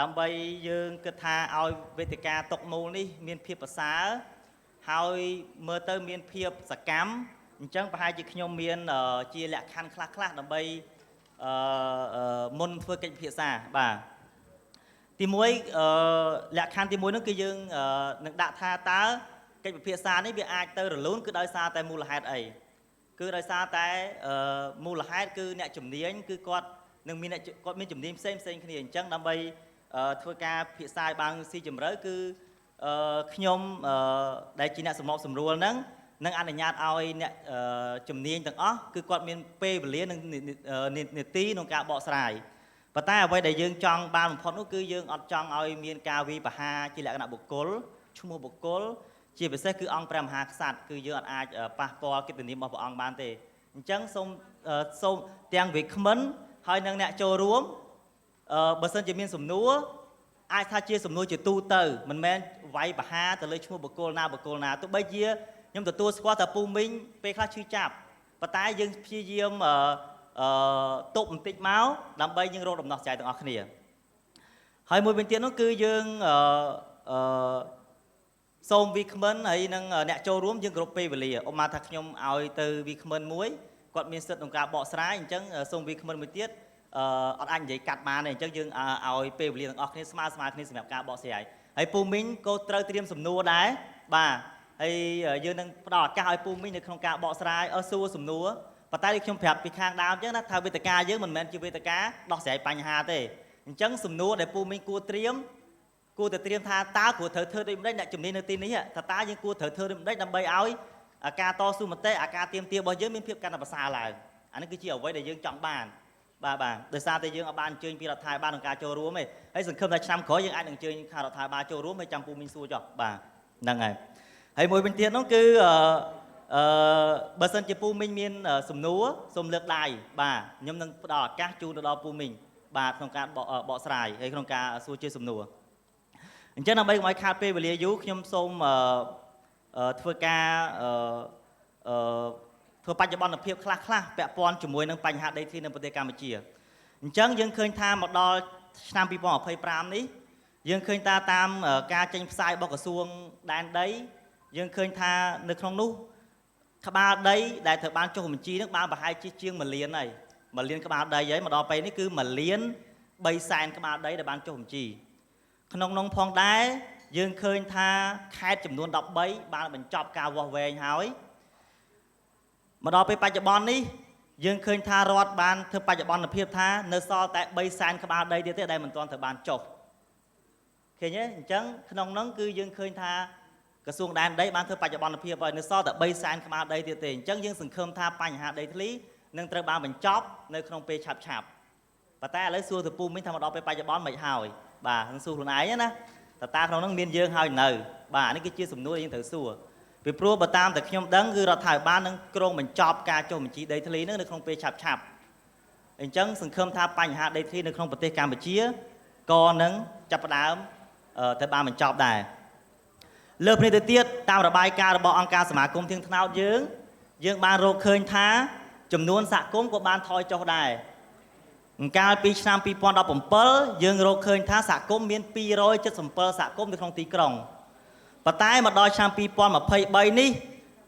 ដើម្បីយើងគិតថាឲ្យវេទិកាតុកមូលនេះមានភាពប្រសើរហើយមើលទៅមានភាពសកម្មអញ្ចឹងប្រហែលជាខ្ញុំមានជាលក្ខខណ្ឌខ្លះដើម្បីមុនធ្វើកិច្ចពិភាក្សាបាទទី1លក្ខខណ្ឌទី1នោះគឺយើងនឹងដាក់ថាតើកិច្ចពិភាក្សានេះវាអាចទៅរលូនគឺដោយសារតែមូលហេតុអីគឺដោយសារតែមូលហេតុគឺអ្នកជំនាញគឺគាត់នឹងមានគាត់មានជំនាញផ្សេងគ្នាអញ្ចឹងដើម្បីធ្វើការពិភាក្សាឲ្យបានស៊ីជម្រៅគឺខ្ញុំដែលជាអ្នកសម្របសម្រួលហ្នឹងនឹងអនុញ្ញាតឲ្យអ្នកជំនាញទាំងអស់គឺគាត់មានពេលវេលានិងនាទីក្នុងការបកស្រាយប៉ុន្តែអ្វីដែលយើងចង់បានបំផុតនោះគឺយើងអត់ចង់ឲ្យមានការវាយប្រហារជាលក្ខណៈបុគ្គលឈ្មោះបុគ្គលជាពិសេសគឺអង្គព្រះមហាក្សត្រគឺយើងអាចប៉ះពាល់កិត្តិនាមរបស់ព្រះអង្គបានទេអញ្ចឹងសូមទាំងវាគ្មិនហើយនិងអ្នកចូលរួមបើសិនជាមានសំណួរអាចថាជាសំណួរជាទូទៅមិនមែនវាយប្រហារទៅលើឈ្មោះបុគ្គលណាទោះបីជាខ្ញុំទទួលស្គាល់ថាពូមីងពេលខ្លះឈឺចាប់ប៉ុន្តែយើងព្យាយាមទប់បន្តិចមកដើម្បីយើងរកដំណោះស្រាយទាំងអស់គ្នាហើយមួយវិញទៀតនោះគឺយើងសូមវាគ្មិនហើយនឹងអ្នកចូលរួមយើងគ្រប់ពេលវេលាឧបមាថាខ្ញុំឲ្យទៅវាគ្មិនមួយគាត់មានសិទ្ធិក្នុងការបកស្រាយអញ្ចឹងសូមវាគ្មិនមួយទៀតអត់អាចនិយាយកាត់បានទេអញ្ចឹងយើងឲ្យពេលវេលាទាំងអស់គ្នាស្មើគ្នាសម្រាប់ការបកស្រាយហើយពូមីងក៏ត្រូវត្រៀមសំណួរដែរបាទហើយយើងនឹងផ្ដល់ឱកាសឲ្យពូមីងនៅក្នុងការបកស្រាយសួរសំណួរប៉ុន្តែខ្ញុំប្រាប់ពីខាងដើមអញ្ចឹងណាថាវេទិកាយើងមិនមែនជាវេទិកាដោះស្រាយបញ្ហាទេអញ្ចឹងសំណួរដែលពូមីងគួរតែត្រៀមថាតើគួរត្រូវធ្វើដូចម្ដេចអ្នកជំនាញនៅទីនេះតើយើងគួរត្រូវធ្វើដូចម្ដេចដើម្បីឲ្យការតស៊ូមតិការទាមទាររបស់យើងមានភាពកាន់តែប្រសើរឡើងអានេះគឺជាអ្វីដែលយើងចង់បានបាទដោយសារតែយើងអត់បានអញ្ជើញពីរដ្ឋាភិបាលក្នុងការចូលរួមទេហើយសង្ឃឹមថាឆ្នាំក្រោយយើងអាចនឹងអញ្ជើញខាងរដ្ឋាភិបាលចូលរួមហើយចាំពូមីងសួរចុះបាទហ្នឹងហើយមួយវិញទៀតនោះគឺបើសិនជាពូមីងមានសំណួរសូមលើកដៃបាទខ្ញុំនឹងផ្ដល់ឱកាសជូនទៅដល់ពូមីងបាទក្នុងការបកស្រាយហើយក្នុងការសួរជាសំណួរអញ្ចឹងដើម្បីកុំឲ្យខាតពេលវេលាយូរខ្ញុំសូមធ្វើការធ្វើបច្ចុប្បន្នភាពខ្លះពាក់ព័ន្ធជាមួយនឹងបញ្ហាដីធ្លីនៅប្រទេសកម្ពុជាអញ្ចឹងយើងឃើញថាមកដល់ឆ្នាំ2025នេះយើងឃើញថាតាមការចេញផ្សាយរបស់ក្រសួងដែនដីយើងឃើញថានៅក្នុងនោះក្បាលដីដែលត្រូវបានចុះបញ្ជីនឹងបានប្រហែលជាង1 លានហើយ1 លានក្បាលដីហើយមកដល់ពេលនេះគឺ1 លាន 3 សែនក្បាលដីដែលបានចុះបញ្ជីក្នុងនោះផងដែរយើងឃើញថាខេត្តចំនួន13បានបញ្ចប់ការវាស់វែងហើយមកដល់ពេលបច្ចុប្បន្ននេះយើងឃើញថារដ្ឋបានធ្វើបច្ចុប្បន្នភាពថានៅសល់តែ3 សែនក្បាលដីទៀតទេដែលមិនទាន់ត្រូវបានចុះឃើញទេអញ្ចឹងក្នុងនោះគឺយើងឃើញថាក្រសួងដែនដីបានធ្វើបច្ចុប្បន្នភាពហើយនៅសល់តែ3 សែនក្បាលដីទៀតទេអញ្ចឹងយើងសង្ឃឹមថាបញ្ហាដីធ្លីនឹងត្រូវបានបញ្ចប់នៅក្នុងពេលឆាប់ប៉ុន្តែឥឡូវសួរទៅពូមីងថាមកដល់ពេលបច្ចុប្បន្នមិនហើយបាទនឹងសួរខ្លួនឯងណាតើក្នុងនោះមានយើងហើយនៅបាទនេះគឺជាសំណួរយើងត្រូវសួរពីព្រោះបើតាមតែខ្ញុំដឹងគឺរដ្ឋាភិបាលនឹងក្រុងបញ្ចប់ការចុះបញ្ជីដីធ្លីនឹងនៅក្នុងពេលឆាប់អញ្ចឹងសង្ឃឹមថាបញ្ហាដីធ្លីនៅក្នុងប្រទេសកម្ពុជាក៏នឹងចាប់ផ្ដើមទៅបានបញ្ចប់ដែរលើសពីនេះទៅទៀតតាមរបាយការណ៍របស់អង្គការសមាគមធាងថ្នោតយើងបានរកឃើញថាចំនួនសហគមន៍ក៏បានថយចុះដែរកាលពីឆ្នាំ2017យើងរកឃើញថាសហគមន៍មាន277សហគមន៍នៅក្នុងទីក្រុងប៉ុន្តែមកដល់ឆ្នាំ2023នេះ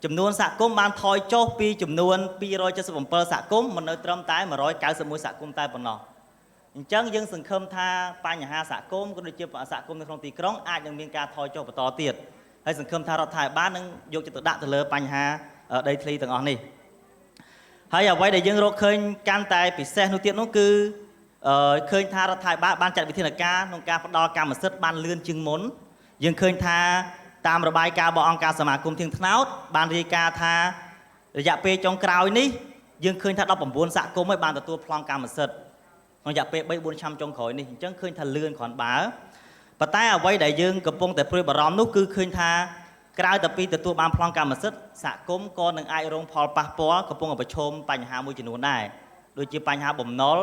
ចំនួនសហគមន៍បានថយចុះពីចំនួន277សហគមន៍មកនៅត្រឹមតែ191សហគមន៍តែប៉ុណ្ណោះអញ្ចឹងយើងសង្ឃឹមថាបញ្ហាសហគមន៍ក៏ដូចជាសហគមន៍នៅក្នុងទីក្រុងអាចនឹងមានការថយចុះបន្តទៀតហើយសង្ឃឹមថារដ្ឋាភិបាលនឹងយកចិត្តទុកដាក់ទៅលើបញ្ហាដីធ្លីទាំងអស់នេះហើយអ្វីដែលយើងរកឃើញកាន់តែពិសេសនោះទៀតនោះគឺឃើញថារដ្ឋាភិបាលបានចាត់វិធានការក្នុងការផ្ដល់កម្មសិទ្ធិបានលឿនជាងមុនយើងឃើញថាតាមរបាយការណ៍របស់អង្គការសមាគមធាងថ្នោតបានរាយការណ៍ថារយៈពេលចុងក្រោយនេះយើងឃើញថា19សហគមន៍ហើយបានទទួលប្លង់កម្មសិទ្ធិក្នុងរយៈពេល 3-4 ឆ្នាំចុងក្រោយនេះអញ្ចឹងឃើញថាលឿនគ្រាន់បើប៉ុន្តែអ្វីដែលយើងកំពុងតែព្រួយបារម្ភនោះគឺឃើញថាក្រៅតែពីទទួលបានប្លង់កម្មសិទ្ធិសហគមន៍ក៏នឹងអាចរងផលប៉ះពាល់កំពុងប្រឈមបញ្ហាមួយចំនួនដែរដូចជាបញ្ហាបំណុល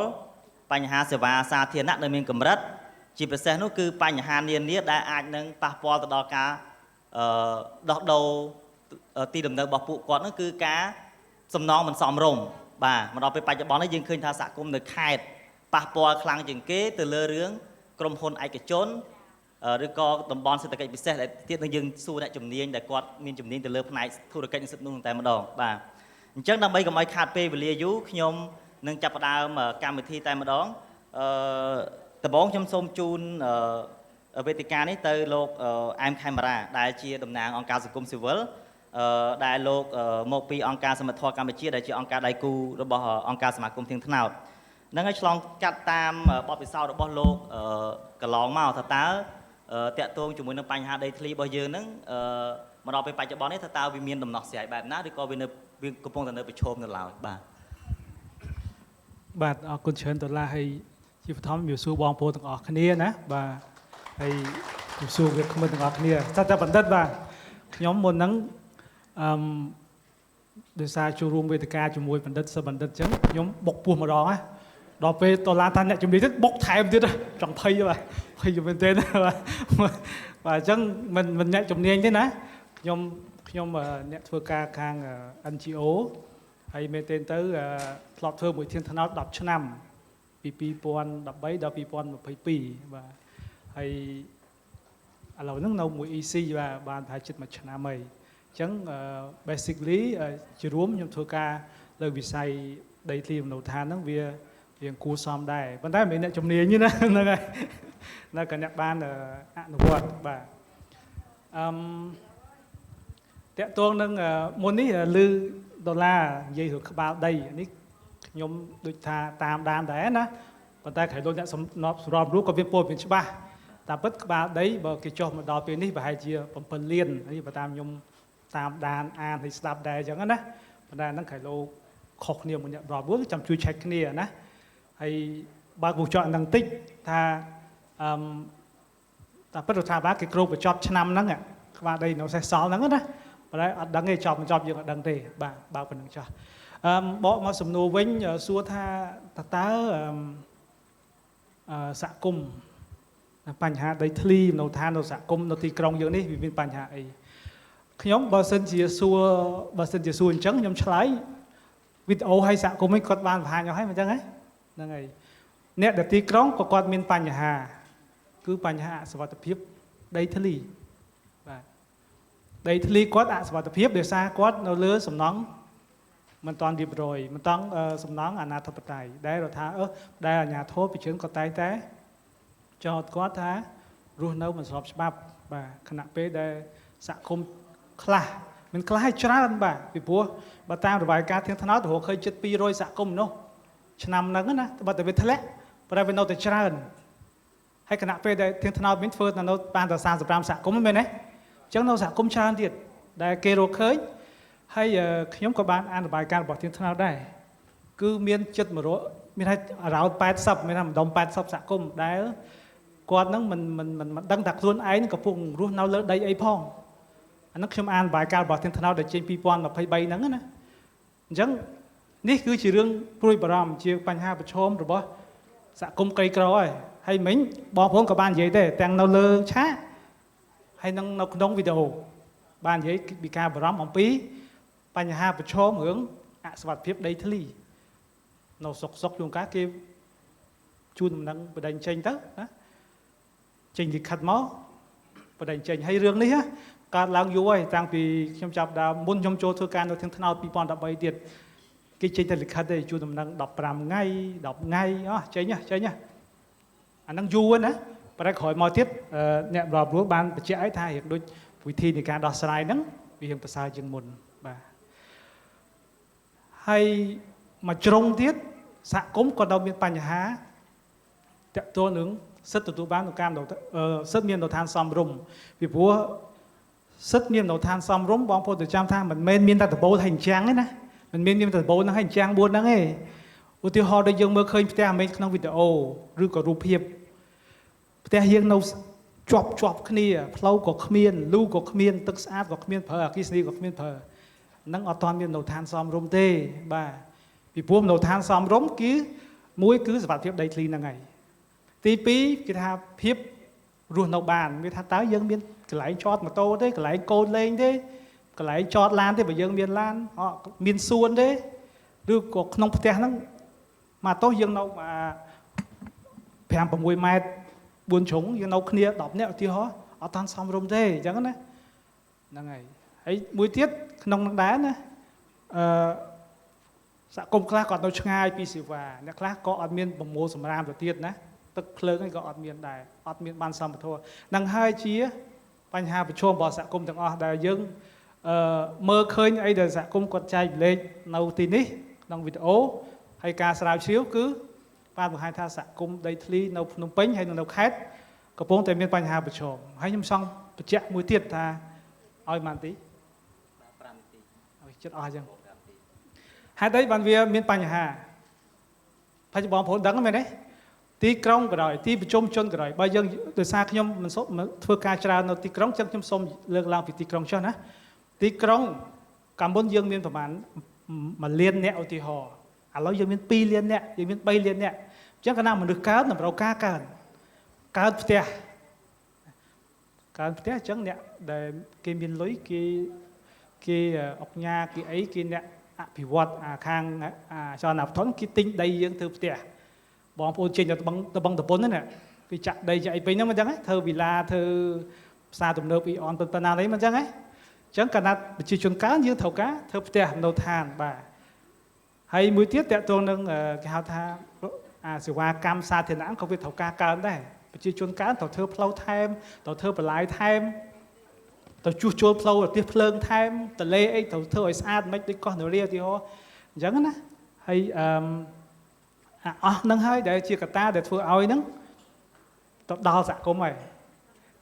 បញ្ហាសេវាសាធារណៈនៅមានកម្រិតជាពិសេសនោះគឺបញ្ហានានាដែលអាចនឹងប៉ះពាល់ទៅដល់ការដោះដូរទីលំនៅរបស់ពួកគាត់នោះគឺការសំណងមិនសមរម្យបាទមកដល់ពេលបច្ចុប្បន្ននេះយើងឃើញថាសហគមន៍នៅខេត្តប៉ះពាល់ខ្លាំងជាងគេទៅលើរឿង ក្រុមហ៊ុនឯកជនឬក៏តំបន់សេដ្ឋកិច្ចពិសេសដែលទៀតនឹងយើងសួរអ្នកជំនាញដែលគាត់មានជំនាញទៅលើផ្នែកធុរកិច្ចនិងសិទ្ធិនោះតែម្ដងបាទអញ្ចឹងដើម្បីកុំឲ្យខាតពេលវេលាយូរខ្ញុំនឹងចាប់ផ្ដើមកម្មវិធីតែម្ដងដំបូងខ្ញុំសូមជូនវេទិកានេះទៅលោកអែមខេមរាដែលជាតំណាងអង្គការសង្គមស៊ីវិលដែលលោកមកពីអង្គការសមិទ្ធធម៌កម្ពុជាដែលជាអង្គការដៃគូរបស់អង្គការសមាគមធៀងថ្នោតនឹងឲ្យឆ្លងកាត់តាមបទពិសោធន៍របស់លោកកន្លងមកថាតើតាក់ទងជាមួយនឹងបញ្ហាដីធ្លីរបស់យើងហ្នឹងមកដល់ពេលបច្ចុប្បន្ននេះថាតើវាមានដំណោះស្រាយបែបណាឬក៏វាកំពុងតែនៅប្រឈមនៅឡើយបាទអរគុណច្រើនដុល្លារហើយជាបឋមជំរាបសួរបងប្អូនទាំងអស់គ្នាណាបាទហើយជំរាបសួរវាគ្មិនទាំងអស់គ្នាតែបណ្ឌិតបាទខ្ញុំមុនហ្នឹងដោយសារចូលរួមវេទិកាជាមួយបណ្ឌិតសិស្សបណ្ឌិតអញ្ចឹងខ្ញុំបុកពោះម្ដងណាដល់ពេលដុល្លារថាអ្នកជំនាញទៀតបុកថែមទៀតចង់ភ័យបាទភ័យមែនទេបាទអញ្ចឹងមិនអ្នកជំនាញទេណាខ្ញុំអ្នកធ្វើការខាង NGO ហើយមែនទេទៅធ្លាប់ធ្វើមួយធានថ្នោត10ឆ្នាំពី2013ដល់2022បាទហើយឥឡូវហ្នឹងនៅមួយ EC បាទបានប្រហែលជិត1ឆ្នាំហើយអញ្ចឹង basically ជារួមខ្ញុំធ្វើការលើវិស័យដីធ្លីលំនៅឋានហ្នឹងវារៀងគួរសមដែរប៉ុន្តែមិនមែនអ្នកជំនាញទេណាហ្នឹងហើយនៅក៏អ្នកបានអនុវត្តបាទតកតងនឹងមុននេះឮដុល្លារនិយាយរឿងក្បាលដីនេះខ្ញុំដូចថាតាមដានដែរណាប៉ុន្តែក្រៃលោកអ្នកសម្របរួលក៏វាពោលមានច្បាស់តាមពិតក្បាលដីបើគេចុះមកដល់ពេលនេះប្រហែលជា7លាននេះបើតាមខ្ញុំតាមដានអានហើយស្ដាប់ដែរអញ្ចឹងណាប៉ុន្តែហ្នឹងក្រៃលោកខុសគ្នាមួយអ្នកសម្របរួលចាំជួយ check គ្នាណាហើយបើគូចោះហ្នឹងតិចថាតែពិតរដ្ឋាភិបាលគេគ្រូបញ្ចប់ឆ្នាំហ្នឹងក្បាលដីនៅសេសសល់ហ្នឹងណាប៉ុន្តែអត់ដឹងទេចប់មិនចប់យើងអត់ដឹងទេបាទបើប៉ុណ្្នឹងចាស់បកមកសំណួរវិញសួរថាតើសហគមន៍បញ្ហាដីធ្លីនៅឋាននៅសហគមន៍នៅទីក្រុងយើងនេះវាមានបញ្ហាអីខ្ញុំបើសិនជាសួរអញ្ចឹងខ្ញុំឆ្លើយវីដេអូឲ្យសហគមន៍នេះគាត់បានបង្ហាញឲ្យហើយមិនអញ្ចឹងហ្នឹងហើយអ្នកដែលទីក្រុងក៏គាត់មានបញ្ហាគឺបញ្ហាអសុវត្ថិភាពដីធ្លីបាទដីធ្លីគាត់អសុវត្ថិភាពដោយសារគាត់នៅលើសំណង់មិនតាន់រៀបរយមិនតាន់សំណង់អនាធិបតេយ្យដែលរដ្ឋាដែលអាជ្ញាធរពីជើងក៏តែងតែចោទគាត់ថារស់នៅមិនស្របច្បាប់បាទខណៈពេលដែលសហគមន៍ខ្លះមិនខ្លះឲ្យច្រើនបាទពីព្រោះបើតាមរបាយការណ៍ធានថ្នោតរហូតឃើញជិត200សហគមន៍នោះឆ្នាំហ្នឹងណាបើតែវាធ្លាក់ប្រហែលវានៅតែច្រើនហើយគណៈពេលដែលធានថ្នោតមានធ្វើនៅបានតែ35សហគមន៍មែនទេអញ្ចឹងនៅសហគមន៍ច្រើនទៀតដែលគេរកឃើញហើយខ្ញុំក៏បានអានរបាយការណ៍របស់ធានថ្នោតដែរគឺមានចិត្ត100មានឲ្យរ៉ោត80មានថាម្ដុំ80សហគមន៍ដែលគាត់ហ្នឹងមិនដឹងថាខ្លួនឯងកំពុងរស់នៅលើដីអីផងអាហ្នឹងខ្ញុំអានរបាយការណ៍របស់ធានថ្នោតដែលចេញ2023ហ្នឹងណាអញ្ចឹងនេះគឺជារឿងព្រួយបារម្ភជាបញ្ហាប្រឈមរបស់សហគមន៍ក្រីក្រហើយមិញបងប្អូនក៏បាននិយាយដែរទាំងនៅលើឆាកហើយនឹងនៅក្នុងវីដេអូបាននិយាយពីការបារម្ភអំពីបញ្ហាប្រឈមរឿងអសុវត្ថិភាពដីធ្លីនៅសុកជួនកាលគេជួនដំណឹងបដិញ្ញចេញទៅណាចេញលិខិតមកបដិញ្ញចេញហើយរឿងនេះកើតឡើងយូរហើយតាំងពីខ្ញុំចាប់ដើមមុនខ្ញុំចូលធ្វើការនៅធានថ្នោត2013ទៀតគេចេញតែលិខិតទេជួនដំណឹង15ថ្ងៃ10ថ្ងៃចេញអាហ្នឹងយូរណាប៉ុន្តែក្រោយមកទៀតអ្នកបរិបរួលបានបញ្ជាក់ឲ្យថារៀងដូចវិធីនៃការដោះស្រាយហ្នឹងវារៀងប្រសើរជាងមុនបាទហើយមួយជ្រុងទៀតសហគមន៍ក៏នៅមានបញ្ហាតកតលនឹងសិទ្ធិទទួលបានកម្មសិទ្ធិមាននៅឋានសមរម្យពីព្រោះសិទ្ធិមាននៅឋានសមរម្យបងប្អូនទៅចាំថាមិនមែនមានតែដបូលហើយអញ្ចឹងទេណាមិនមានតែដបូលហ្នឹងហើយអញ្ចឹង4ហ្នឹងទេឧទាហរណ៍ដូចយើងមើលឃើញផ្ទះអាមេក្នុងវីដេអូឬក៏រូបភាពផ្ទះយើងនៅជាប់គ្នាផ្លូវក៏គ្មានលូក៏គ្មានទឹកស្អាតក៏គ្មានប្រើអគ្គិសនីក៏គ្មានប្រើហ្នឹងអត់ទាន់មាននៅឋានសមរម្យទេបាទពីព្រោះនៅឋានសមរម្យគឺមួយគឺសុវត្ថិភាពដីធ្លីហ្នឹងហើយទី2គេថាភាពរស់នៅបានវាថាតើយើងមានកន្លែងចតម៉ូតូទេកន្លែងកូនលេងទេកន្លែងចតឡានទេបើយើងមានឡានមានសួនទេឬក៏ក្នុងផ្ទះហ្នឹងមកទោះយើងនៅ5-6ម៉ែត្រ buôn chúng nhưng nấu kia đọc nẹo thì họ ở tan xong rôm thế chẳng đấy là ngày ấy buổi tiết nông đá nè xã công class còn đâu ngay pi xì và nhà class có admin bằng mô sầm ram đầu tiên nè tức lớn cái có admin đài admin ban xong thôi năng hai chiaปัญหาประชุมบอสกุมต่างๆได้ยังเมื่อเคยไอ้เดือสกุมกดใจเลยในทีนี้น้องวิดีโอให้การสลายเชียวคือป้าบอกให้ท่าสกุมได้ทีในพนมเป้งให้ในแคสกระโปรงแต่มีปัญหาประชุมให้ยมซ่องประจักษ์มือเทียดท่าเอามันตีเอาจุดอ่อนยังให้ได้บางเวียมีปัญหาพระเจ้าบอกผลดังไหมเนี่ยទីក្រុងក៏ដោយទីប្រជុំជនក៏ដោយបើយើងដោយសារខ្ញុំមិនសុខធ្វើការច្រើននៅទីក្រុងចឹងខ្ញុំសូមលើកឡើងពីទីក្រុងចុះណាទីក្រុងកម្ពុជាយើងមានប្រហែល1លានអ្នកឧទាហរណ៍ឥឡូវយើងមាន2លានអ្នកយើងមាន3លានអ្នកអញ្ចឹងគណៈមនុស្សកើតតម្រូវការកើតផ្ទះអញ្ចឹងអ្នកដែលគេមានលុយគេអុកញ៉ាគេអីគេអ្នកអភិវឌ្ឍខាងចលនាវត្ថុគេទិញដីយើងធ្វើផ្ទះបងប្អូនចេញទៅបឹងតពុនហ្នឹងគេចាក់ដីចាក់អីពេញហ្នឹងមិនចឹងហ៎ធ្វើវិឡាធ្វើផ្សារទំនើបអ៊ីអនប៉ុណ្ណានេះមិនចឹងហ៎អញ្ចឹងកាលណាប្រជាជនកើនយើងត្រូវការធ្វើផ្ទះនៅឋានបាទហើយមួយទៀតតកតងនឹងគេហៅថាសេវាកម្មសាធារណៈក៏វាត្រូវការកើនដែរប្រជាជនកើនត្រូវធ្វើផ្លូវថែមត្រូវធ្វើបន្លាយថែមត្រូវជួសជុលផ្លូវឲ្យផ្លើងថែមតលេអីត្រូវធ្វើឲ្យស្អាតមិនដូចកោះនរាឧទាហរណ៍អញ្ចឹងណាហើយអស់នឹងហើយដែលជាកត្តាដែលធ្វើឲ្យហ្នឹងទៅដល់សហគមន៍ហើយ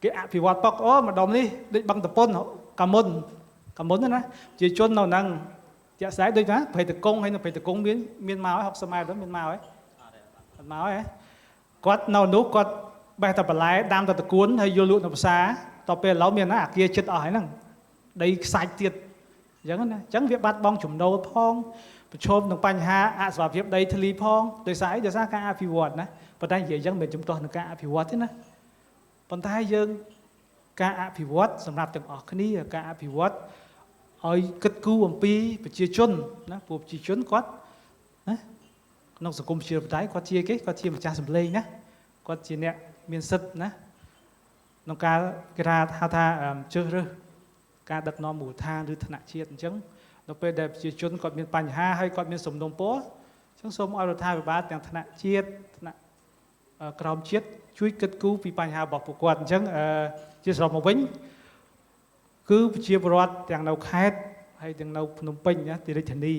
គេអភិវឌ្ឍប៉ុកអូម្ដុំនេះដូចបឹងតពុនកាមុនណាជាជននៅហ្នឹងជាក់ស្ដែងដូចណាព្រៃតកុងហើយនៅព្រៃតកុងមានមកហើយ60ម៉ែត្រមានមកហើយអត់មកហើយគាត់នៅនោះគាត់បេះតែបន្លែដាំតែតកួនហើយយកលក់នៅផ្សារតទៅពេលឥឡូវមានណាអាគារចិត្តអស់ហើយហ្នឹងដីខ្សាច់ទៀតអញ្ចឹងណាអញ្ចឹងវាបាត់បង់ចំណូលផងប្រឈមនឹងបញ្ហាអសុវភាពដីធ្លីផងដោយសារការអភិវឌ្ឍណាប៉ុន្តែនិយាយយ៉ាងមិនជំទាស់នឹងការអភិវឌ្ឍទេណាប៉ុន្តែយើងការអភិវឌ្ឍសម្រាប់ទាំងអស់គ្នាការអភិវឌ្ឍឲ្យគិតគូរអំពីប្រជាជនណាព្រោះប្រជាជនគាត់ណាក្នុងសង្គមប្រជាធិបតេយ្យគាត់ជាម្ចាស់សម្លេងណាគាត់ជាអ្នកមានសិទ្ធិណាក្នុងការគេហៅថាជ្រើសរើសការដឹកនាំមូលដ្ឋានឬថ្នាក់ជាតិអញ្ចឹងនៅពេលដែលប្រជាជនគាត់មានបញ្ហាហើយគាត់មានសំណុំពរអញ្ចឹងសូមឲ្យរដ្ឋាភិបាលទាំងថ្នាក់ជាតិថ្នាក់ក្រោមជាតិជួយគិតគូរពីបញ្ហារបស់ពួកគាត់អញ្ចឹងជាសរុបមកវិញគឺប្រជាពលរដ្ឋទាំងនៅខេត្តហើយទាំងនៅភ្នំពេញណាទីរាជធានី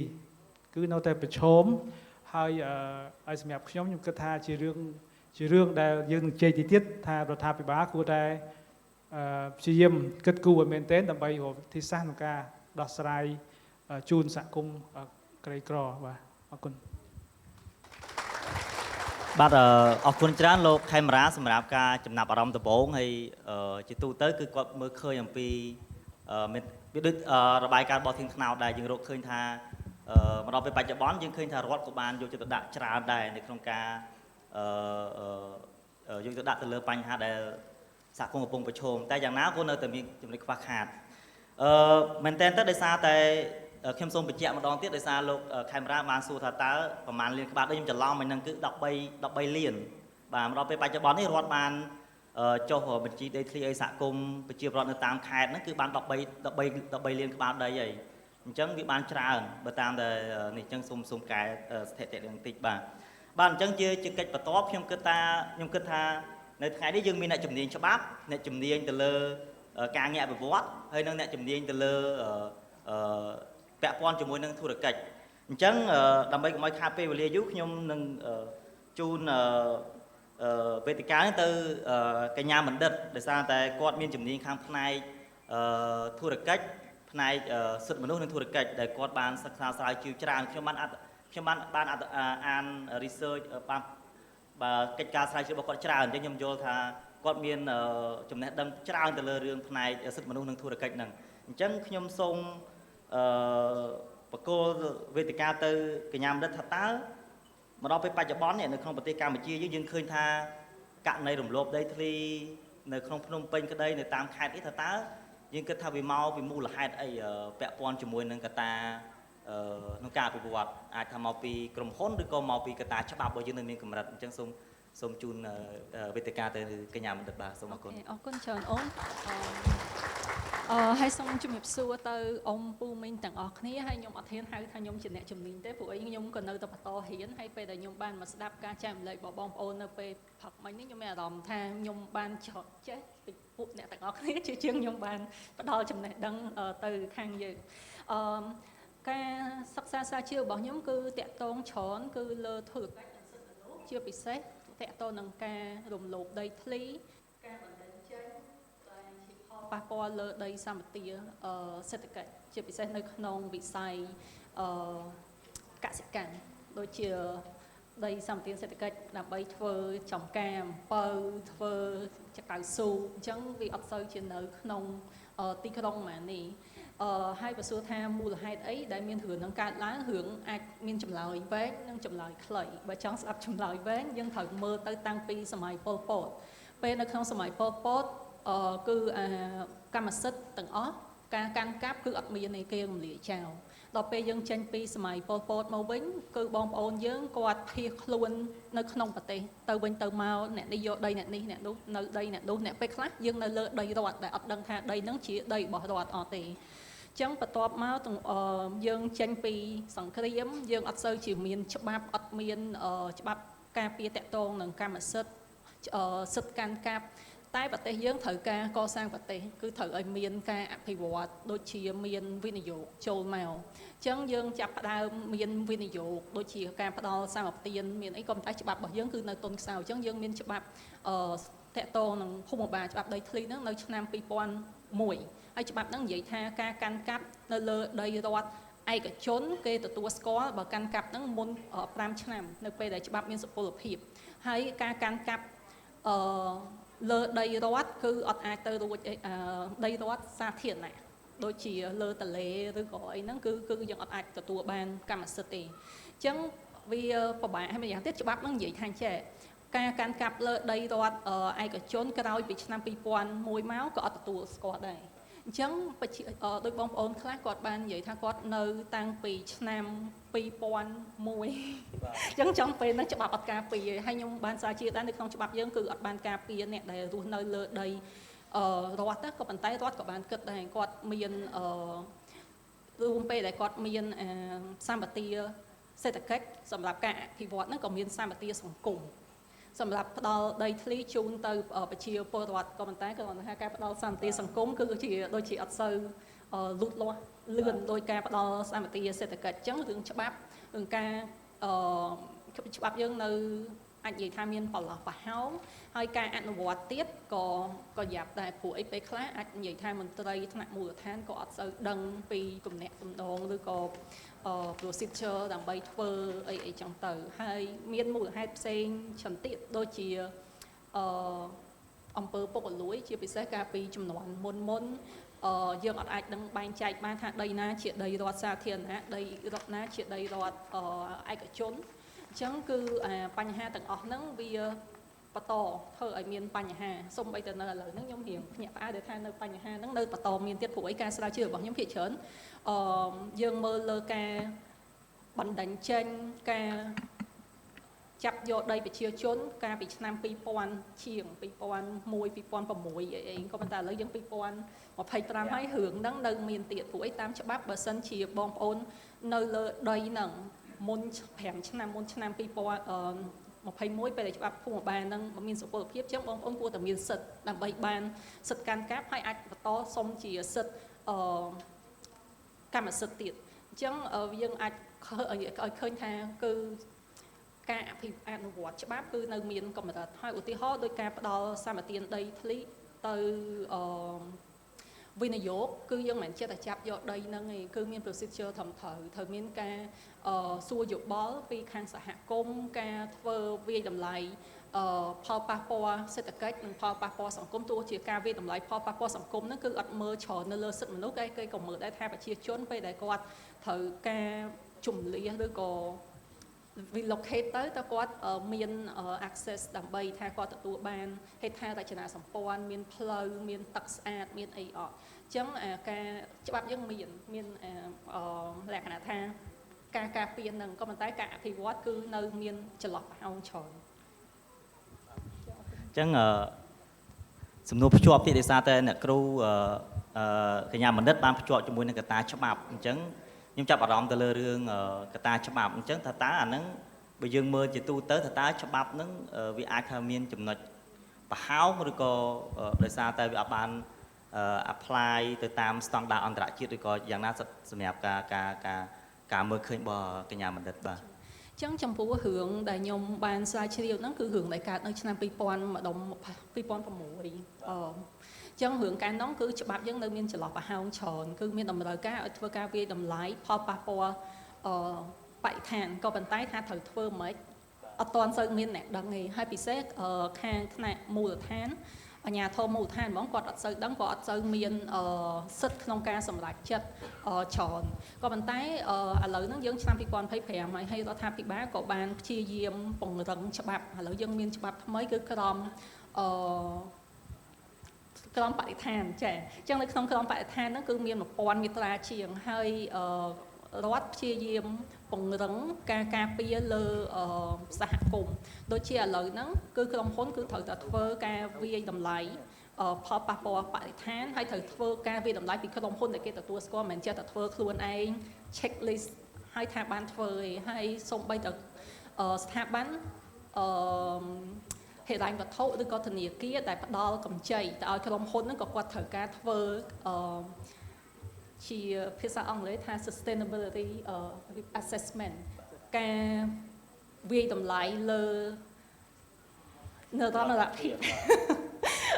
គឺនៅតែប្រឈមហើយឲ្យសម្រាប់ខ្ញុំគិតថាជារឿងដែលយើងនឹងជ័យទីទៀតថារដ្ឋាភិបាលគួរតែព្យាយាមគិតគូរឲ្យមែនទែនដើម្បីរកវិធីសាស្ត្រក្នុងការដោះស្រាយជូនសហគមន៍ក្រីក្របាទអរគុណបាទអរគុណច្រើនលោកខេមរាសម្រាប់ការចំណាប់អារម្មណ៍ដំបូងហើយជាទូទៅគឺគាត់មើលឃើញអំពីមានដូចរបាយការណ៍របស់ធានថ្នោតដែរយើងរកឃើញថាមកដល់ពេលបច្ចុប្បន្នយើងឃើញថារដ្ឋក៏បានយកចិត្តទុកដាក់ច្រើនដែរនៅក្នុងការយកចិត្តទុកដាក់ទៅលើបញ្ហាដែលសហគមន៍កំពុងប្រឈមតែយ៉ាងណាក៏នៅតែមានចំណុចខ្វះខាតមែនតើដោយសារតែខ្ញុំសូមបញ្ជាក់ម្ដងទៀតដោយសារលោកខេមរាបានសួរថាតើប្រមាណលានក្បាលដូចខ្ញុំច្រឡំមិញហ្នឹងគឺ13លានបាទមកដល់ពេលបច្ចុប្បន្ននេះរដ្ឋបានចុះបញ្ជីដីធ្លីឲ្យសហគមន៍ប្រជាពលរដ្ឋនៅតាមខេត្តហ្នឹងគឺបាន13លានក្បាលដីហើយអញ្ចឹងវាបានច្រើនបើតាមតែនេះអញ្ចឹងសូមកែស្ថិតិនឹងតិចបាទអញ្ចឹងជាកិច្ចបន្ទាប់ខ្ញុំគិតថានៅថ្ងៃនេះយើងមានអ្នកជំនាញច្បាប់អ្នកជំនាញទៅលើការងារអភិវឌ្ឍហើយនិងអ្នកជំនាញទៅលើពាក់ព័ន្ធជាមួយនឹងធុរកិច្ចអញ្ចឹងដើម្បីកុំឲ្យខាតពេលវេលាយូរខ្ញុំនឹងជូនវេទិកានេះទៅកញ្ញាបណ្ឌិតដោយសារតែគាត់មានជំនាញខាងផ្នែកធុរកិច្ចផ្នែកសិទ្ធិមនុស្សនិងធុរកិច្ចដែលគាត់បានសិក្សាស្រាវជ្រាវច្រើនខ្ញុំបានអាន research បាទកិច្ចការស្រាវជ្រាវរបស់គាត់ច្រើនអញ្ចឹងខ្ញុំយល់ថាគាត់មានចំណេះដឹងច្រើនទៅលើរឿងផ្នែកសិទ្ធិមនុស្សនិងធុរកិច្ចហ្នឹងអញ្ចឹងខ្ញុំសូមបកគោលវេទិកាទៅកញ្ញាបណ្ឌិតថាតើមកដល់ពេលបច្ចុប្បន្ននៅក្នុងប្រទេសកម្ពុជាយើងឃើញថាករណីរំលោភដីធ្លីនៅក្នុងភ្នំពេញក្តីនៅតាមខេត្តនេះថាតើយើងគិតថាវាមកពីមូលហេតុអីពាក់ព័ន្ធជាមួយនឹងកត្តាក្នុងការអភិវឌ្ឍអាចថាមកពីក្រុមហ៊ុនឬក៏មកពីកត្តាច្បាប់របស់យើងនៅមានកម្រិតអញ្ចឹងសូម សូមជូនវេទិកាទៅកញ្ញាបណ្ឌិតបាទសូមអរគុណ អរគុណច្រើនអូនហើយសូមជំរាបសួរទៅអ៊ំពូមីងទាំងអស់គ្នាហើយខ្ញុំអត់ហ៊ានហៅថាខ្ញុំជាអ្នកជំនាញទេព្រោះអីខ្ញុំក៏នៅតែបន្តរៀនហើយពេលដែលខ្ញុំបានមកស្ដាប់ការចែករំលែករបស់បងប្អូននៅពេលផឹកមិញនេះខ្ញុំមានអារម្មណ៍ថាខ្ញុំបានចេះពីពួកអ្នកទាំងអស់គ្នាជាជាងខ្ញុំបានផ្ដល់ចំណេះដឹងទៅខាងយើងការសិក្សាស្រាវជ្រាវរបស់ខ្ញុំគឺតាក់ទងច្រើនគឺលើធុរកិច្ចនិងសិទ្ធិមនុស្សជាពិសេសតាក់ទងនឹងការរំលោភដីធ្លីការបណ្តេញចេញដែលជាផលប៉ះពាល់លើដីសម្បត្តិសេដ្ឋកិច្ចជាពិសេសនៅក្នុងវិស័យកសិកម្មដូចជាដីសម្បត្តិសេដ្ឋកិច្ចដើម្បីធ្វើចំការអំពៅធ្វើចកៅស៊ូអញ្ចឹងវាអត់សូវជានៅក្នុងទីក្រុងម៉ានេះហើយបើសួរថាមូលហេតុអីដែលមានរឿងនឹងកើតឡើងរឿងអាចមានចម្លើយវែងនិងចម្លើយខ្លីបើចង់ស្ដាប់ចម្លើយវែងយើងត្រូវមើលទៅតាំងពីសម័យប៉ុលពតពេលនៅក្នុងសម័យប៉ុលពតគឺកម្មសិទ្ធិទាំងអស់ការកាន់កាប់គឺអត់មានឯគេរំលាយចោលដល់ពេលយើងចេញពីសម័យប៉ុលពតមកវិញគឺបងប្អូនយើងគាត់ភៀសខ្លួននៅក្នុងប្រទេសទៅវិញទៅមកអ្នកនេះយកដីអ្នកនេះអ្នកនោះនៅដីអ្នកនោះអ្នកពេលខ្លះយើងនៅលើដីរដ្ឋដែលអត់ដឹងថាដីហ្នឹងជាដីរបស់រដ្ឋអត់ទេចឹងបន្ទាប់មកយើងចេញពីសង្គ្រាមយើងអត់សូវជាមានច្បាប់អត់មានច្បាប់ការពារតាក់ទងនឹងកម្មសិទ្ធិសិទ្ធិកាន់កាប់តែប្រទេសយើងត្រូវការកសាងប្រទេសគឺត្រូវឲ្យមានការអភិវឌ្ឍដូចជាមានវិនិយោគចូលមកអញ្ចឹងយើងចាប់ផ្ដើមមានវិនិយោគដូចជាការផ្ដល់សម្បទានមានអីក៏តែច្បាប់របស់យើងគឺនៅទុនខ្សោយអញ្ចឹងយើងមានច្បាប់តាក់ទងនឹងភូមិបាលច្បាប់ដីធ្លីហ្នឹងនៅឆ្នាំ2001ហើយច្បាប់ហ្នឹងនិយាយថាការកាន់កាប់នៅលើដីរដ្ឋឯកជនគេទទួលស្គាល់បើកាន់កាប់ហ្នឹងមុន5ឆ្នាំនៅពេលដែលច្បាប់មានសុពលភាពហើយការកាន់កាប់លើដីរដ្ឋគឺអត់អាចទៅរួចដីរដ្ឋសាធារណៈដូចជាលើទន្លេឬក៏អីហ្នឹងគឺយើងអត់អាចទទួលបានកម្មសិទ្ធិទេអញ្ចឹងវាពិបាកហើយម្យ៉ាងទៀតច្បាប់ហ្នឹងនិយាយថាចេះការកាន់កាប់លើដីរដ្ឋឯកជនក្រោយពីឆ្នាំ2001មកក៏អត់ទទួលស្គាល់ដែរអញ្ចឹងដោយបងប្អូនខ្លះគាត់បាននិយាយថាគាត់នៅតាំងពីឆ្នាំ2001អញ្ចឹងចង់ពេលហ្នឹងច្បាប់អត់ការពារហើយខ្ញុំបានស្រាវជ្រាវដែរនៅក្នុងច្បាប់យើងគឺអត់បានការពារអ្នកដែលរស់នៅលើដីរដ្ឋក៏ប៉ុន្តែរដ្ឋក៏បានគិតដែរគាត់មានរួមពេលដែលគាត់មានសម្បទាសេដ្ឋកិច្ចសម្រាប់ការអភិវឌ្ឍហ្នឹងក៏មានសម្បទាសង្គមសម្រាប់ផ្ដល់ដីធ្លីជូនទៅប្រជាពលរដ្ឋក៏ប៉ុន្តែក៏ថាការផ្ដល់សម្បទាសង្គមគឺជាដូចជាអត់សូវលូតលាស់លឿនដោយការផ្ដល់សម្បទាសេដ្ឋកិច្ចអញ្ចឹងរឿងច្បាប់រឿងការច្បាប់យើងនៅអាចនិយាយថាមានប្រឡោះប្រហោងហើយការអនុវត្តទៀតក៏យ៉ាប់ដែរព្រោះអីពេលខ្លះអាចនិយាយថាមន្ត្រីថ្នាក់មូលដ្ឋានក៏អត់សូវដឹងពីគំនិតកំដងឬក៏procedure ដើម្បីធ្វើអីចឹងទៅហើយមានមូលហេតុផ្សេងច្រើនទៀតដូចជាអំពើពុករលួយជាពិសេសការពីចំនួនមុនយើងអត់អាចនឹងបែងចែកបានថាដីណាជាដីរដ្ឋសាធារណៈដីរដ្ឋណាជាដីរដ្ឋឯកជនអញ្ចឹងគឺបញ្ហាទាំងអស់ហ្នឹងវាបន្តធ្វើឲ្យមានបញ្ហាសូម្បីតែនៅឥឡូវហ្នឹងខ្ញុំរៀងភ្ញាក់ផ្អើលដែលថានៅបញ្ហាហ្នឹងនៅបន្តមានទៀតព្រោះឯការស្រាវជ្រាវរបស់ខ្ញុំភាគច្រើនយើងមើលលើការបណ្ដឹងចេញការចាប់យកដីប្រជាជនកាលពីឆ្នាំ2000ជាង2001 2006អីក៏ប៉ុន្តែឥឡូវយើង2025ហើយរឿងហ្នឹងនៅមានទៀតព្រោះអីតាមច្បាប់បើសិនជាបងប្អូននៅលើដីហ្នឹងមុន5ឆ្នាំមុនឆ្នាំ2021ពេលដែលច្បាប់ភូមិបាលហ្នឹងមានសុពលភាពចឹងបងប្អូនគួរតែមានសិទ្ធិដើម្បីបានសិទ្ធិកាន់កាប់ហើយអាចបន្តសុំជាសិទ្ធិកម្មសិទ្ធិទៀតអញ្ចឹងយើងអាចឲ្យឃើញថាគឺការអនុវត្តច្បាប់គឺនៅមានកម្រិតហើយឧទាហរណ៍ដោយការផ្ដល់សម្បទានដីធ្លីទៅវិនិយោគគឺយើងមិនចេះតែចាប់យកដីហ្នឹងឯងគឺមាន procedure ត្រឹមត្រូវមានការសួរយោបល់ពីខាងសហគមន៍ការធ្វើវាយតម្លៃផលប៉ះពាល់សេដ្ឋកិច្ចនិងផលប៉ះពាល់សង្គមទោះជាការវាយតម្លៃផលប៉ះពាល់សង្គមហ្នឹងគឺអត់មើលច្រើននៅលើសិទ្ធិមនុស្សគេក៏មើលដែរថាប្រជាជនពេលដែលគាត់ត្រូវការជំនះឬក៏ relocate ទៅគាត់មាន access ដើម្បីថាគាត់ទទួលបានហេដ្ឋារចនាសម្ព័ន្ធមានផ្លូវមានទឹកស្អាតមានអីអត់អញ្ចឹងការច្បាប់យើងមានលក្ខណៈថាការការពារនឹងក៏ប៉ុន្តែការអភិវឌ្ឍគឺនៅមានចន្លោះប្រហោងច្រើន ចឹងសំណួរភ្ជាប់ទៀតដោយសារតែអ្នកគ្រូកញ្ញាបណ្ឌិតបានភ្ជាប់ជាមួយនឹងកត្តាច្បាប់អញ្ចឹងខ្ញុំចាប់អារម្មណ៍ទៅលើរឿងកត្តាច្បាប់អញ្ចឹងថាតើអាហ្នឹងបើយើងមើលជាទូទៅថាតើច្បាប់ហ្នឹងវាអាចថាមានចំណុចប្រហោងឬក៏ដោយសារតែវាអត់បានapply ទៅតាមស្តង់ដារអន្តរជាតិឬក៏យ៉ាងណាសម្រាប់ការមើលឃើញរបស់កញ្ញាបណ្ឌិតបាទ ចឹងចំពោះរឿងដែលខ្ញុំបានស្រាវជ្រាវហ្នឹងគឺរឿងដែលកើតនៅឆ្នាំ2000ម្ដុំ2006ចឹងរឿងកាលនោះគឺច្បាប់យើងនៅមានចន្លោះប្រហោងច្រើនគឺមានតម្រូវការឲ្យធ្វើការវាយតម្លៃផលប៉ះពាល់បរិស្ថានក៏ប៉ុន្តែថាត្រូវធ្វើមិនអត់ទាន់សូវមានអ្នកដឹងទេហើយពិសេសខាងថ្នាក់មូលដ្ឋានអាជ្ញាធរមូលដ្ឋានហ្មងគាត់អត់សូវដឹងក៏អត់សូវមានសិទ្ធិក្នុងការសម្រេចចិត្តច្រើនក៏ប៉ុន្តែឥឡូវហ្នឹងយើងឆ្នាំ2025ហើយរដ្ឋាភិបាលក៏បានព្យាយាមពង្រឹងច្បាប់ឥឡូវយើងមានច្បាប់ថ្មីគឺក្រមបរិស្ថានចាអញ្ចឹងនៅក្នុងក្រមបរិស្ថានហ្នឹងគឺមាន1000មាត្រាជាងហើយរដ្ឋព្យាយាមពង្រឹងការការពារលើសហគមន៍ដូចជាឥឡូវហ្នឹងគឺក្រុមហ៊ុនគឺត្រូវតែធ្វើការវាយតម្លៃផលប៉ះពាល់បរិស្ថានហើយត្រូវធ្វើការវាយតម្លៃពីក្រុមហ៊ុនដែលគេទទួលស្គាល់មិនមែនចេះតែធ្វើខ្លួនឯង check list ហើយថាបានធ្វើឯងហើយសូម្បីតែស្ថាប័នហេតុវត្ថុឬក៏ធនាគារដែលផ្ដល់កម្ចីទៅឲ្យក្រុមហ៊ុនហ្នឹងក៏គាត់ត្រូវការធ្វើជាភាសាអង់គ្លេសថា sustainability assessment ការវាយតម្លៃលើនៅរដ្ឋភាព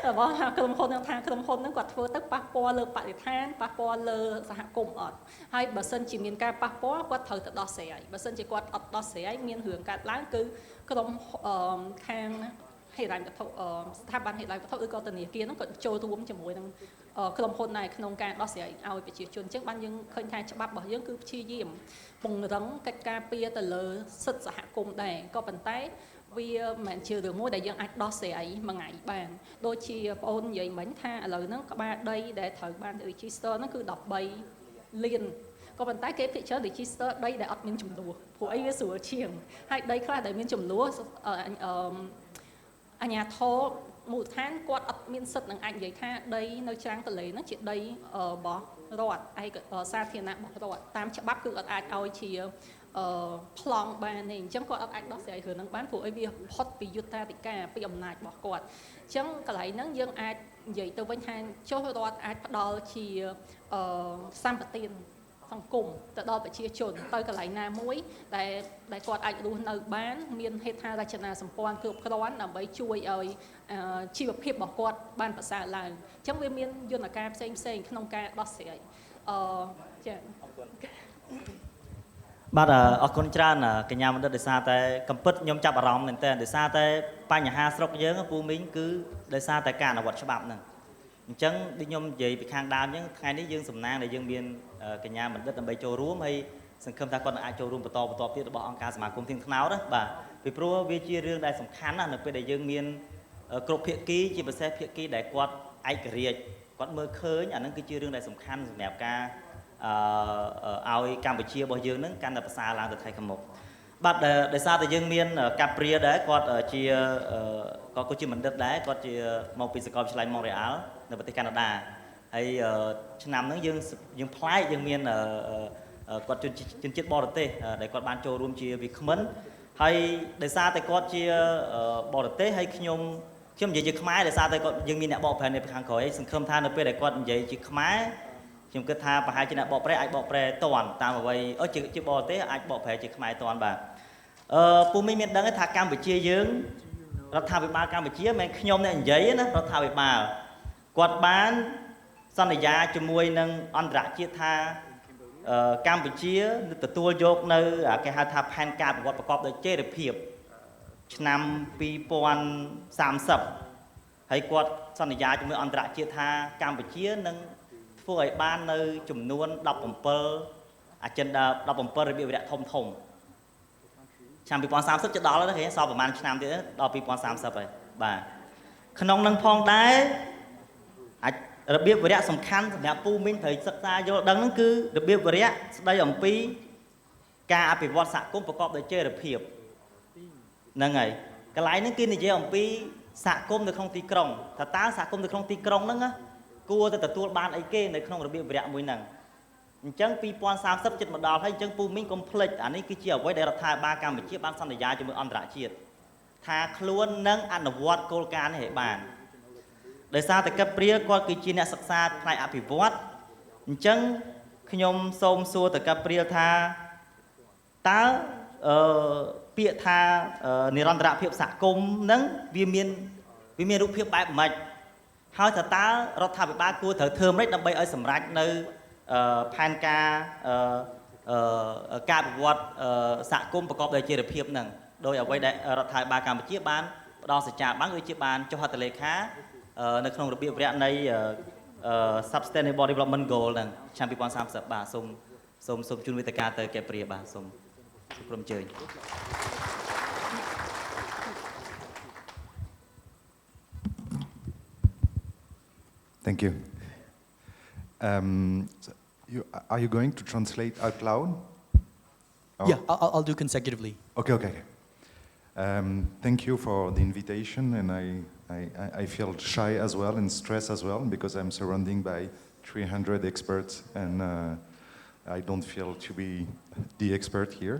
របស់ក្រុមហ៊ុនហ្នឹងថាក្រុមហ៊ុនហ្នឹងគាត់ធ្វើទៅប៉ះពាល់លើបរិស្ថានប៉ះពាល់លើសហគមន៍អត់ហើយបើសិនជាមានការប៉ះពាល់គាត់ត្រូវទៅដោះស្រាយបើសិនជាគាត់អត់ដោះស្រាយមានរឿងកើតឡើងគឺក្រុមខាងហេតុវត្ថុស្ថាប័នហេតុវត្ថុឬក៏ធនាគារហ្នឹងក៏ចូលរួមជាមួយនឹងក្រុមហ៊ុនដែរក្នុងការដោះស្រាយឲ្យប្រជាជនអញ្ចឹងបានយើងឃើញថាច្បាប់របស់យើងគឺព្យាយាមពង្រឹងកិច្ចការពារទៅលើសិទ្ធិសហគមន៍ដែរក៏ប៉ុន្តែវាមិនមែនជារឿងមួយដែលយើងអាចដោះស្រាយមួយថ្ងៃបានដូចជាបងអូននិយាយមិញថាឥឡូវហ្នឹងក្បាលដីដែលត្រូវបាន register ហ្នឹងគឺ13លានក៏ប៉ុន្តែគេភាគច្រើន register ដីដែលអត់មានចំនួនព្រោះអីវាស្រួលជាងហើយដីខ្លះដែលមានចំនួនអាជ្ញាធរមូលដ្ឋានគាត់អត់មានសិទ្ធិនឹងអាចនិយាយថាដីនៅច្រាំងទន្លេហ្នឹងជាដីរបស់រដ្ឋឯកសាធារណៈរបស់រដ្ឋតាមច្បាប់គឺអត់អាចឲ្យជាប្លង់បានទេអញ្ចឹងគាត់អត់អាចដោះស្រាយរឿងហ្នឹងបានព្រោះអីវាផុតពីយុត្តាធិការពីអំណាចរបស់គាត់អញ្ចឹងកន្លែងហ្នឹងយើងអាចនិយាយទៅវិញថាចុះរដ្ឋអាចផ្ដល់ជាសម្បទានសង្គមទៅដល់ប្រជាជនទៅកន្លែងណាមួយដែលគាត់អាចរស់នៅបានមានហេដ្ឋារចនាសម្ព័ន្ធគ្រប់គ្រាន់ដើម្បីជួយឲ្យជីវភាពរបស់គាត់បានប្រសើរឡើងអញ្ចឹងវាមានយន្តការផ្សេងក្នុងការដោះស្រាយចា៎បាទអរគុណច្រើនកញ្ញាបណ្ឌិតដោយសារតែកំពិតខ្ញុំចាប់អារម្មណ៍មែនតើដោយសារតែបញ្ហាស្រុកយើងពូមីងគឺដោយសារតែការអនុវត្តច្បាប់ហ្នឹងអញ្ចឹងដូចខ្ញុំនិយាយពីខាងដើមអញ្ចឹងថ្ងៃនេះយើងសំណាងដែលយើងមានកញ្ញាបណ្ឌិតដើម្បីចូលរួមហើយសង្ឃឹមថាគាត់នឹងអាចចូលរួមបន្តទៀតរបស់អង្គការសមាគមធាងថ្នោតណាបាទពីព្រោះវាជារឿងដែលសំខាន់ណាស់នៅពេលដែលយើងមានគ្រប់ភាគីជាពិសេសភាគីដែលគាត់ឯករាជ្យគាត់មើលឃើញអានឹងគឺជារឿងដែលសំខាន់សម្រាប់ការឲ្យកម្ពុជារបស់យើងនឹងកាន់តែប្រសើរឡើងទៅថ្ងៃខាងមុខបាទដោយសារតែយើងមានកាព្រាដែរគាត់ជាគាត់ជាបណ្ឌិតដែរគាត់ជាមកពីសាកលវិទ្យាល័យ Montreal នៅប្រទេសកាណាដាហើយឆ្នាំហ្នឹងយើងប្លែកយើងមានគាត់ជនជាតិបរទេសដែលគាត់បានចូលរួមជាវាគ្មិនហើយដោយសារតែគាត់ជាបរទេសហើយខ្ញុំនិយាយជាខ្មែរដោយសារតែគាត់យើងមានអ្នកបកប្រែនៅខាងក្រោយសង្ឃឹមថានៅពេលដែលគាត់និយាយជាខ្មែរខ្ញុំគិតថាប្រហែលជាអ្នកបកប្រែអាចបកប្រែតាន់តាមអ្វីជាបរទេសអាចបកប្រែជាខ្មែរតាន់បាទពូមីងមានដឹងថាកម្ពុជាយើងរដ្ឋាភិបាលកម្ពុជាមិនមែនខ្ញុំអ្នកនិយាយណារដ្ឋាភិបាលគាត់បានសន្យាជាមួយនឹងអន្តរជាតិថាកម្ពុជានឹងទទួលយកនៅគេហៅថាផែនការប្រវត្តិប្រកបដោយចីរភាពឆ្នាំ2030ហើយគាត់សន្យាជាមួយអន្តរជាតិថាកម្ពុជានឹងធ្វើឲ្យបាននៅចំនួន17 agenda 17របៀបវិរៈធំឆ្នាំ2030 จะដល់ហើយឃើញសល់ប្រហែលឆ្នាំទៀតដល់2030ហើយបាទក្នុងនឹងផងដែររបៀបវិរៈសំខាន់សម្រាប់ពូមីងត្រូវសិក្សាយល់ដឹងហ្នឹងគឺរបៀបវិរៈស្ដីអំពីការអភិវឌ្ឍសហគមន៍ប្រកបដោយចីរភាពហ្នឹងហើយកន្លែងហ្នឹងគឺនិយាយអំពី សហគមន៍នៅក្នុងទីក្រុងថាតើសហគមន៍នៅក្នុងទីក្រុងហ្នឹងគួរតែទទួលបានអីគេនៅក្នុងរបៀបវិរៈមួយហ្នឹងអញ្ចឹង2030ចិត្តមកដល់ហើយអញ្ចឹងពូមីងកុំភ្លេចអានេះគឺជាអ្វីដែលរដ្ឋាភិបាលកម្ពុជាបានសន្យាជាមួយអន្តរជាតិថាខ្លួននឹងអនុវត្តគោលការណ៍នេះឲ្យបានដោយសារតែកិត្តព្រាគាត់គឺជាអ្នកសិក្សាផ្នែកអភិវឌ្ឍអញ្ចឹងខ្ញុំសូមសួរទៅកិត្តព្រាថាតើពាក្យថានិរន្តរភាពសហគមន៍ហ្នឹងវាមានរូបភាពបែបម៉េចហើយតើរដ្ឋាភិបាលគួរត្រូវធ្វើម៉េចដើម្បីឲ្យសម្រេចនៅផែនការការអភិវឌ្ឍសហគមន៍ប្រកបដោយចីរភាពហ្នឹងដោយអ្វីដែលរដ្ឋាភិបាលកម្ពុជាបានផ្ដល់សច្ចាប័នដូចជាបានចុះហត្ថលេខានៅក្នុងរបៀបវគ្គនៃ Sustainable Development Goal ហ្នឹងឆ្នាំ2030បាទសូមជូនវេទិកាទៅកែព្រាបាទសូមព្រមអញ្ជើញ Thank you. Are you going to translate out loud? Or? Yeah, I'll do consecutively. Okay. Thank you for the invitation, and I feel shy as well and stressed as well because I'm surrounded by 300 experts, and I don't feel to be the expert here.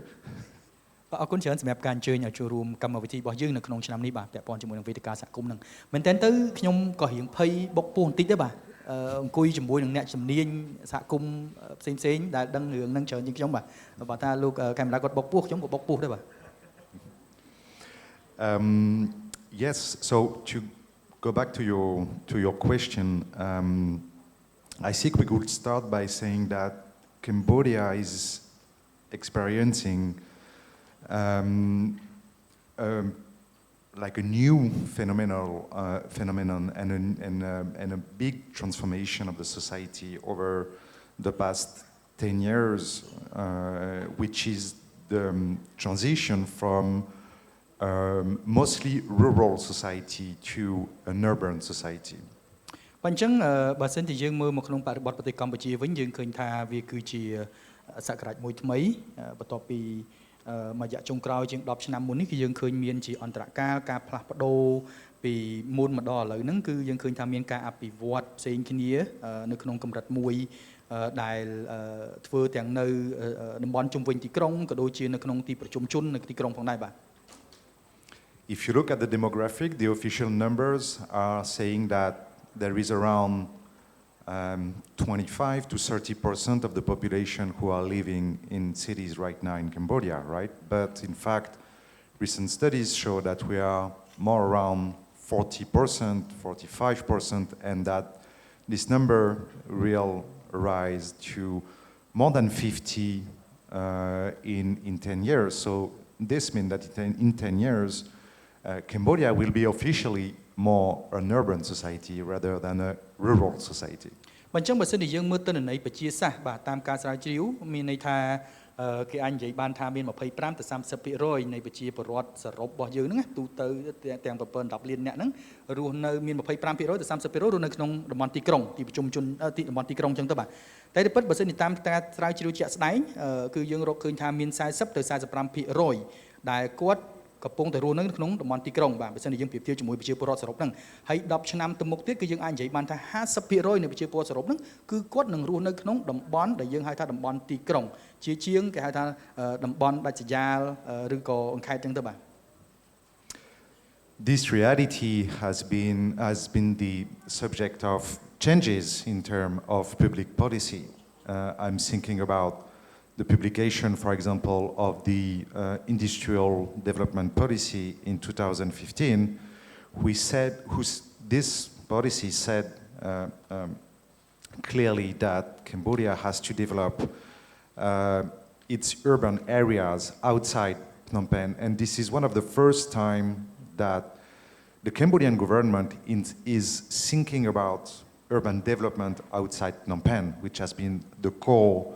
អរគុណច្រើនសម្រាប់ការអញ្ជើញឲ្យចូលរួមកម្មវិធីរបស់យើងនៅក្នុងឆ្នាំនេះបាទពាក់ព័ន្ធជាមួយនឹងវេទិកាសហគមន៍ហ្នឹងមែនតើទៅខ្ញុំក៏រៀងភ័យបុកពោះបន្តិចដែរបាទអង្គុយជាមួយនឹងអ្នកជំនាញសហគមន៍ផ្សេងដែលដឹងរឿងហ្នឹងច្រើនជាងខ្ញុំបាទបើថាលោកកាមេរ៉ាគាត់បុកពោះខ្ញុំក៏បុកពោះដែរបាទ Yes, so to go back to your question, I think we could start by saying that Cambodia is experiencing like a new phenomenon and a big transformation of the society over the past 10 years, which is the transition from mostly rural society to an urban society. បើអញ្ចឹងបើសិនជាយើងមើលមកក្នុងបរិបទប្រទេសកម្ពុជាវិញយើងឃើញថាវាគឺជាសក្តានុពលមួយថ្មីបន្ទាប់ពីមួយរយៈចុងក្រោយជាង10ឆ្នាំមុននេះគឺយើងឃើញមានជាអន្តរកាលការផ្លាស់ប្ដូរពីមុនមកដល់ឥឡូវហ្នឹងគឺយើងឃើញថាមានការអភិវឌ្ឍផ្សេងគ្នានៅក្នុងកម្រិតមួយដែលធ្វើទាំងនៅតំបន់ជុំវិញទីក្រុងក៏ដូចជានៅក្នុងទីប្រជុំជននៅទីក្រុងផងដែរបាទ If you look at the demographic, the official numbers are saying that there is around 25 to 30% of the population who are living in cities right now in Cambodia, right? But in fact, recent studies show that we are more around 40%, 45%, and that this number will rise to more than 50 in 10 years. So this means that in 10 years, Cambodia will be officially more an urban society rather than a rural society. បើអញ្ចឹងបើសិនជាយើងមើលទិន្នន័យប្រជាសាស្ត្របាទតាមការស្រាវជ្រាវមានន័យថាគេអាចនិយាយបានថាមាន25ទៅ30% នៃប្រជាពលរដ្ឋសរុបរបស់យើងហ្នឹងទូទៅទាំងប្រព័ន្ធ10លានអ្នកហ្នឹងរស់នៅមាន25%ទៅ30%រស់នៅក្នុងតំបន់ទីក្រុងទីប្រជុំជនទីតំបន់ទីក្រុងអញ្ចឹងទៅបាទតែពិតបើសិនជាតាមការស្រាវជ្រាវជាក់ស្ដែងគឺយើងរកឃើញថាមាន40ទៅ45% ដែលគាត់កំពុងតែរស់នៅក្នុងតំបន់ទីក្រុងបាទបើសិនជាយើងប្រៀបធៀបជាមួយប្រជាពលរដ្ឋសរុបហ្នឹងហើយ10ឆ្នាំទៅមុខទៀតគឺយើងអាចនិយាយបានថា 50% នៃប្រជាពលរដ្ឋសរុបហ្នឹងគឺគាត់នឹងរស់នៅក្នុងតំបន់ដែលយើងហៅថាតំបន់ទីក្រុងជាជាងគេហៅថាតំបន់ដាច់ស្រយាលឬក៏អង្ខេតចឹងទៅបាទ This reality has been the subject of changes in terms of public policy. I'm thinking about the publication, for example, of the industrial development policy in 2015, this policy said clearly that Cambodia has to develop its urban areas outside Phnom Penh, and this is one of the first time that the Cambodian government is thinking about urban development outside Phnom Penh, which has been the core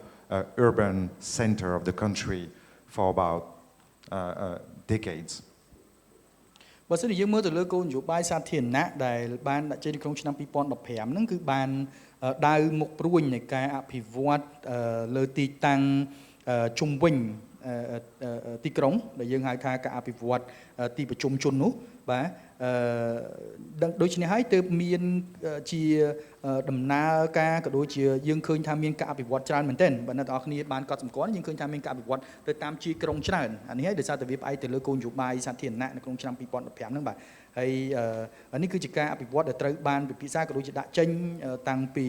urban center of the country for about decades. បើសិនជាយើងមើលទៅលើគោលនយោបាយសាធារណៈដែលបានដាក់ចេញក្នុងឆ្នាំ2015ហ្នឹងគឺបានដៅមុខព្រួញនៃការអភិវឌ្ឍលើទីតាំងជុំវិញទីក្រុងដែលយើងហៅថាការអភិវឌ្ឍទីប្រជុំជននោះ បាទដូច្នេះហើយទើបមានជាដំណើរការក៏ដូចជាយើងឃើញថាមានការអភិវឌ្ឍច្រើនមែនទែនបើអ្នកទាំងអស់គ្នាបានកត់សម្គាល់យើងឃើញថាមានការអភិវឌ្ឍទៅតាមជាក្រុងច្រើនអានេះហើយដោយសារតែវាផ្អែកទៅលើគោលនយោបាយសាធារណៈនៅក្នុងឆ្នាំ2015ហ្នឹងបាទហើយនេះគឺជាការអភិវឌ្ឍដែលត្រូវបានពិភាក្សាក៏ដូចជាដាក់ចេញតាំងពី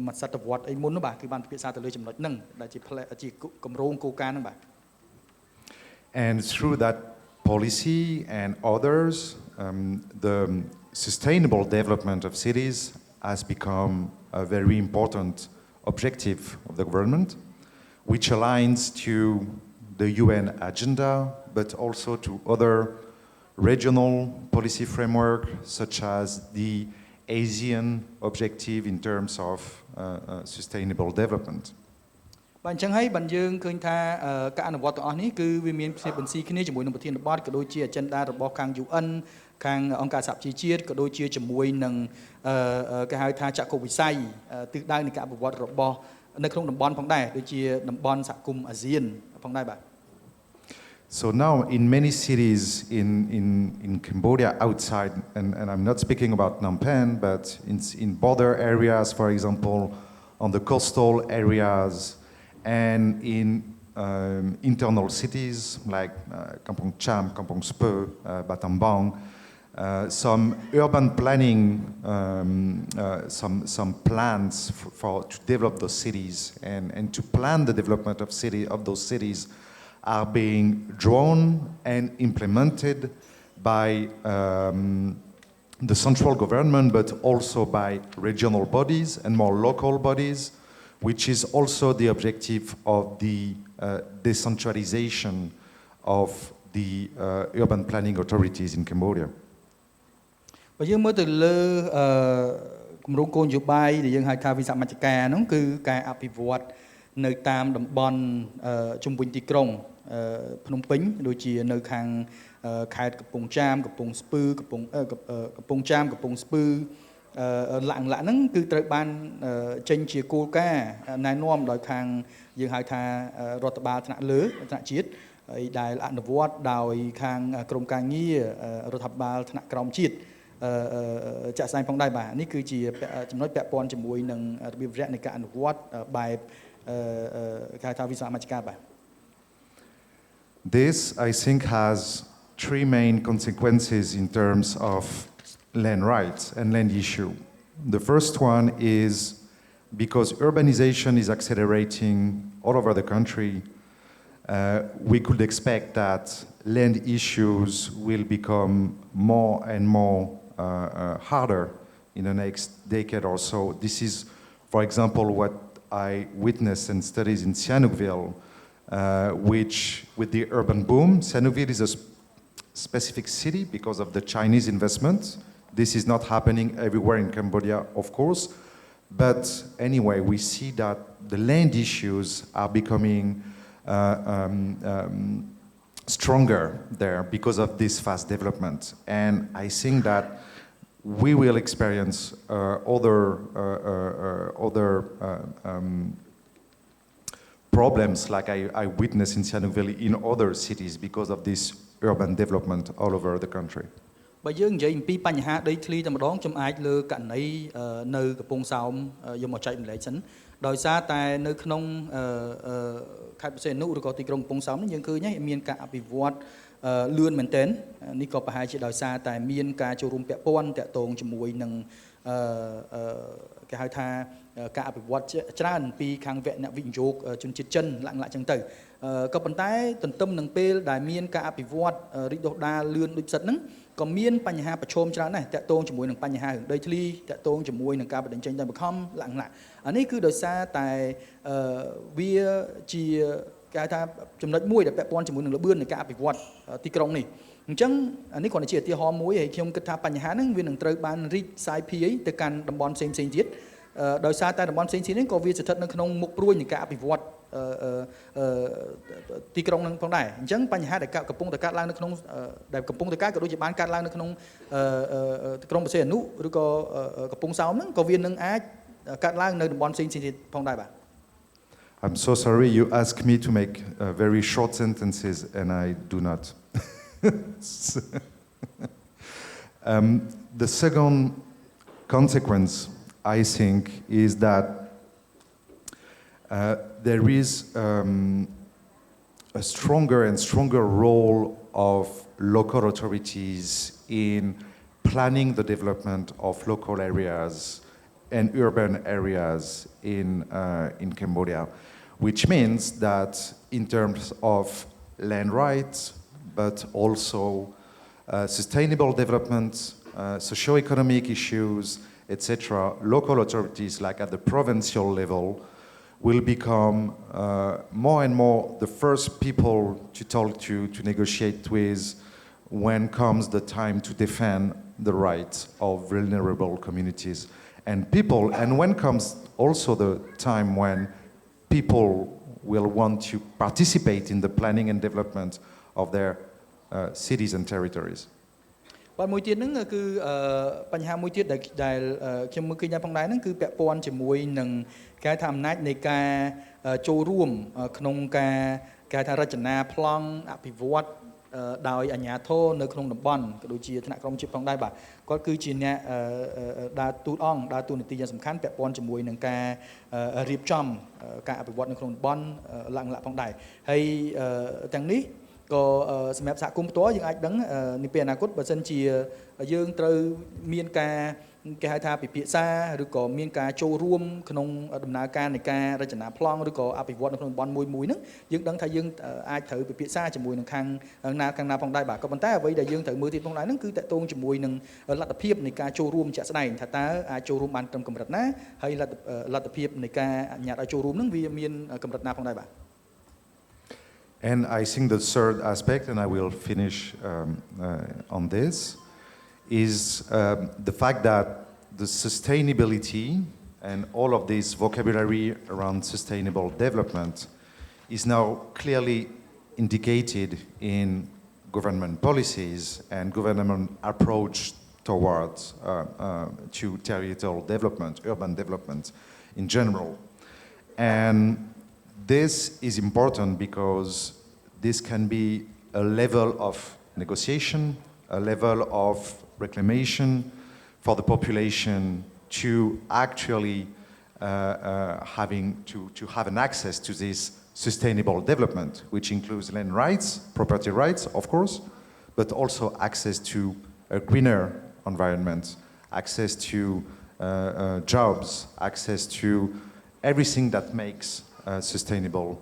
មួយសតវត្សអីមុននោះបាទគឺបានពិភាក្សាទៅលើចំណុចហ្នឹងដែលជាគម្រោងគោលការណ៍ហ្នឹងបាទ And through that policy and others, the sustainable development of cities has become a very important objective of the government, which aligns to the UN agenda, but also to other regional policy framework, such as the ASEAN objective in terms of sustainable development. បាទអញ្ចឹងហើយបានយើងឃើញថាការអនុវត្តទាំងអស់នេះគឺវាមានផ្សេងបន្ស៊ីគ្នាជាមួយនឹងប្រធានបទក៏ដូចជា agenda របស់ខាង UN ខាងអង្គការសហប្រជាជាតិក៏ដូចជាជាមួយនឹងគេហៅថាចក្ខុវិស័យទិសដៅនៃការអភិវឌ្ឍរបស់នៅក្នុងតំបន់ផងដែរដូចជាតំបន់សហគមន៍អាស៊ានផងដែរបាទ So now in many cities in Cambodia outside, and I'm not speaking about Phnom Penh, but in border areas, for example, on the coastal areas, and in internal cities like Kampong Cham, Kampong Speu, Battambang, some urban planning, some plans to develop those cities and to plan the development of those cities are being drawn and implemented by the central government, but also by regional bodies and more local bodies, which is also the objective of the decentralization of the urban planning authorities in Cambodia. បើយើងមើលទៅលើគម្រោងគោលនយោបាយដែលយើងហៅថាវិសមជ្ឈការហ្នឹងគឺការអភិវឌ្ឍនៅតាមតំបន់ជុំវិញទីក្រុងភ្នំពេញដូចជានៅខាងខេត្តកំពង់ចាមកំពង់ស្ពឺកំពង់ចាមកំពង់ស្ពឺឡាក់ហ្នឹងគឺត្រូវបានចេញជាគោលការណ៍ណែនាំដោយខាងយើងហៅថារដ្ឋបាលថ្នាក់លើថ្នាក់ជាតិហើយដែលអនុវត្តដោយខាងក្រមការងាររដ្ឋបាលថ្នាក់ក្រោមជាតិចាក់ស្ដែងផងដែរបាទនេះគឺជាចំណុចពាក់ព័ន្ធជាមួយនឹងរបៀបវគ្គនៃការអនុវត្តបែបគេហៅថាវិសមជ្ឈការបាទ This, I think, has three main consequences in terms of land rights and land issue. The first one is because urbanization is accelerating all over the country, we could expect that land issues will become more and more harder in the next decade or so. This is, for example, what I witnessed and studied in Sihanoukville, which with the urban boom, Sihanoukville is a specific city because of the Chinese investment. This is not happening everywhere in Cambodia, of course, but anyway, we see that the land issues are becoming stronger there because of this fast development. And I think that we will experience other problems like I witnessed in Sihanoukville in other cities because of this urban development all over the country. បើយើងនិយាយអំពីបញ្ហាដីធ្លីតែម្ដងខ្ញុំអាចលើករណីនៅកំពង់សោមយកមកចែកម្លែកសិនដោយសារតែនៅក្នុងខេត្តបរសេនុឬក៏ទីក្រុងកំពង់សោមនេះយើងឃើញហើយមានការអភិវឌ្ឍលឿនមែនទែននេះក៏ប្រហែលជាដោយសារតែមានការចូលរួមពាក់ព័ន្ធតាក់ទងជាមួយនឹងគេហៅថាការអភិវឌ្ឍច្រើនពីខាងវគ្គអ្នកវិនិយោគជនជាតិចិនឡាក់ចឹងទៅក៏ប៉ុន្តែទន្ទឹមនឹងពេលដែលមានការអភិវឌ្ឍរីកដុះដាលលឿនដូចផ្សិតហ្នឹងក៏មានបញ្ហាប្រឈមច្រើនដែរតាក់ទងជាមួយនឹងបញ្ហារឿងដីធ្លីតាក់ទងជាមួយនឹងការបដិញ្ញចេញដោយបង្ខំឡាក់អានេះគឺដោយសារតែវាជាគេហៅថាចំណុចមួយដែលពាក់ព័ន្ធជាមួយនឹងល្បឿននៃការអភិវឌ្ឍទីក្រុងនេះអញ្ចឹងនេះគ្រាន់តែជាឧទាហរណ៍មួយហើយខ្ញុំគិតថាបញ្ហាហ្នឹងវានឹងត្រូវបានរីកសាយភាយទៅកាន់តំបន់ផ្សេងទៀតដោយសារតែតំបន់ផ្សេងនេះក៏វាស្ថិតនៅក្នុងមុខព្រួយនៃការអភិវឌ្ឍទីក្រុងហ្នឹងផងដែរអញ្ចឹងបញ្ហាដែលកំពុងតែកើតឡើងនៅក្នុងដែលកំពុងតែកើតក៏ដូចជាបានកើតឡើងនៅក្នុងទីក្រុងបរសេនុឬក៏កំពង់សោមហ្នឹងក៏វានឹងអាចកើតឡើងនៅតំបន់ផ្សេងទៀតផងដែរបាទ I'm so sorry you asked me to make very short sentences and I do not. The second consequence, I think, is that there is a stronger and stronger role of local authorities in planning the development of local areas and urban areas in Cambodia, which means that in terms of land rights, but also sustainable development, socio-economic issues, etc., local authorities, like at the provincial level, will become more and more the first people to talk to negotiate with when comes the time to defend the rights of vulnerable communities and people, and when comes also the time when people will want to participate in the planning and development of their cities and territories. បាទមួយទៀតហ្នឹងគឺបញ្ហាមួយទៀតដែលខ្ញុំមើលឃើញដែរផងដែរហ្នឹងគឺពាក់ព័ន្ធជាមួយនឹងគេថាអំណាចនៃការចូលរួមក្នុងការគេថារចនាប្លង់អភិវឌ្ឍដោយអាជ្ញាធរនៅក្នុងតំបន់ក៏ដូចជាថ្នាក់ក្រមជាតិផងដែរបាទគាត់គឺជាអ្នកដើរតួនាទីយ៉ាងសំខាន់ពាក់ព័ន្ធជាមួយនឹងការរៀបចំការអភិវឌ្ឍនៅក្នុងតំបន់ឡើងផងដែរហើយទាំងនេះក៏សម្រាប់សហគមន៍ផ្ទាល់យើងអាចដឹងនាពេលអនាគតបើសិនជាយើងត្រូវមានការគេហៅថាពិភាក្សាឬក៏មានការចូលរួមក្នុងដំណើរការនៃការរចនាប្លង់ឬក៏អភិវឌ្ឍនៅក្នុងតំបន់មួយហ្នឹងយើងដឹងថាយើងអាចត្រូវពិភាក្សាជាមួយនឹងខាងណាផងដែរបាទក៏ប៉ុន្តែអ្វីដែលយើងត្រូវមើលទៀតផងដែរហ្នឹងគឺតកតងជាមួយនឹងលទ្ធភាពនៃការចូលរួមជាក់ស្ដែងថាតើអាចចូលរួមបានត្រឹមកម្រិតណាហើយលទ្ធភាពនៃការអនុញ្ញាតឲ្យចូលរួមហ្នឹងវាមានកម្រិតណាផងដែរបាទ And I think the third aspect, and I will finish on this, is the fact that the sustainability and all of this vocabulary around sustainable development is now clearly indicated in government policies and government approach towards to territorial development, urban development in general. And this is important because this can be a level of negotiation, a level of reclamation for the population to actually having to have an access to this sustainable development, which includes land rights, property rights, of course, but also access to a greener environment, access to jobs, access to everything that makes sustainable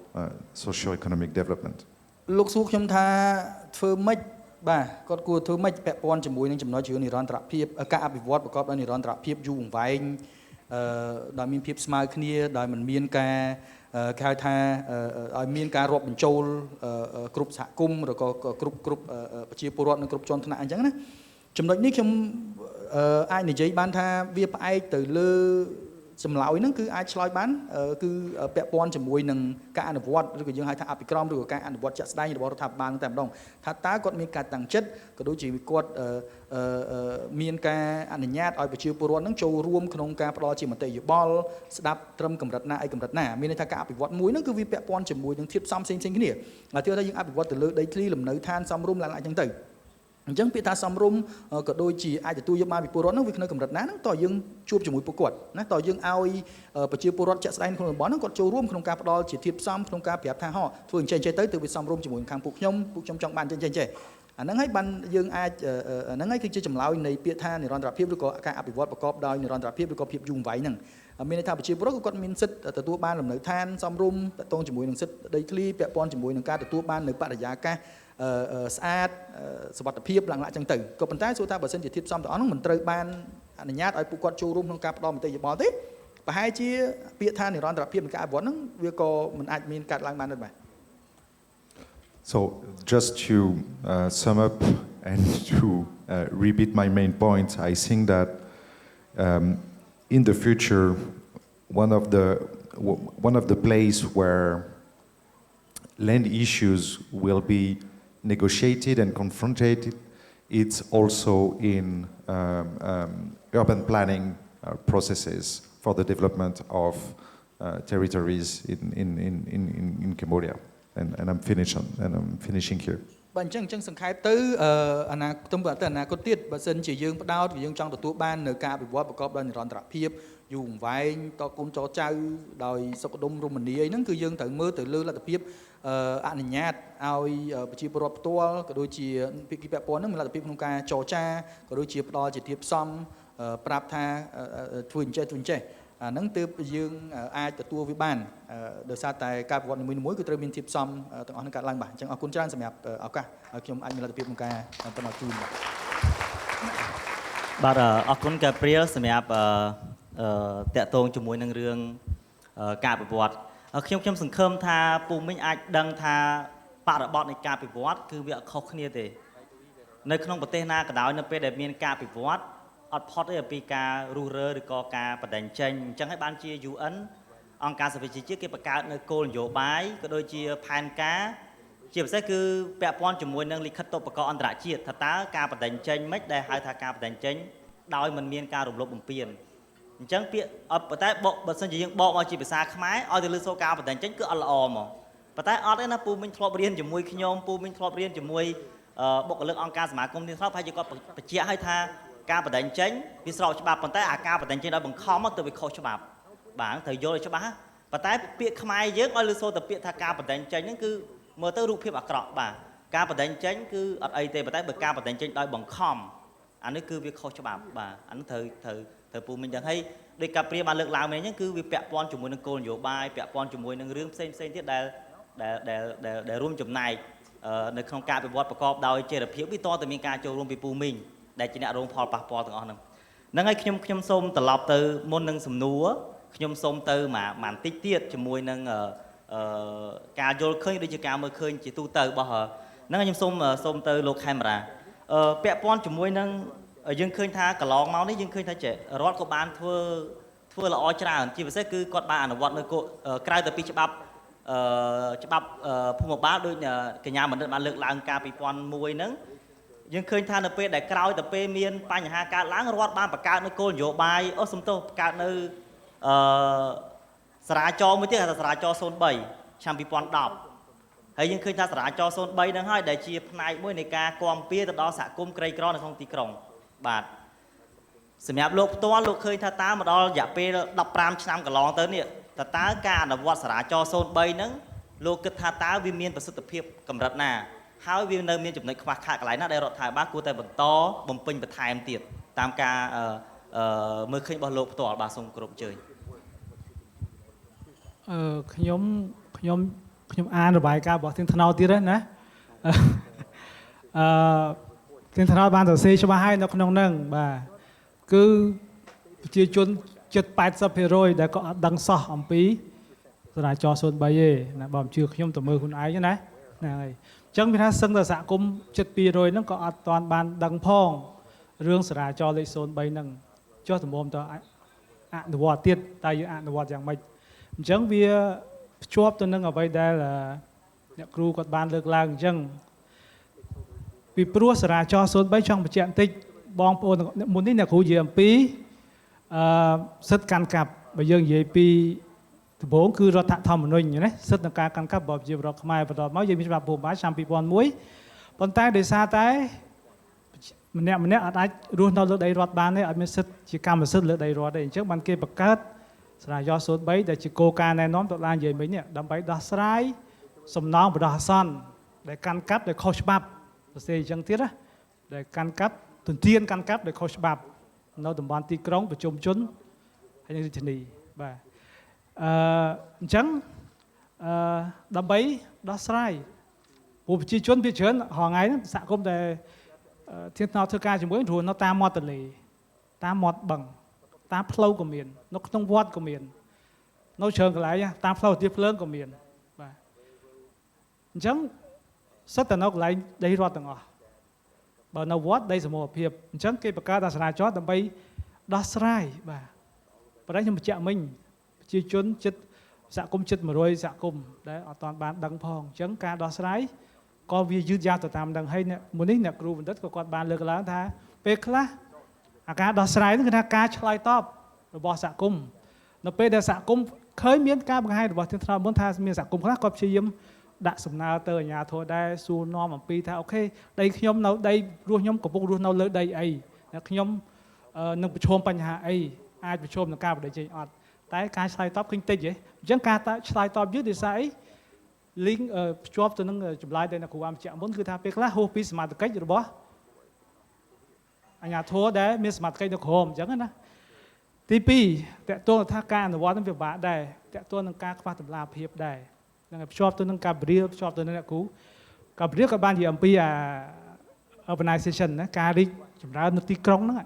socio-economic development. លោកសួរខ្ញុំថាធ្វើម៉េចបាទគាត់គួរធ្វើម៉េចពាក់ព័ន្ធជាមួយនឹងចំណុចជានិរន្តរភាពការអភិវឌ្ឍប្រកបដោយនិរន្តរភាពយូរអង្វែងដោយមានភាពស្មើគ្នាដោយមិនមានការគេហៅថាឲ្យមានការរាប់បញ្ចូលគ្រប់សហគមន៍ឬក៏គ្រប់ប្រជាពលរដ្ឋនិងគ្រប់ជាន់ថ្នាក់អញ្ចឹងណាចំណុចនេះខ្ញុំអាចនិយាយបានថាវាផ្អែកទៅលើចម្លើយហ្នឹងគឺអាចឆ្លើយបានគឺពាក់ព័ន្ធជាមួយនឹងការអនុវត្តឬក៏យើងហៅថាអភិក្រមឬក៏ការអនុវត្តជាក់ស្ដែងរបស់រដ្ឋាភិបាលតែម្ដងថាតើគាត់មានការតាំងចិត្តក៏ដូចជាគាត់មានការអនុញ្ញាតឲ្យប្រជាពលរដ្ឋហ្នឹងចូលរួមក្នុងការផ្ដល់ជាមតិយោបល់ស្ដាប់ត្រឹមកម្រិតណាកម្រិតណាមានន័យថាការអភិវឌ្ឍមួយហ្នឹងគឺវាពាក់ព័ន្ធជាមួយនឹងធាតុផ្សំផ្សេងៗគ្នាហើយទៀតថាយើងអភិវឌ្ឍទៅលើដីធ្លីលំនៅឋានសមរម្យឡើងអញ្ចឹងទៅអញ្ចឹងពាក្យថាសំរុំក៏ដូចជាអាចទទួលយកបានពីពលរដ្ឋហ្នឹងវានៅកម្រិតណាហ្នឹងតើយើងជួបជាមួយពួកគាត់ណាតើយើងឲ្យប្រជាពលរដ្ឋជាក់ស្ដែងក្នុងតំបន់ហ្នឹងគាត់ចូលរួមក្នុងការផ្ដល់ជាធាតុផ្សំក្នុងការប្រាប់ថាធ្វើអញ្ចឹងទៅវាសំរុំជាមួយនឹងខាងពួកខ្ញុំចង់បានអញ្ចឹងអាហ្នឹងហើយបានយើងអាចអាហ្នឹងហើយគឺជាចម្លើយនៃពាក្យថានិរន្តរភាពឬក៏ការអភិវឌ្ឍប្រកបដោយនិរន្តរភាពឬក៏ភាពយូរអង្វែងហ្នឹងមានន័យថាប្រជាពលរដ្ឋគាត់មានសិទ្ធិទទួលបានលំនៅឋានសមរម្យតាក់ទងជាមួយនឹងសិទ្ធិដីធ្លីពាក់ព័ន្ធជាមួយនឹងការទទួលបាននៅបរិយាកាសស្អាតសុវត្ថិភាពឡើងអញ្ចឹងទៅក៏ប៉ុន្តែសួរថាបើសិនជាធាតុផ្សំទាំងអស់ហ្នឹងមិនត្រូវបានអនុញ្ញាតឲ្យពួកគាត់ចូលរួមក្នុងការផ្ដល់មតិយោបល់ទេប្រហែលជាពាក្យថានិរន្តរភាពនៃការអភិវឌ្ឍហ្នឹងវាក៏មិនអាចមានកើតឡើងបានដែរបាទ So just to sum up and to repeat my main point, I think that in the future, one of the place where land issues will be negotiated and confronted, it's also in urban planning processes for the development of territories in Cambodia. And I'm finishing here. បើអញ្ចឹងសង្ខេបទៅអាណាទៅអនាគតទៀតបើសិនជាយើងផ្ដោតយើងចង់ទទួលបាននៅការអភិវឌ្ឍប្រកបដោយនិរន្តរភាពយូរអង្វែងតកូនចចៅដោយសុខដុមរមនាអីហ្នឹងគឺយើងត្រូវមើលទៅលើលទ្ធភាពអនុញ្ញាតឲ្យប្រជាពលរដ្ឋផ្ទាល់ក៏ដូចជាភាគីពាក់ព័ន្ធហ្នឹងមានលទ្ធភាពក្នុងការចរចាក៏ដូចជាផ្ដល់ជាធាតុផ្សំប្រាប់ថាធ្វើអញ្ចេះអាហ្នឹងទើបយើងអាចទទួលវាបានដោយសារតែការប្រវត្តិនីមួយៗគឺត្រូវមានធាតុផ្សំទាំងអស់ហ្នឹងកើតឡើងបាទអញ្ចឹងអរគុណច្រើនសម្រាប់ឱកាសឲ្យខ្ញុំអាចមានលទ្ធភាពក្នុងការបន្តជូនបាទ បាទអរគុណកាព្រាលសម្រាប់តាក់ទងជាមួយនឹងរឿងការប្រវត្តិខ្ញុំសង្ឃឹមថាពូមីងអាចដឹងថាបរិបទនៃការប្រវត្តិគឺវាអត់ខុសគ្នាទេនៅក្នុងប្រទេសណាក៏ដោយនៅពេលដែលមានការប្រវត្តិអត់ផុតទេពីការរុះរើឬក៏ការបដិញ្ចេញអញ្ចឹងហើយបានជា UN អង្គការសហប្រជាជាតិគេបង្កើតនៅគោលនយោបាយក៏ដូចជាផែនការជាពិសេសគឺពាក់ព័ន្ធជាមួយនឹងលិខិតតុបករអន្តរជាតិថាតើការបដិញ្ចេញមិនដែលហៅថាការបដិញ្ចេញដោយមិនមានការរំលោភបំពានអញ្ចឹងពាក្យប៉ុន្តែបើសិនជាយើងបកមកជាភាសាខ្មែរឲ្យទៅលើសូការបដិញ្ចេញគឺអត់ល្អហ្មងប៉ុន្តែអត់ទេណាពូមិញធ្លាប់រៀនជាមួយខ្ញុំពូមិញធ្លាប់រៀនជាមួយបុគ្គលិកអង្គការសមាគមនេះធ្លាប់ហើយគាត់បញ្ជាក់ឲ្យថាការបដិញ្ចេញវាស្របច្បាប់ប៉ុន្តែអាការបដិញ្ចេញដោយបង្ខំទៅវាខុសច្បាប់បាទត្រូវយល់ឲ្យច្បាស់ប៉ុន្តែពាក្យខ្មែរយើងឲ្យលើសូទៅពាក្យថាការបដិញ្ចេញហ្នឹងគឺមើលទៅរូបភាពអាក្រក់បាទការបដិញ្ចេញគឺអត់អីទេប៉ុន្តែបើការបដិញ្ចេញដោយបង្ខំអានេះគឺវាខុសច្បាប់បាទអានេះត្រូវពូមិញដឹងហើយដោយការព្រាបានលើកឡើងមិញហ្នឹងគឺវាពាក់ព័ន្ធជាមួយនឹងគោលនយោបាយពាក់ព័ន្ធជាមួយនឹងរឿងផ្សេងទៀតដែលរួមចំណែកនៅក្នុងការអភិវឌ្ឍប្រកបដោយចីរភាពវាតតែមានការចូលរួមពីពូមីងដែលជាអ្នករងផលប៉ះពាល់ទាំងអស់ហ្នឹងហើយខ្ញុំសូមត្រឡប់ទៅមុននឹងសំណួរខ្ញុំសូមទៅបន្តិចទៀតជាមួយនឹងការយល់ឃើញដូចជាការមើលឃើញជាទូទៅរបស់ហ្នឹងខ្ញុំសូមទៅលោកខេមរាពាក់ព័ន្ធជាមួយនឹងយើងឃើញថាកន្លងមកនេះយើងឃើញថារដ្ឋក៏បានធ្វើល្អច្រើនជាពិសេសគឺគាត់បានអនុវត្តនៅក្រៅទៅពីច្បាប់ភូមិបាលដូចកញ្ញាមនិតបានលើកឡើងការ2001ហ្នឹងយើងឃើញថានៅពេលដែលក្រោយទៅពេលមានបញ្ហាកើតឡើងរដ្ឋបានបង្កើតនៅគោលនយោបាយបង្កើតនៅសារាចរមួយទៀតហៅថាសារាចរ03ឆ្នាំ2010ហើយយើងឃើញថាសារាចរ03ហ្នឹងហើយដែលជាផ្នែកមួយនៃការគាំពៀទៅដល់សហគមន៍ក្រីក្រនៅក្នុងទីក្រុងបាទសម្រាប់លោកផ្ទាល់លោកឃើញថាតើមកដល់រយៈពេល15ឆ្នាំកន្លងទៅនេះតើការអនុវត្តសារាចរ03ហ្នឹងលោកគិតថាតើវាមានប្រសិទ្ធភាពកម្រិតណាហើយវានៅមានចំណុចខ្វះខាតកន្លែងណាដែលរដ្ឋាភិបាលគួរតែបន្តបំពេញបន្ថែមទៀតតាមការមើលឃើញរបស់លោកផ្ទាល់បាទសូមគោរពអញ្ជើញខ្ញុំអានរបាយការណ៍របស់ទៀងថ្នោតទៀតណាទៀងថ្នោតបានសរសេរច្បាស់ហើយនៅក្នុងហ្នឹងបាទគឺប្រជាជនជិត 80% ដែលក៏អត់ដឹងសោះអំពីសារាចរ03ទេណាបើមិនជឿខ្ញុំទៅមើលខ្លួនឯងណាហ្នឹងហើយអញ្ចឹងមានថាសឹងតែសហគមន៍ជិត200ហ្នឹងក៏អត់ទាន់បានដឹងផងរឿងសារាចរលេខ03ហ្នឹងចុះតម្រាំទៅអនុវត្តទៀតតែយើងអនុវត្តយ៉ាងម៉េចអញ្ចឹងវាភ្ជាប់ទៅនឹងអ្វីដែលអ្នកគ្រូគាត់បានលើកឡើងអញ្ចឹងពីព្រោះសារាចរ03ចង់បញ្ជាក់បន្តិចបងប្អូនមុននេះអ្នកគ្រូនិយាយអំពីសិទ្ធិកាន់កាប់បើយើងនិយាយពីដំបូងគឺរដ្ឋធម្មនុញ្ញណាសិទ្ធិក្នុងការកាន់កាប់របស់ប្រជាពលរដ្ឋខ្មែរបន្តមកយើងមានច្បាប់ភូមិបាលឆ្នាំ2001ប៉ុន្តែដោយសារតែម្នាក់អត់អាចរស់នៅលើដីរដ្ឋបានទេអត់មានសិទ្ធិជាកម្មសិទ្ធិលើដីរដ្ឋទេអញ្ចឹងបានគេបង្កើតសារាចរ03ដែលជាគោលការណ៍ណែនាំទៅឡើងនិយាយមិញនេះដើម្បីដោះស្រាយសំណងបដោះអាសន្នដែលកាន់កាប់ដែលខុសច្បាប់សរសេរអញ្ចឹងទៀតណាដែលកាន់កាប់ទន្ទ្រានកាន់កាប់ដែលខុសច្បាប់នៅតំបន់ទីក្រុងប្រជុំជនហើយនៅរាជធានីបាទអញ្ចឹងដើម្បីដោះស្រាយពួកប្រជាជនភាគច្រើនរហងៃហ្នឹងសហគមន៍ដែលធានថ្នោតធ្វើការជាមួយរស់នៅតាមមាត់ទន្លេតាមមាត់បឹងតាមផ្លូវក៏មាននៅក្នុងវត្តក៏មាននៅជ្រើងកន្លែងតាមផ្លូវទីភ្លើងក៏មានបាទអញ្ចឹងសិតតែនៅកន្លែងដីរដ្ឋទាំងអស់បើនៅវត្តដីសមរភាពអញ្ចឹងគេបង្កើតអាសារាចរដើម្បីដោះស្រាយបាទប៉ុន្តែខ្ញុំបញ្ជាក់មិញប្រជាជនចិត្តសហគមន៍ចិត្ត100សហគមន៍ដែលអត់ទាន់បានដឹងផងអញ្ចឹងការដោះស្រាយក៏វាយឺតយ៉ាវទៅតាមដឹងហើយមុននេះអ្នកគ្រូបណ្ឌិតក៏គាត់បានលើកឡើងថាពេលខ្លះអាការដោះស្រាយនោះគឺថាការឆ្លើយតបរបស់សហគមន៍នៅពេលដែលសហគមន៍ឃើញមានការបង្ហាញរបស់ធានថ្នោតមុនថាមានសហគមន៍ខ្លះគាត់ព្យាយាម ដាក់សំណើទៅអាជ្ញាធរដែរសួរនាំអំពីថាអូខេដីខ្ញុំនៅដីរស់ខ្ញុំកំពុងរស់នៅលើដីអីខ្ញុំនឹងប្រឈមបញ្ហាអីអាចប្រឈមនឹងការបដិចេញអត់តែការឆ្លើយតបឃើញតិចហ៎អញ្ចឹងការឆ្លើយតបយឺតដោយសារអី link ភ្ជាប់ទៅនឹងចម្លើយដែលអ្នកគ្រូបានបញ្ជាក់មុនគឺថាពេលខ្លះហួសពីសមត្ថកិច្ចរបស់អាជ្ញាធរដែលមានសមត្ថកិច្ចនៅក្រោមអញ្ចឹងណាទី2តកតងថាការអនុវត្តនឹងពិបាកដែរតកតងនឹងការខ្វះតម្លាភាពដែរនឹងភ្ជាប់ទៅនឹងការបរៀលភ្ជាប់ទៅនឹងអ្នកគ្រូការបរៀលក៏បាននិយាយអំពីurbanization ណាការរីកចម្រើននៅទីក្រុងហ្នឹង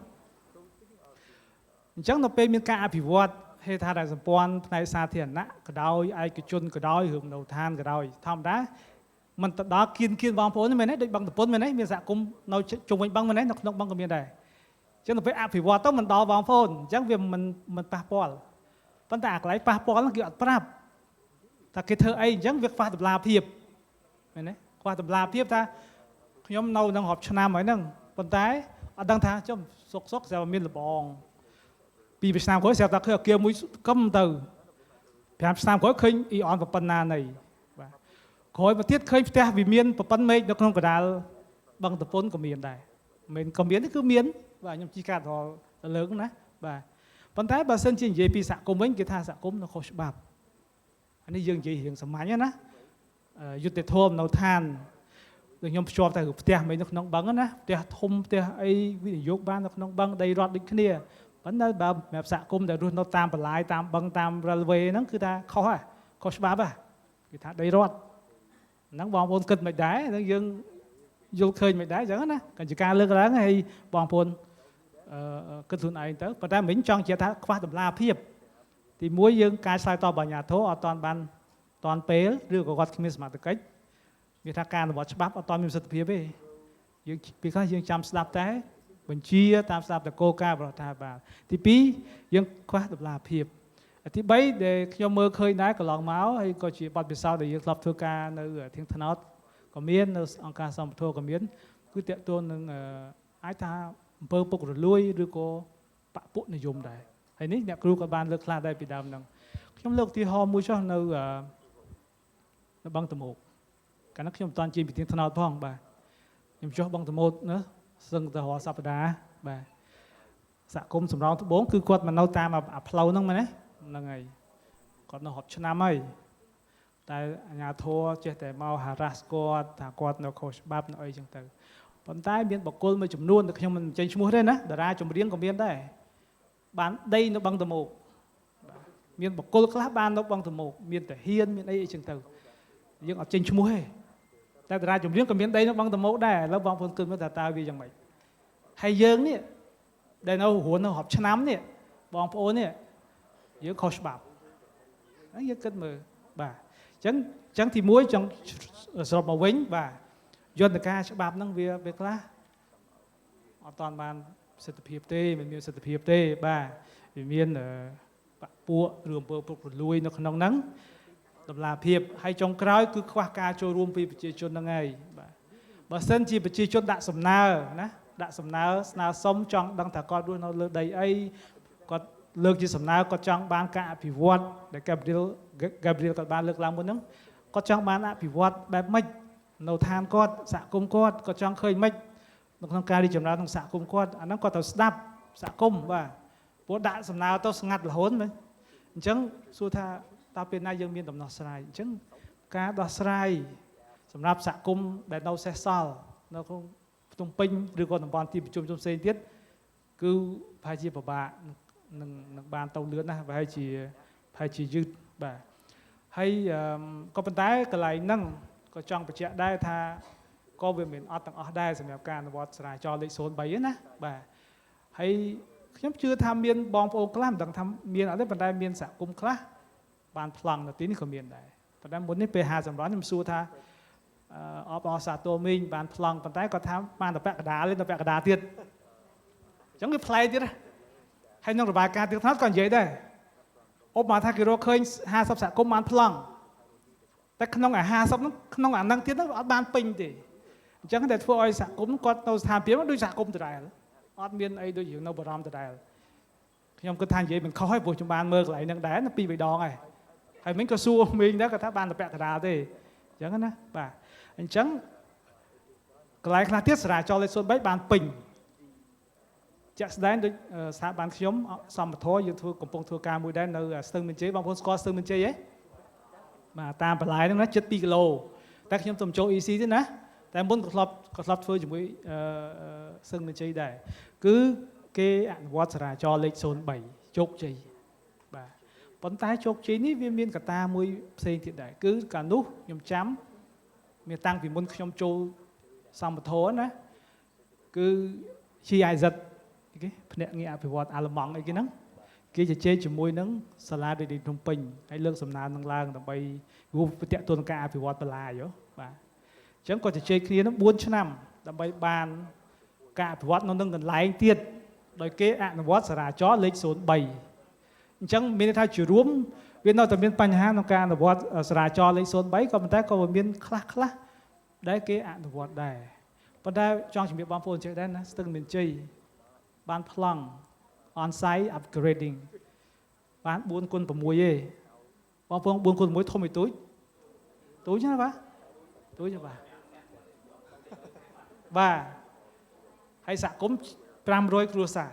អញ្ចឹងនៅពេលមានការអភិវឌ្ឍហេដ្ឋារចនាសម្ព័ន្ធផ្នែកសាធារណៈក៏ដោយឯកជនក៏ដោយរឿងនៅឋានក៏ដោយធម្មតាมันទៅដល់គៀនបងប្អូនមែនទេដូចបឹងតពុនមែនទេមានសហគមន៍នៅជុំវិញបឹងមែនទេនៅក្នុងបឹងក៏មានដែរអញ្ចឹងទៅពេលអភិវឌ្ឍទៅมันដល់បងប្អូនអញ្ចឹងវាមិនប៉ះពាល់ប៉ុន្តែអាកន្លែងប៉ះពាល់ហ្នឹងគេអត់ប្រាប់តែគេធ្វើអីអញ្ចឹងវាខ្វះតម្លាភាពមែនទេខ្វះតម្លាភាពថាខ្ញុំនៅនឹងរាប់ឆ្នាំហើយហ្នឹងប៉ុន្តែអត់ដឹងថាចុះសុកស្រាប់មានលបងពីឆ្នាំក្រោយស្រាប់តែឃើញអាគារមួយកឹមទៅ5ឆ្នាំក្រោយឃើញអ៊ីអនប៉ុណ្ណានៃបាទក្រោយមកទៀតឃើញផ្ទះវាមានប៉ុណ្មេឃនៅក្នុងកណ្ដាលបឹងតពុនក៏មានដែរមិនក៏មានទេគឺមានបាទខ្ញុំជីកាត់ដល់ទៅលើណាបាទប៉ុន្តែបើសិនជានិយាយពីសហគមន៍វិញគេថាសហគមន៍នៅខុសច្បាប់អានេះយើងនិយាយរឿងសាមញ្ញណាយុទ្ធធម៌នៅឋានដូចខ្ញុំភ្ជាប់តែផ្ទះមិននៅក្នុងបឹងណាផ្ទះធំផ្ទះអីវិនិយោគបាននៅក្នុងបឹងដីរដ្ឋដូចគ្នាប៉ុន្តែបើសម្រាប់សហគមន៍ដែលរស់នៅតាមបន្លាយតាមបឹងតាម railway ហ្នឹងគឺថាខុសច្បាប់គេថាដីរដ្ឋហ្នឹងបងប្អូនគិតមិនដែរយើងយល់ឃើញមិនដែរអញ្ចឹងណាក៏ជាការលើកឡើងហើយបងប្អូនគិតខ្លួនឯងទៅប៉ុន្តែមិញចង់និយាយថាខ្វះតម្លាភាពទី1យើងការឆ្លើយតបអាជ្ញាធរអត់តាន់ពេលឬក៏គាត់គ្មានសមត្ថកិច្ចមានថាការអនុវត្តច្បាប់អត់តាន់មានប្រសិទ្ធភាពទេយើងពីខ្លះយើងចាំស្ដាប់តែបញ្ជាតាមស្ដាប់តែគោលការណ៍រដ្ឋាភិបាលទី2យើងខ្វះតម្លាភាពទី3ដែលខ្ញុំមើលឃើញដែរកន្លងមកហើយក៏ជាបទពិសោធន៍ដែលយើងធ្លាប់ធ្វើការនៅធាងថ្នោតក៏មាននៅអង្គការសម្បត្តិក៏មានគឺតកតួនឹងអាចថាអំពើពុករលួយឬក៏បពុនិយមដែរហើយនេះអ្នកគ្រូក៏បានលើកខ្លះដែរពីដើមហ្នឹងខ្ញុំលើកឧទាហរណ៍មួយចុះនៅបឹងតមោកកាលនោះខ្ញុំមិនតាន់ជិះពីធាងថ្នោតផងបាទខ្ញុំចុះបឹងតមោកណាសឹងទៅរាល់សប្តាហ៍បាទសហគមន៍សំរោងត្បូងគឺគាត់មកនៅតាមផ្លូវហ្នឹងមែនទេហ្នឹងហើយគាត់នៅ10ឆ្នាំហើយតែអាជ្ញាធរចេះតែមកហារ៉ាស់គាត់ថាគាត់នៅខុសច្បាប់នៅអីចឹងទៅប៉ុន្តែមានបុគ្គលមួយចំនួនដែលខ្ញុំមិនចេញឈ្មោះទេណាតារាចម្រៀងក៏មានដែរបានដីនៅបឹងតមោកមានបុគ្គលខ្លះបាននៅបឹងតមោកមានតាហ៊ានមានអីចឹងទៅយើងអត់ចេញឈ្មោះទេតែតារាចម្រៀងក៏មានដីនៅបឹងតមោកដែរឥឡូវបងប្អូនគិតមើលតើវាយ៉ាងម៉េចហើយយើងនេះដែលនៅរស់នៅ10ឆ្នាំនេះបងប្អូននេះយើងខុសច្បាប់ហើយយើងគិតមើលបាទអញ្ចឹងទី1ចង់សរុបមកវិញបាទយន្តការច្បាប់ហ្នឹងវាខ្លះអត់តាន់បានប្រសិទ្ធភាពទេមិនមានប្រសិទ្ធភាពទេបាទវាមានបពួកឬអំពើពុករលួយនៅក្នុងហ្នឹងតម្លាភាពហើយចុងក្រោយគឺខ្វះការចូលរួមពីប្រជាជនហ្នឹងហើយបាទបើសិនជាប្រជាជនដាក់សំណើណាដាក់សំណើស្នើសុំចង់ដឹងថាគាត់រស់នៅលើដីអីគាត់លើកជាសំណើគាត់ចង់បានការអភិវឌ្ឍដែល Gabriel គាត់បានលើកឡើងមុនហ្នឹងគាត់ចង់បានអភិវឌ្ឍបែបម៉េចនៅឋានគាត់សហគមន៍គាត់ចង់ឃើញម៉េចនៅក្នុងការរីកចម្រើនក្នុងសហគមន៍គាត់អាហ្នឹងគាត់ត្រូវស្ដាប់សហគមន៍បាទព្រោះដាក់សំណើទៅស្ងាត់រហូតមែនអញ្ចឹងសួរថាតើពេលណាយើងមានដំណោះស្រាយអញ្ចឹងការដោះស្រាយសម្រាប់សហគមន៍ដែលនៅសេសសល់នៅក្នុងភ្នំពេញឬក៏តំបន់ទីប្រជុំផ្សេងទៀតគឺប្រហែលជាពិបាកនឹងបានទៅលឿនណាស់ប្រហែលជាយឺតបាទហើយក៏ប៉ុន្តែកន្លែងហ្នឹងក៏ចង់បញ្ជាក់ដែរថាក៏វាមិនអត់ទាំងអស់ដែរសម្រាប់ការអនុវត្តចរាចរណ៍លេខ03ហ្នឹងណាបាទហើយខ្ញុំជឿថាមានបងប្អូនខ្លះមិនដឹងថាមានអត់ទេប៉ុន្តែមានសហគមន៍ខ្លះបានប្លង់នៅទីនេះក៏មានដែរប៉ុន្តែមុននេះពេល50សម្រាប់ខ្ញុំសួរថាអបអរសាទរមីងបានប្លង់ប៉ុន្តែគាត់ថាបានតែពាក់កណ្ដាលទេតែពាក់កណ្ដាលទៀតអញ្ចឹងវាប្លែកទៀតណាហើយក្នុងរបាយការណ៍ទៀតក៏និយាយដែរឧបមាថាគេរកឃើញ50សហគមន៍បានប្លង់តែក្នុងអា50ហ្នឹងក្នុងអាហ្នឹងទៀតអត់បានពេញទេអញ្ចឹងតែធ្វើឲ្យសហគមន៍គាត់នៅស្ថានភាពដូចសហគមន៍ដដែលអត់មានអីដូចយើងនៅបារម្ភដដែលខ្ញុំគិតថានិយាយមិនខុសទេព្រោះខ្ញុំបានមើលកន្លែងហ្នឹងដែរ2-3ដងហើយមិញក៏សួរមីងដែរគាត់ថាបានតែពាក់កណ្ដាលទេ ចឹងណាបាទអញ្ចឹងកន្លែងខ្លះទៀតសារាចរលេខ03បានពេញជាក់ស្ដែងដូចស្ថាប័នខ្ញុំសម្បធរយើងកំពុងធ្វើការមួយដែរនៅស្ទឹងមានជ័យបងប្អូនស្គាល់ស្ទឹងមានជ័យទេបាទតាមបន្លាយហ្នឹងណាជិត2គីឡូតែខ្ញុំទៅចូល EC ទេណាតែមុនក៏ធ្លាប់ធ្វើជាមួយស្ទឹងមានជ័យដែរគឺគេអនុវត្តសារាចរលេខ03ជោគជ័យបាទប៉ុន្តែជោគជ័យនេះវាមានកត្តាមួយផ្សេងទៀតដែរគឺកាលនោះខ្ញុំចាំមានតាំងពីមុនខ្ញុំចូលសម្បធរណាគឺ GIZ គេភ្នាក់ងារអភិវឌ្ឍអាល្លឺម៉ង់អីគេហ្នឹងគេជជែកជាមួយនឹងសាលាដូចភ្នំពេញហើយលើកសំណើនឹងឡើងដើម្បីរួមប្រតិទនការអភិវឌ្ឍបន្លាយបាទអញ្ចឹងក៏ជជែកគ្នានឹង4ឆ្នាំដើម្បីបានការអភិវឌ្ឍនៅនឹងកន្លែងទៀតដោយគេអនុវត្តសារាចរលេខ03អញ្ចឹងមានន័យថាជារួមវានៅតែមានបញ្ហាក្នុងការអនុវត្តសារាចរលេខ03ក៏ប៉ុន្តែក៏មានខ្លះដែលគេអនុវត្តដែរប៉ុន្តែចង់ជំរាបបងប្អូនចេះដែរណាស្ទឹងមានជ័យបានប្លង់ on site upgrading បាន4x6ទេបងប្អូន4x6ធំឯទូចណាបាទទូចណាបាទហើយសហគមន៍500គ្រួសារ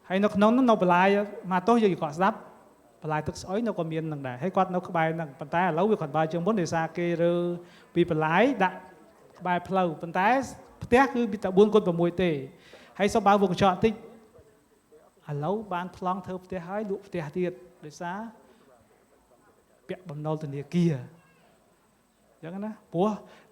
ហើយនៅក្នុងនោះនៅបន្លាយមកទោះយើងក៏ស្ដាប់បន្លាយទឹកស្អុយនៅក៏មាននឹងដែរហើយគាត់នៅក្បែរហ្នឹងប៉ុន្តែឥឡូវវាគាត់បើជាងមុនដោយសារគេរើពីបន្លាយដាក់ក្បែរផ្លូវប៉ុន្តែផ្ទះគឺតែ 4x6 ទេហើយសូមបើកវងកញ្ចក់បន្តិចឥឡូវបានប្លង់ធ្វើផ្ទះហើយលក់ផ្ទះទៀតដោយសារពាក់បំណុលធនាគារអញ្ចឹងណាព្រោះ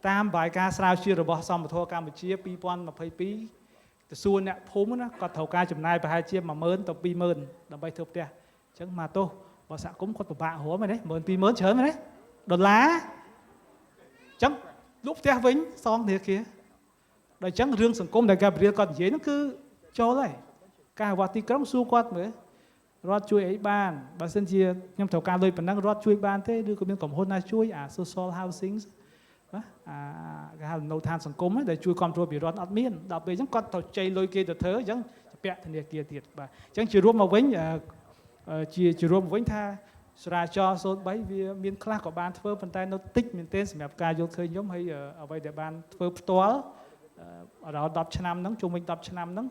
តាមបាយការស្រាវជ្រាវរបស់សម្បធរកម្ពុជា2022ទៅសួរអ្នកភូមិណាគាត់ត្រូវការចំណាយប្រហែលជា 10000 ទៅ 20000 ដើម្បីធ្វើផ្ទះអញ្ចឹងមកទោះបើសហគមន៍គាត់ពិបាករួមហ្នឹង10000 20000ច្រើនណាដុល្លារអញ្ចឹងលក់ផ្ទះវិញសងធនាគារដល់អញ្ចឹងរឿងសង្គមដែលកាព្រៀលគាត់និយាយហ្នឹងគឺចូលហើយការអភិវឌ្ឍទីក្រុងសួរគាត់មើលរដ្ឋជួយអីបានបើមិនជាខ្ញុំត្រូវការលុយប៉ុណ្ណឹងរដ្ឋជួយបានទេឬក៏មានក្រុមហ៊ុនណាជួយអា social housing ណាគេហៅនៅឋានសង្គមដែលជួយគ្រប់គ្រងពីរដ្ឋអត់មានដល់ពេលអញ្ចឹងគាត់ត្រូវចៃលុយគេទៅធ្វើអញ្ចឹងពាក់ធនាគារទៀតបាទអញ្ចឹងជារួមមកវិញជារួមមកវិញថាសារាចរ03វាមានខ្លះក៏បានធ្វើប៉ុន្តែនៅតិចមែនទែនសម្រាប់ការយល់ឃើញខ្ញុំហើយអ្វីដែលបានធ្វើផ្ទាល់រហូត10ឆ្នាំហ្នឹងជុំវិញ10ឆ្នាំហ្នឹង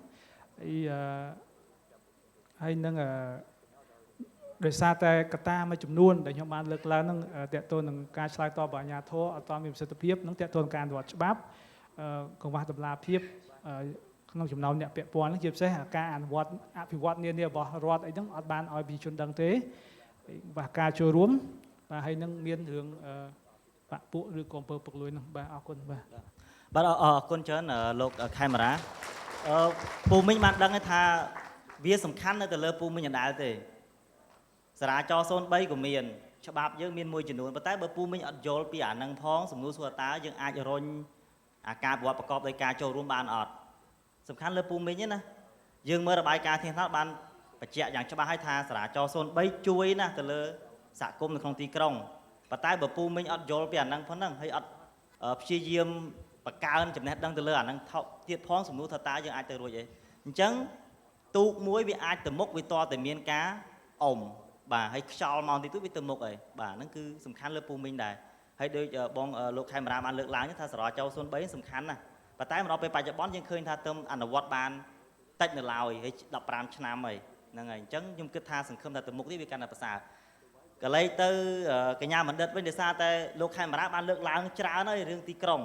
ហើយនឹងដោយសារតែកត្តាមួយចំនួនដែលខ្ញុំបានលើកឡើងហ្នឹងតកតទៅនឹងការឆ្លើយតបរបស់អាជ្ញាធរអត់ទាន់មានប្រសិទ្ធភាពនឹងតកតទៅនឹងការអនុវត្តច្បាប់កង្វះតម្លាភាពក្នុងចំណោមអ្នកពាក់ព័ន្ធហ្នឹងជាពិសេសការអនុវត្តអភិវឌ្ឍនានារបស់រដ្ឋអីហ្នឹងអត់បានឲ្យប្រជាជនដឹងទេបាទការចូលរួមបាទហើយនឹងមានរឿងបាក់ពួកឬក៏អំពើពុករលួយហ្នឹងបាទអរគុណបាទអរគុណច្រើនលោកខេមរាពូមីងបានដឹងថាវាសំខាន់នៅទៅលើពូមីងអណ្ដាលទេសារាចរ03ក៏មានច្បាប់យើងមានមួយចំនួនប៉ុន្តែបើពូមីងអត់យល់ពីអានឹងផងសំណួរសួរតើយើងអាចរុញអាការប្រវត្តិប្រកបដោយការចូលរួមបានអត់សំខាន់លើពូមីងទេណាយើងមើលរបាយការណ៍ធានថាបានបញ្ជាក់យ៉ាងច្បាស់ហើយថាសារាចរ03ជួយណាស់ទៅលើសហគមន៍នៅក្នុងទីក្រុងប៉ុន្តែបើពូមីងអត់យល់ពីអានឹងផងហ្នឹងហើយអត់ព្យាយាមបង្កើនចំណេះដឹងទៅលើអានឹងទៀតផងសំណួរថាតើយើងអាចទៅរួចអីអញ្ចឹងទូកមួយវាអាចទៅមុខវាតតែមានការអុំបាទហើយខ្យល់មកទីទូវាទៅមុខអីបាទហ្នឹងគឺសំខាន់លើពូមីងដែរហើយដូចបងលោកខេមរាបានលើកឡើងថាសារាចរ03សំខាន់ណាស់ប៉ុន្តែមកដល់ពេលបច្ចុប្បន្នយើងឃើញថាទៅអនុវត្តបានតិចនៅឡើយហើយ15ឆ្នាំហើយហ្នឹងហើយអញ្ចឹងខ្ញុំគិតថាសង្ឃឹមថាទៅមុខនេះវាកាន់តែប្រសើរកន្លែងទៅកញ្ញាបណ្ឌិតវិញដោយសារតែលោកខេមរាបានលើកឡើងច្រើនហើយរឿងទីក្រុង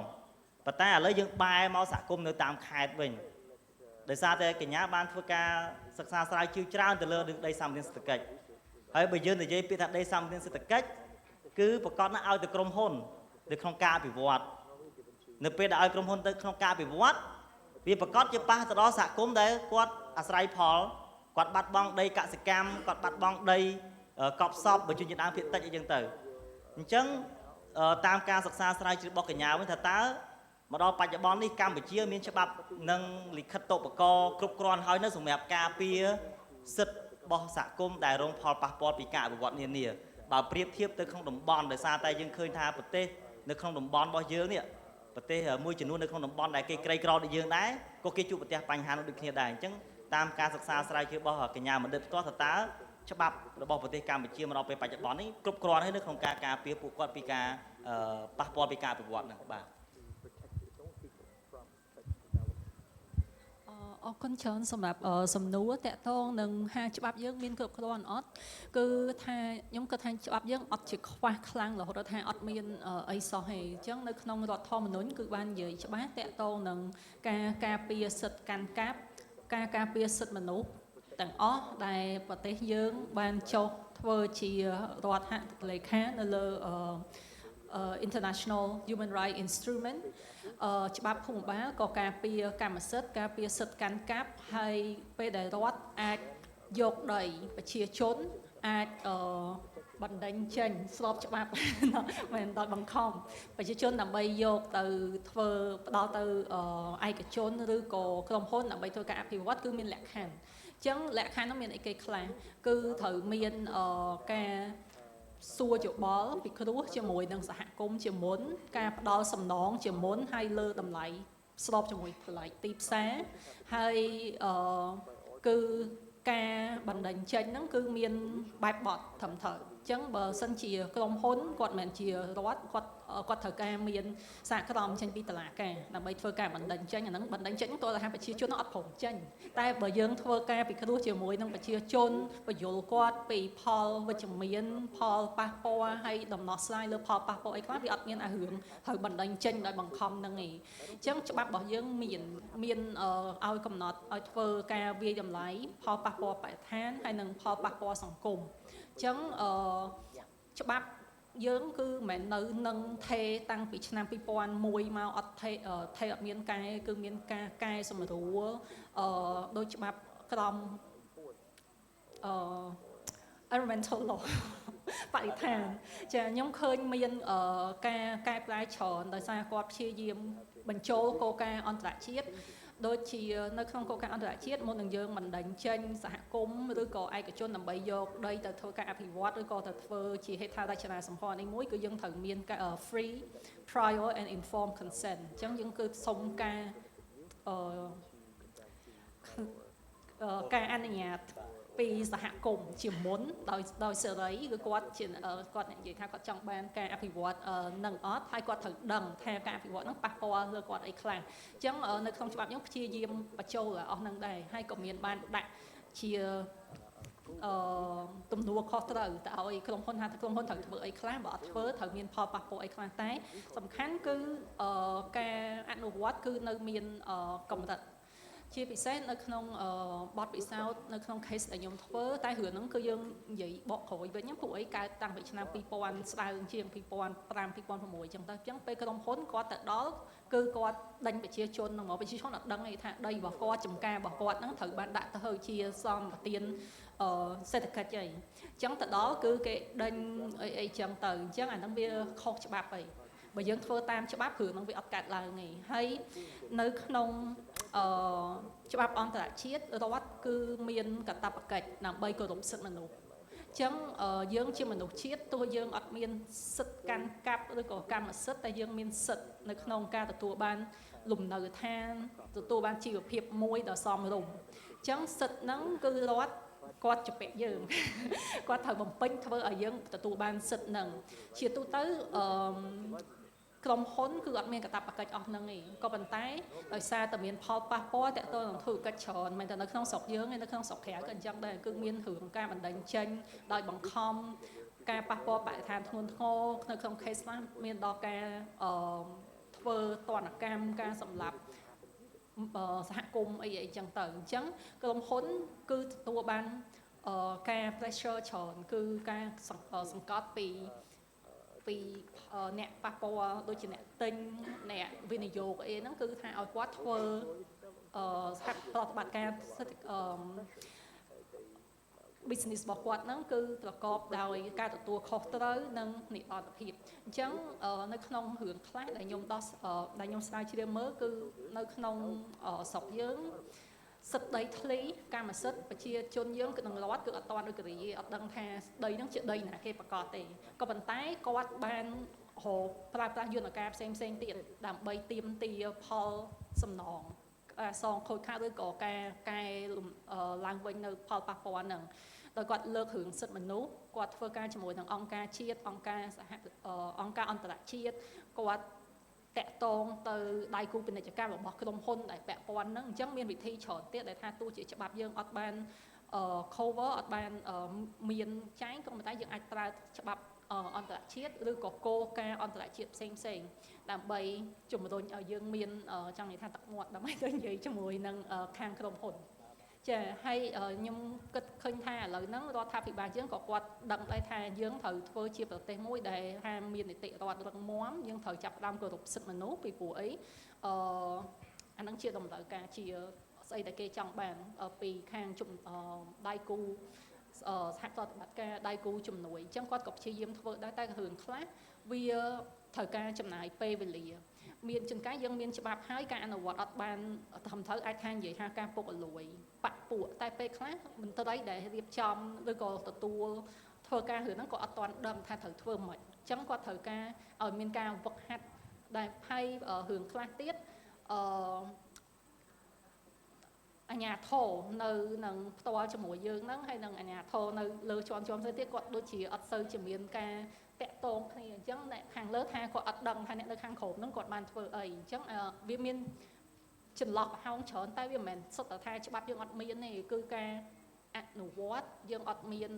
ប៉ុន្តែឥឡូវយើងបែរមកសហគមន៍នៅតាមខេត្តវិញដោយសារតែកញ្ញាបានធ្វើការសិក្សាស្រាវជ្រាវច្រើនទៅលើរឿងដីសម្បត្តិសេដ្ឋកិច្ចហើយបើយើងនិយាយពីថាដីសម្បត្តិសេដ្ឋកិច្ចគឺប្រកាសណាស់ឲ្យទៅក្រុមហ៊ុននៅក្នុងការអភិវឌ្ឍនៅពេលដែលឲ្យក្រុមហ៊ុនទៅក្នុងការអភិវឌ្ឍវាប្រកាសជាប៉ះទៅដល់សហគមន៍ដែលគាត់អាស្រ័យផលគាត់បាត់បង់ដីកសិកម្មគាត់បាត់បង់ដីកប់សពបើជួយជាដើមភាគតិចអីចឹងទៅអញ្ចឹងតាមការសិក្សាស្រាវជ្រាវរបស់កញ្ញាវិញថាតើមកដល់បច្ចុប្បន្ននេះកម្ពុជាមានច្បាប់និងលិខិតតុបកគ្រប់គ្រាន់ហើយនៅសម្រាប់ការពារសិទ្ធិរបស់សហគមន៍ដែលរងផលប៉ះពាល់ពីការអភិវឌ្ឍនានាបើប្រៀបធៀបទៅក្នុងតំបន់ដោយសារតែយើងឃើញថាប្រទេសនៅក្នុងតំបន់របស់យើងនេះប្រទេសមួយចំនួននៅក្នុងតំបន់ដែលគេក្រីក្រដូចយើងដែរក៏គេជួបប្រទះបញ្ហានោះដូចគ្នាដែរអញ្ចឹង តាមការសិក្សាស្រាវជ្រាវរបស់កញ្ញាបណ្ឌិតផ្ទាល់តើច្បាប់របស់ប្រទេសកម្ពុជាមកដល់ពេលបច្ចុប្បន្ននេះគ្រប់គ្រាន់ហើយនៅក្នុងការការពារពួកគាត់ពីការប៉ះពាល់ពីការអភិវឌ្ឍន៍ហ្នឹងបាទ អរគុណច្រើនសម្រាប់សំណួរតកតងនឹងហាច្បាប់យើងមានគ្រប់គ្រាន់អត់គឺថាខ្ញុំគិតថាច្បាប់យើងអត់ជាខ្វះខ្លាំងរហូតដល់ថាអត់មានអីសោះទេអញ្ចឹងនៅក្នុងរដ្ឋធម្មនុញ្ញគឺបាននិយាយច្បាស់តកតងនឹងការការពារសិទ្ធិកាន់កាប់ការការពារសិទ្ធិមនុស្សទាំងអស់ដែលប្រទេសយើងបានចុះធ្វើជារដ្ឋហត្ថលេខានៅលើInternational Human Rights Instrument ច្បាប់ភូមិបាលក៏ការពារកម្មសិទ្ធិការពារសិទ្ធិកាន់កាប់ហើយពេលដែលរដ្ឋអាចយកដីប្រជាជនអាចបណ្ដេញចេញស្របច្បាប់មិនដល់បង្ខំប្រជាជនដើម្បីយកទៅធ្វើផ្ដល់ទៅឯកជនឬក៏ក្រុមហ៊ុនដើម្បីធ្វើការអភិវឌ្ឍគឺមានលក្ខខណ្ឌអញ្ចឹងលក្ខខណ្ឌនោះមានអីគេខ្លះគឺត្រូវមានការសួរយោបល់ពិគ្រោះជាមួយនឹងសហគមន៍ជាមុនការផ្ដល់សំណងជាមុនហើយលើតម្លៃស្របជាមួយតម្លៃទីផ្សារហើយគឺការបណ្ដេញចេញហ្នឹងគឺមានបែបបទត្រឹមត្រូវអញ្ចឹងបើសិនជាក្រុមហ៊ុនគាត់មិនមែនជារដ្ឋគាត់ត្រូវការមានសហគ្រាសចេញពីតុលាការដើម្បីធ្វើការបណ្ដេញចេញអាហ្នឹងបណ្ដេញចេញតើថាប្រជាជនអត់ព្រមចេញតែបើយើងធ្វើការពិគ្រោះជាមួយនឹងប្រជាជនបញ្យល់គាត់ពីផលវិជ្ជមានផលប៉ះពាល់ហើយដំណោះស្រាយលើផលប៉ះពាល់អីខ្លះវាអត់មានអារឿងត្រូវបណ្ដេញចេញដោយបង្ខំហ្នឹងឯងអញ្ចឹងច្បាប់របស់យើងមានឲ្យកំណត់ឲ្យធ្វើការវាយតម្លៃផលប៉ះពាល់បរិស្ថានហើយនិងផលប៉ះពាល់សង្គមអញ្ចឹងច្បាប់យើងគឺមិននៅនឹងថេតាំងពីឆ្នាំ2001មកអត់ថេអត់មានការគឺមានការកែសម្រួលដោយច្បាប់ក្រមenvironmental law បរិស្ថានចាខ្ញុំឃើញមានការកែប្រែច្រើនដោយសារគាត់ព្យាយាមបញ្ចូលគោលការណ៍អន្តរជាតិដូចជានៅក្នុងគោលការណ៍អន្តរជាតិមុននឹងយើងបណ្ដេញចេញសហគមន៍ឬក៏ឯកជនដើម្បីយកដីទៅធ្វើការអភិវឌ្ឍឬក៏ទៅធ្វើជាហេដ្ឋារចនាសម្ព័ន្ធនេះមួយគឺយើងត្រូវមាន free prior and informed consent អញ្ចឹងយើងគឺសុំការអនុញ្ញាតពីសហគមន៍ជាមុនដោយសេរីគឺគាត់និយាយថាគាត់ចង់បានការអភិវឌ្ឍនឹងអត់ហើយគាត់ត្រូវដឹងថាការអភិវឌ្ឍហ្នឹងប៉ះពាល់លើគាត់អីខ្លះអញ្ចឹងនៅក្នុងច្បាប់យើងព្យាយាមបញ្ចូលអស់ហ្នឹងដែរហើយក៏មានបានដាក់ជាទំនួលខុសត្រូវទៅឲ្យក្រុមហ៊ុនថាក្រុមហ៊ុនត្រូវធ្វើអីខ្លះបើអត់ធ្វើត្រូវមានផលប៉ះពាល់អីខ្លះតែសំខាន់គឺការអនុវត្តគឺនៅមានកម្រិតជាពិសេសនៅក្នុងបទពិសោធន៍នៅក្នុង case ដែលខ្ញុំធ្វើតែរឿងហ្នឹងគឺយើងនិយាយបកក្រោយវិញហ្នឹងពួកអីកើតតាំងពីឆ្នាំ2000ស្ដើងជាង2005 2006អញ្ចឹងទៅអញ្ចឹងពេលក្រុមហ៊ុនគាត់ទៅដល់គឺគាត់ដេញប្រជាជនហ្នឹងមកប្រជាជនអត់ដឹងទេថាដីរបស់គាត់ចំការរបស់គាត់ហ្នឹងត្រូវបានដាក់ទៅជាសម្បទានសេដ្ឋកិច្ចអីអញ្ចឹងទៅដល់គឺគេដេញអីចឹងទៅអញ្ចឹងអាហ្នឹងវាខុសច្បាប់អីបើយើងធ្វើតាមច្បាប់រឿងហ្នឹងវាអត់កើតឡើងទេហើយនៅក្នុងច្បាប់អន្តរជាតិរដ្ឋគឺមានកាតព្វកិច្ចដើម្បីគោរពសិទ្ធិមនុស្សអញ្ចឹងយើងជាមនុស្សជាតិទោះយើងអត់មានសិទ្ធិកាន់កាប់ឬក៏កម្មសិទ្ធិតែយើងមានសិទ្ធិនៅក្នុងការទទួលបានលំនៅឋានទទួលបានជីវភាពមួយដ៏សមរម្យអញ្ចឹងសិទ្ធិហ្នឹងគឺរដ្ឋគាត់ជពាក់យើងគាត់ត្រូវបំពេញធ្វើឲ្យយើងទទួលបានសិទ្ធិហ្នឹងជាទូទៅក្រុមហ៊ុនគឺអត់មានកាតព្វកិច្ចអស់ហ្នឹងទេក៏ប៉ុន្តែដោយសារតែមានផលប៉ះពាល់តទៅនឹងធុរកិច្ចច្រើនមិនតែនៅក្នុងស្រុកយើងទេនៅក្នុងស្រុកក្រៅក៏អញ្ចឹងដែរគឺមានរឿងការបណ្ដេញចេញដោយបង្ខំការប៉ះពាល់បរិស្ថានធ្ងន់ធ្ងរនៅក្នុង case ខ្លះមានដល់ការធ្វើទណ្ឌកម្មការសម្លាប់សហគមន៍អីចឹងទៅអញ្ចឹងក្រុមហ៊ុនគឺទទួលបានការ pressure ច្រើនគឺការសង្កត់ពីអ្នកប៉ះពាល់ដូចជាអ្នកទិញអ្នកវិនិយោគអីហ្នឹងគឺថាឲ្យគាត់ធ្វើសហប្រតិបត្តិការ business របស់គាត់ហ្នឹងគឺប្រកបដោយការទទួលខុសត្រូវនិងនិរន្តរភាពអញ្ចឹងនៅក្នុងរឿងខ្លះដែលខ្ញុំស្រាវជ្រាវមើលគឺនៅក្នុងស្រុកយើងសិទ្ធិដីធ្លីកម្មសិទ្ធិប្រជាជនយើងគឺនឹងរដ្ឋគឺអត់តាន់ដូចរីអត់ដឹងថាដីហ្នឹងជាដីណាគេប្រកាសទេក៏ប៉ុន្តែគាត់បានប្រើប្រាស់យន្តការផ្សេងទៀតដើម្បីទាមទារផលសំណង សងខូចខាតឬក៏ការឡើងវិញនៅផលប៉ះពាល់ហ្នឹងដោយគាត់លើករឿងសិទ្ធិមនុស្សគាត់ធ្វើការជាមួយនឹងអង្គការជាតិអង្គការអន្តរជាតិគាត់តាក់ទងទៅដៃគូពាណិជ្ជកម្មរបស់ក្រុមហ៊ុនដែលពាក់ព័ន្ធហ្នឹងអញ្ចឹងមានវិធីច្រើនទៀតដែលថាទោះជាច្បាប់យើងអត់បានcover អត់បានមានចែងក៏ប៉ុន្តែយើងអាចប្រើច្បាប់អន្តរជាតិឬក៏គោលការណ៍អន្តរជាតិផ្សេងដើម្បីជំរុញឲ្យយើងមានចង់និយាយថាទឹកមាត់ដើម្បីទៅនិយាយជាមួយនឹងខាងក្រុមហ៊ុនចាហើយខ្ញុំគិតឃើញថាឥឡូវហ្នឹងរដ្ឋាភិបាលយើងក៏គាត់ដឹងដែរថាយើងត្រូវធ្វើជាប្រទេសមួយដែលថាមាននីតិរដ្ឋរឹងមាំយើងត្រូវចាប់ផ្ដើមគោរពសិទ្ធិមនុស្សពីព្រោះអីអាហ្នឹងជាតម្រូវការជាស្អីដែលគេចង់បានពីខាងដៃគូសហប្រតិបត្តិការដៃគូជំនួយអញ្ចឹងគាត់ក៏ព្យាយាមធ្វើដែរតែរឿងខ្លះវាត្រូវការចំណាយពេលវេលាមានចង្កាយើងមានច្បាប់ហើយការអនុវត្តអត់បានត្រឹមត្រូវអាចថានិយាយថាការពុករលួយបាក់ពួកតែពេលខ្លះមន្ត្រីដែលរៀបចំឬក៏ទទួលធ្វើការរឿងហ្នឹងក៏អត់ទាន់ដឹងថាត្រូវធ្វើមិនអញ្ចឹងគាត់ត្រូវការឲ្យមានការវឹកហាត់ដែលហើយរឿងខ្លះទៀតអញ្ញាធរនៅនឹងផ្ទាល់ជាមួយយើងហ្នឹងហើយនឹងអញ្ញាធរនៅលើជាន់ផ្សេងទៀតគាត់ដូចជាអត់សូវជាមានការតាក់ទងគ្នាអញ្ចឹងអ្នកខាងលើថាគាត់អត់ដឹងថាអ្នកនៅខាងក្រោមហ្នឹងគាត់បានធ្វើអីអញ្ចឹងវាមានចន្លោះប្រហោងច្រើនតែវាមិនមែនសុទ្ធតែថាច្បាប់យើងអត់មានទេគឺការអនុវត្តយើងអត់មាន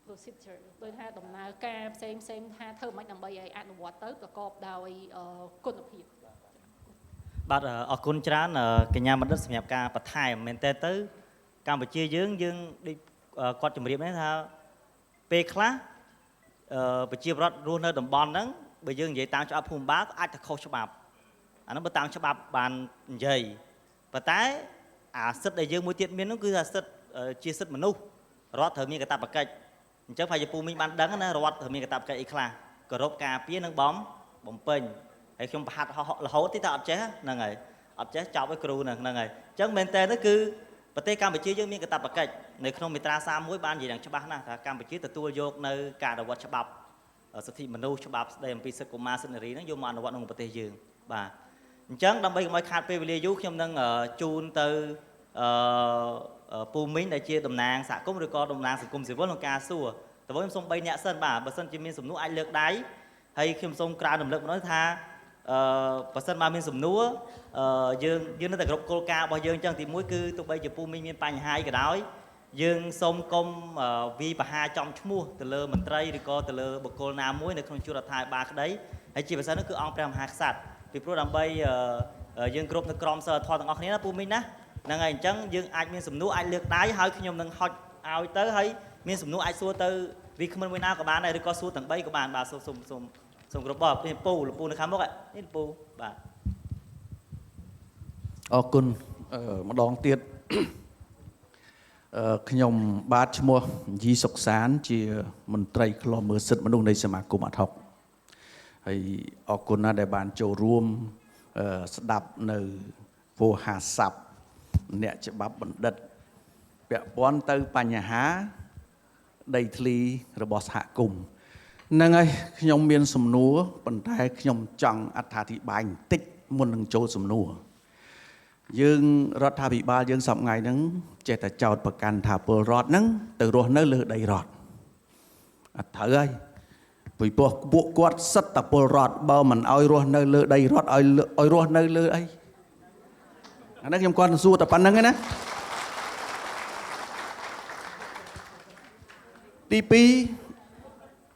procedure ដោយថាដំណើរការផ្សេងថាធ្វើមិនដើម្បីឲ្យអនុវត្តទៅប្រកបដោយគុណភាពបាទអរគុណច្រើនកញ្ញាបណ្ឌិតសម្រាប់ការបន្ថែមមែនតើទៅកម្ពុជាយើងដូចគាត់ជម្រាបនេះថាពេលខ្លះប្រជាពលរដ្ឋរស់នៅតំបន់ហ្នឹងបើយើងនិយាយតាមច្បាប់ភូមិបាលអាចទៅខុសច្បាប់អាហ្នឹងបើតាមច្បាប់បាននិយាយប៉ុន្តែអាសិទ្ធិដែលយើងមួយទៀតមាននោះគឺថាសិទ្ធិជាសិទ្ធិមនុស្សរដ្ឋត្រូវមានកាតព្វកិច្ចអញ្ចឹងប្រហែលជាពូមីងបានដឹងណារដ្ឋត្រូវមានកាតព្វកិច្ចអីខ្លះគោរពការពារនិងបំពេញហើយខ្ញុំប្រហាត់រហូតទីតែអត់ចេះហ្នឹងហើយអត់ចេះចប់ឲ្យគ្រូហ្នឹងហើយអញ្ចឹងមែនតើគឺប្រទេសកម្ពុជាយើងមានកាតព្វកិច្ចនៅក្នុងមាត្រា31បាននិយាយយ៉ាងច្បាស់ណាស់ថាកម្ពុជាទទួលយកនៅការអនុវត្តច្បាប់សិទ្ធិមនុស្សច្បាប់ស្តីអំពីសិទ្ធិកុមារសិទ្ធិនារីហ្នឹងយកមកអនុវត្តក្នុងប្រទេសយើងបាទអញ្ចឹងដើម្បីកុំឲ្យខាតពេលវេលាយូរខ្ញុំនឹងជូនទៅពូមីងដែលជាតំណាងសហគមន៍ឬក៏តំណាងសង្គមស៊ីវិលក្នុងការសួរតើខ្ញុំសូម3នាក់សិនបាទបើសិនជាមានសំណួរអាចលើកដៃហើយខ្ញុំសូមក្រើនរំលឹកម្ដងថាបើសិនមកមានសំណួរយើងនៅតែគ្រប់គោលការណ៍របស់យើងអញ្ចឹងទី1គឺទោះបីជាពូមីងមានបញ្ហាអីក៏ដោយយើងសូមកុំវាយប្រហារចំឈ្មោះទៅលើមន្ត្រីឬក៏ទៅលើបុគ្គលណាមួយនៅក្នុងជួររដ្ឋាភិបាលក្តីហើយជាពិសេសនោះគឺអង្គព្រះមហាក្សត្រពីព្រោះដើម្បីយើងគ្រប់នៅក្រមសីលធម៌ទាំងអស់គ្នាណាពូមីងណាហ្នឹងហើយអញ្ចឹងយើងអាចមានសំណួរអាចលើកដៃហើយខ្ញុំនឹងហុចឲ្យទៅហើយមានសំណួរអាចសួរទៅវាគ្មិនមួយណាក៏បានដែរឬក៏សួរទាំង3ក៏បានបាទសូមគ្រប់បនេះពូនៅខាងមុខនេះពូបាទអរគុណម្ដងទៀតខ្ញុំបាទឈ្មោះយីសុកសានជាមន្ត្រីឃ្លាំមើលសិទ្ធិមនុស្សនៃសមាគមអាត់ហុកហើយអរគុណណាស់ដែលបានចូលរួមស្ដាប់នៅវោហារស័ព្ទអ្នកច្បាប់បណ្ឌិតពាក់ព័ន្ធទៅបញ្ហាដីធ្លីរបស់សហគមន៍ហ្នឹងហើយខ្ញុំមានសំណួរប៉ុន្តែខ្ញុំចង់អត្ថាធិប្បាយបន្តិចមុននឹងចូលសំណួរយើងរដ្ឋាភិបាលយើងសប្តាហ៍ហ្នឹងចេះតែចោទប្រកាន់ថាពលរដ្ឋហ្នឹងទៅរស់នៅលើដីរដ្ឋអត់ត្រូវហើយពីព្រោះពួកគាត់សិតតែពលរដ្ឋបើមិនឲ្យរស់នៅលើដីរដ្ឋឲ្យរស់នៅលើអីអានេះខ្ញុំគាត់សួរតែប៉ុណ្្នឹងឯណាទី2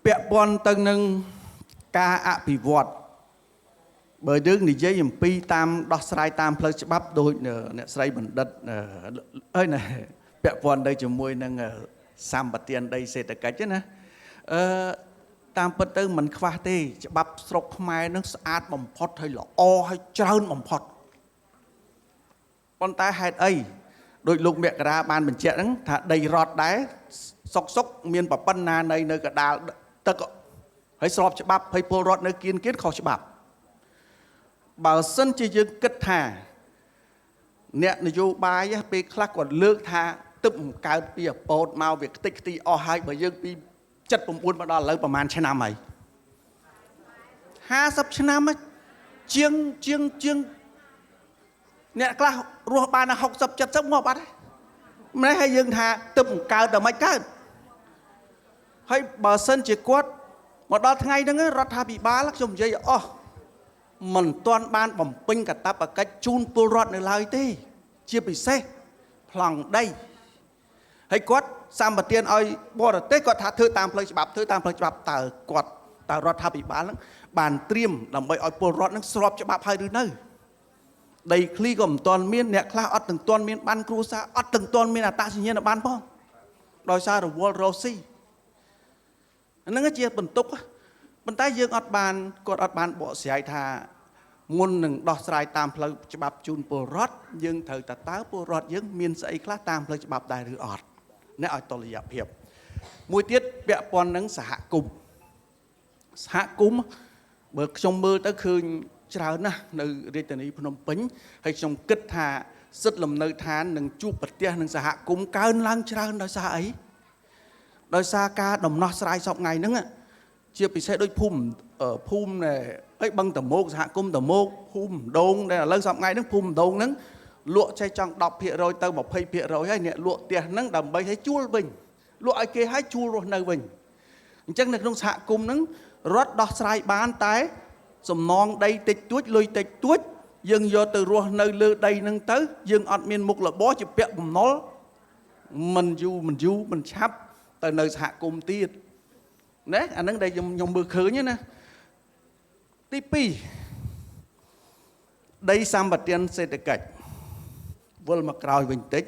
ពាក់ព័ន្ធទៅនឹងការអភិវឌ្ឍបើយើងនិយាយអំពីតាមដោះស្រាយតាមផ្លូវច្បាប់ដូចអ្នកស្រីបណ្ឌិតណាពាក់ព័ន្ធទៅជាមួយនឹងសម្បទានដីសេដ្ឋកិច្ចណាតាមពិតទៅមិនខ្វះទេច្បាប់ស្រុកខ្មែរនឹងស្អាតបំផុតហើយល្អហើយច្រើនបំផុតប៉ុន្តែហេតុអីដោយលោកមករាបានបញ្ជាក់ហ្នឹងថាដីរដ្ឋដែរសុកមានប្រព័ន្ធណានៅកដាលទឹកហើយស្របច្បាប់ហើយពលរដ្ឋនៅគៀនខុសច្បាប់បើសិនជាយើងគិតថាអ្នកនយោបាយពេលខ្លះគាត់លើកថាទឹកបង្កើតពីអពតមកវាខ្ទេចខ្ទីអស់ហើយបើយើងពី79មកដល់ឥឡូវប្រហែលឆ្នាំហើយ50ឆ្នាំជាង អ្នកខ្លះរស់បាន60 70ងាប់បាត់ហើយម្នេះហើយយើងថាទឹកកើតតែមិនកើតហើយបើសិនជាគាត់មកដល់ថ្ងៃហ្នឹងរដ្ឋាភិបាលខ្ញុំនិយាយអស់មិនទាន់បានបំពេញកាតព្វកិច្ចជូនពលរដ្ឋនៅឡើយទេជាពិសេសប្លង់ដីហើយគាត់សម្បទានឲ្យបរទេសគាត់ថាធ្វើតាមផ្លូវច្បាប់ធ្វើតាមផ្លូវច្បាប់តើគាត់តើរដ្ឋាភិបាលហ្នឹងបានត្រៀមដើម្បីឲ្យពលរដ្ឋហ្នឹងស្របច្បាប់ហើយឬនៅដីឃ្លីក៏មិនទាន់មានអ្នកខ្លះអត់ទាំងទាន់មានបានគ្រួសារអត់ទាំងទាន់មានអត្តសញ្ញាណប័ណ្ណផងដោយសាររវល់រស់ស៊ីហ្នឹងជាបន្ទុកប៉ុន្តែយើងអត់បានគាត់អត់បានបកស្រាយថាមុននឹងដោះស្រាយតាមផ្លូវច្បាប់ជូនពលរដ្ឋយើងត្រូវតើពលរដ្ឋយើងមានស្អីខ្លះតាមផ្លូវច្បាប់ដែរឬអត់អ្នកឲ្យតលយៈភាពមួយទៀតពាក់ព័ន្ធនឹងសហគមន៍បើខ្ញុំមើលទៅឃើញច្រើនណាស់នៅរាជធានីភ្នំពេញហើយខ្ញុំគិតថាសិទ្ធិលំនៅឋាននឹងជួបប្រទះនឹងសហគមន៍កើនឡើងច្រើនដោយសារអីដោយសារការដំណោះស្រាយសពថ្ងៃហ្នឹងជាពិសេសដូចភូមិអីបឹងតមោកសហគមន៍តមោកភូមិម្ដងដែលឥឡូវសពថ្ងៃហ្នឹងភូមិម្ដងហ្នឹងលក់ចេះចង់ 10% ទៅ 20% ហើយអ្នកលក់ផ្ទះហ្នឹងដើម្បីឲ្យជួលវិញលក់ឲ្យគេឲ្យជួលរស់នៅវិញអញ្ចឹងនៅក្នុងសហគមន៍ហ្នឹងរដ្ឋដោះស្រាយបានតែសំណងដីតិចតួចលុយតិចតួចយើងយកទៅរស់នៅលើដីហ្នឹងទៅយើងអត់មានមុខរបរជាពាក់បំណុលមិនយូរមិនឆាប់ទៅនៅសហគមន៍ទៀតណាអាហ្នឹងដែលខ្ញុំមើលឃើញណាទី2ដីសម្បត្តិសេដ្ឋកិច្ចវិលមកក្រោយវិញតិច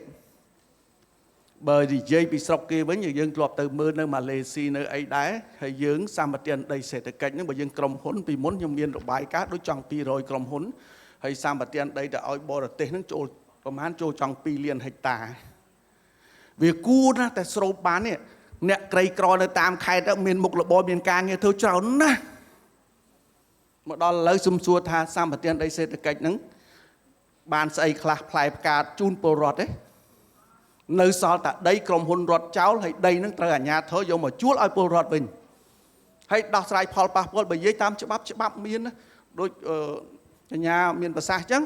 បើនិយាយពីស្រុកគេវិញយើងធ្លាប់ទៅមើលនៅម៉ាឡេស៊ីនៅអីដែរហើយយើងសម្បត្តិដីសេដ្ឋកិច្ចហ្នឹងបើយើងក្រុមហ៊ុនពីមុនខ្ញុំមានរបាយការណ៍ដូចចង់200ក្រុមហ៊ុនហើយសម្បត្តិដីទៅឲ្យបរទេសហ្នឹងចូលប្រហែលចូលចង់2លានហិកតាវាគួរណាស់តែស្រូបបាននេះអ្នកក្រីក្រនៅតាមខេត្តមានមុខរបរមានការងារធ្វើច្រើនណាស់មកដល់ឥឡូវសុំសួរថាសម្បត្តិដីសេដ្ឋកិច្ចហ្នឹងបានស្អីខ្លះផ្លែផ្កាជូនពលរដ្ឋទេនៅសល់តែដីក្រុមហ៊ុនរដ្ឋចោលហើយដីហ្នឹងត្រូវអាជ្ញាធរយកមកជួលឲ្យពលរដ្ឋវិញហើយដោះស្រាយផលប៉ះពាល់បើនិយាយតាមច្បាប់មានដូចកញ្ញាមានប្រសាសន៍អញ្ចឹង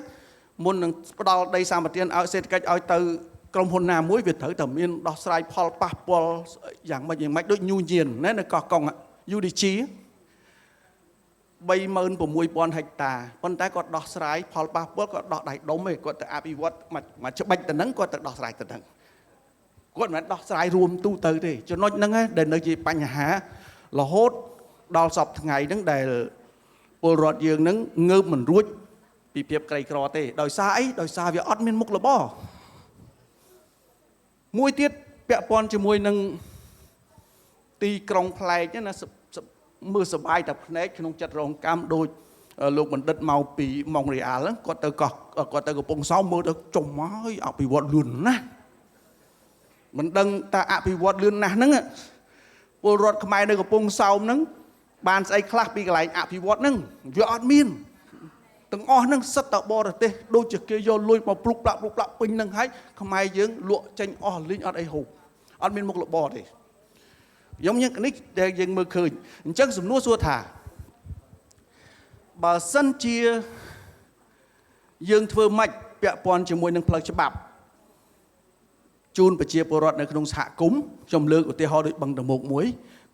មុននឹងផ្ដល់ដីសម្បត្តិឲ្យសេដ្ឋកិច្ចឲ្យទៅក្រុមហ៊ុនណាមួយវាត្រូវតែមានដោះស្រាយផលប៉ះពាល់យ៉ាងម៉េចដូចញូញៀនណានៅកោះកុង UDG 36,000 ហិកតាប៉ុន្តែគាត់ដោះស្រាយផលប៉ះពាល់គាត់ដោះដៃដុំឯងគាត់ទៅអភិវឌ្ឍមកច្បាច់ទៅហ្នឹងគាត់ទៅដោះស្រាយទៅហ្នឹងគាត់មិនមែនដោះស្រាយរួមទូទៅទេចំណុចហ្នឹងដែលនៅជាបញ្ហារហូតដល់សពថ្ងៃហ្នឹងដែលពលរដ្ឋយើងហ្នឹងងើបមិនរួចពីភាពក្រីក្រទេដោយសារអីដោយសារវាអត់មានមុខរបរមួយទៀតពាក់ព័ន្ធជាមួយនឹងទីក្រុងប្លែកណាមើលសបាយតែភ្នែកក្នុងចិត្តរងកម្មដូចលោកបណ្ឌិតមកពីម៉ុងរេអាល់គាត់ទៅកំពង់សោមមើលទៅចុំហើយអភិវឌ្ឍលឿនណាស់មិនដឹងថាអភិវឌ្ឍលឿនណាស់ហ្នឹងពលរដ្ឋខ្មែរនៅកំពង់សោមហ្នឹងបានស្អីខ្លះពីកន្លែងអភិវឌ្ឍហ្នឹងវាអត់មានទាំងអស់ហ្នឹងសិតតែបរទេសដូចជាគេយកលុយមកព្រុកប្រាក់ពេញហ្នឹងហើយខ្មែរយើងលក់ចេញអស់លីងអត់អីហូបអត់មានមុខរបរទេខ្ញុំនេះដែលយើងមើលឃើញអញ្ចឹងសំណួរសួរថាបើសិនជាយើងធ្វើម៉េចពាក់ព័ន្ធជាមួយនឹងផ្លូវច្បាប់ជូនប្រជាពលរដ្ឋនៅក្នុងសហគមន៍ខ្ញុំលើកឧទាហរណ៍ដូចបឹងតមោកមួយ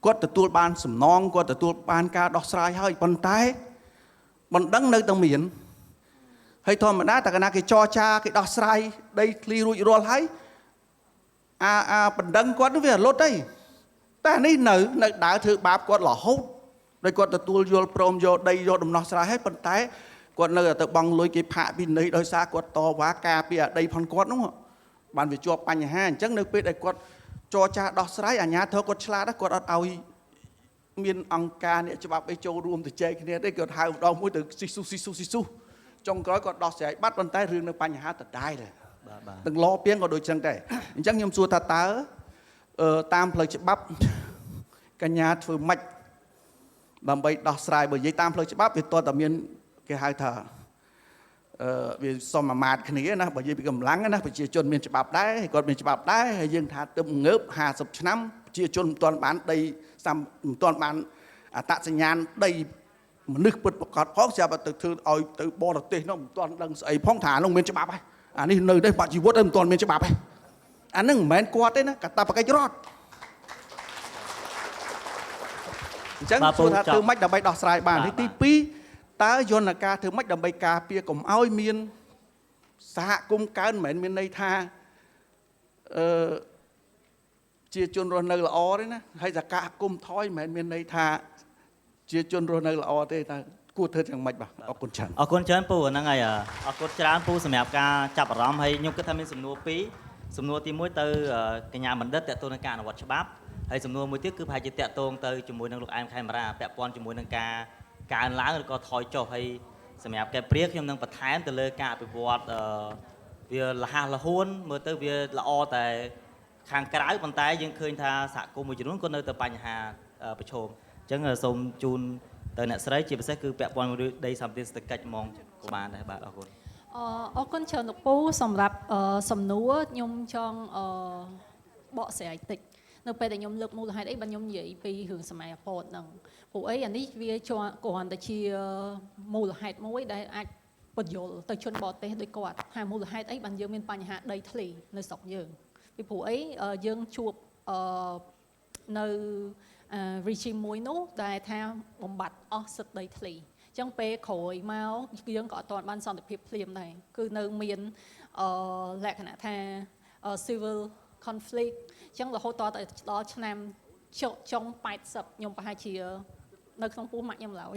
គាត់ទទួលបានសំណងគាត់ទទួលបានការដោះស្រាយហើយប៉ុន្តែបណ្ដឹងនៅតែមានហើយធម្មតាតែកាលណាគេចរចាគេដោះស្រាយដីធ្លីរួចរាល់ហើយបណ្ដឹងគាត់វាលុតទេតែនេះនៅដើរធ្វើបាបគាត់រហូតដោយគាត់ទទួលយល់ព្រមយកដីយកដំណោះស្រាយហើយប៉ុន្តែគាត់នៅតែបង់លុយគេផាកពីនៃដោយសារគាត់តវ៉ាការពីដីផនគាត់នោះបានវាជាប់បញ្ហាអញ្ចឹងនៅពេលដែលគាត់ចរចាដោះស្រាយអាជ្ញាធរគាត់ឆ្លាតគាត់អត់ឲ្យមានអង្គការអ្នកច្បាប់អីចូលរួមទៅចែកគ្នាទេគាត់ហៅម្ដងមួយទៅស៊ីស៊ូចុងក្រោយគាត់ដោះស្រាយបាត់ប៉ុន្តែរឿងនៅបញ្ហាដដែលទាំងឡពីងក៏ដូចចឹងដែរអញ្ចឹងខ្ញុំសួរថាតើតាមផ្លូវច្បាប់កញ្ញាធ្វើម៉េចដើម្បីដោះស្រាយបើនិយាយតាមផ្លូវច្បាប់វាតតែមានគេហៅថាវាសមអាមាត្រគ្នាណាបើនិយាយពីកម្លាំងណាប្រជាជនមានច្បាប់ដែរគាត់មានច្បាប់ដែរហើយយើងថាទៅងើប50ឆ្នាំប្រជាជនមិនទាន់បានដីមិនទាន់បានអត្តសញ្ញាណដី មនុស្សពិតប្រកបផងស្រាប់តែទៅធ្វើឲ្យទៅបរទេសនោះមិនទាន់ដឹងស្អីផងថានោះមានច្បាប់ហើយអានេះនៅទេបាក់ជីវិតមិនទាន់មានច្បាប់ហើយអានឹងមិនមែនគាត់ទេណាកាតព្វកិច្ចរដ្ឋអញ្ចឹងសួរថាធ្វើម៉េចដើម្បីដោះស្រាយបានទី2តើយន្តការធ្វើម៉េចដើម្បីការពារកុំឲ្យមានសហគមន៍កើនមិនមែនមានន័យថាជាជនរស់នៅល្អទេណាហើយសហគមន៍ថយមិនមែនមានន័យថាជាជនរស់នៅល្អទេតើគួរធ្វើយ៉ាងម៉េចបាទអរគុណច្រើន អរគុណច្រើនពូហ្នឹងហើយអរគុណច្រើនពូសម្រាប់ការចាប់អារម្មណ៍ហើយខ្ញុំគិតថាមានសំណួរ2សំណួរទី1ទៅកញ្ញាបណ្ឌិតតទៅនឹងការអនុវត្តច្បាប់ហើយសំណួរមួយទៀតគឺប្រហែលជាតកតងទៅជាមួយនឹងលោកអែមខេមរាពាក់ព័ន្ធជាមួយនឹងការកើនឡើងឬក៏ថយចុះហើយសម្រាប់កែព្រាខ្ញុំនឹងបន្ថែមទៅលើការអភិវឌ្ឍវាលះលហួនមើលទៅវាល្អតែខាងក្រៅប៉ុន្តែយើងឃើញថាសហគមន៍មួយចំនួនក៏នៅតែបញ្ហាប្រឈមអញ្ចឹងសូមជូនទៅអ្នកស្រីជាពិសេសគឺពាក់ព័ន្ធមួយដីសម្បត្តិសេដ្ឋកិច្ចហ្មងក៏បានដែរបាទអរគុណ អរគុណច្រើនលោកពូសម្រាប់សំណួរខ្ញុំចង់បកស្រាយតិចនៅពេលដែលខ្ញុំលើកមូលហេតុអីបើខ្ញុំនិយាយពីរឿងសម័យអពតហ្នឹងព្រោះអីអានេះវាគ្រាន់តែជាមូលហេតុមួយដែលអាចបញ្យល់ទៅជនបរទេសដូចគាត់ថាមូលហេតុអីបានយើងមានបញ្ហាដីធ្លីនៅស្រុកយើងពីព្រោះអីយើងជួបនៅregime មួយនោះដែលថាបំបត្តិអស់សិទ្ធិដីធ្លីអញ្ចឹងពេលក្រោយមកយើងក៏អត់ទាន់បានសន្តិភាពភ្លាមដែរគឺនៅមានលក្ខណៈថា civil conflict អញ្ចឹងរហូតដល់ឆ្នាំចុង80ខ្ញុំប្រហែលជានៅក្នុងពោះម៉ាក់ខ្ញុំឡើយ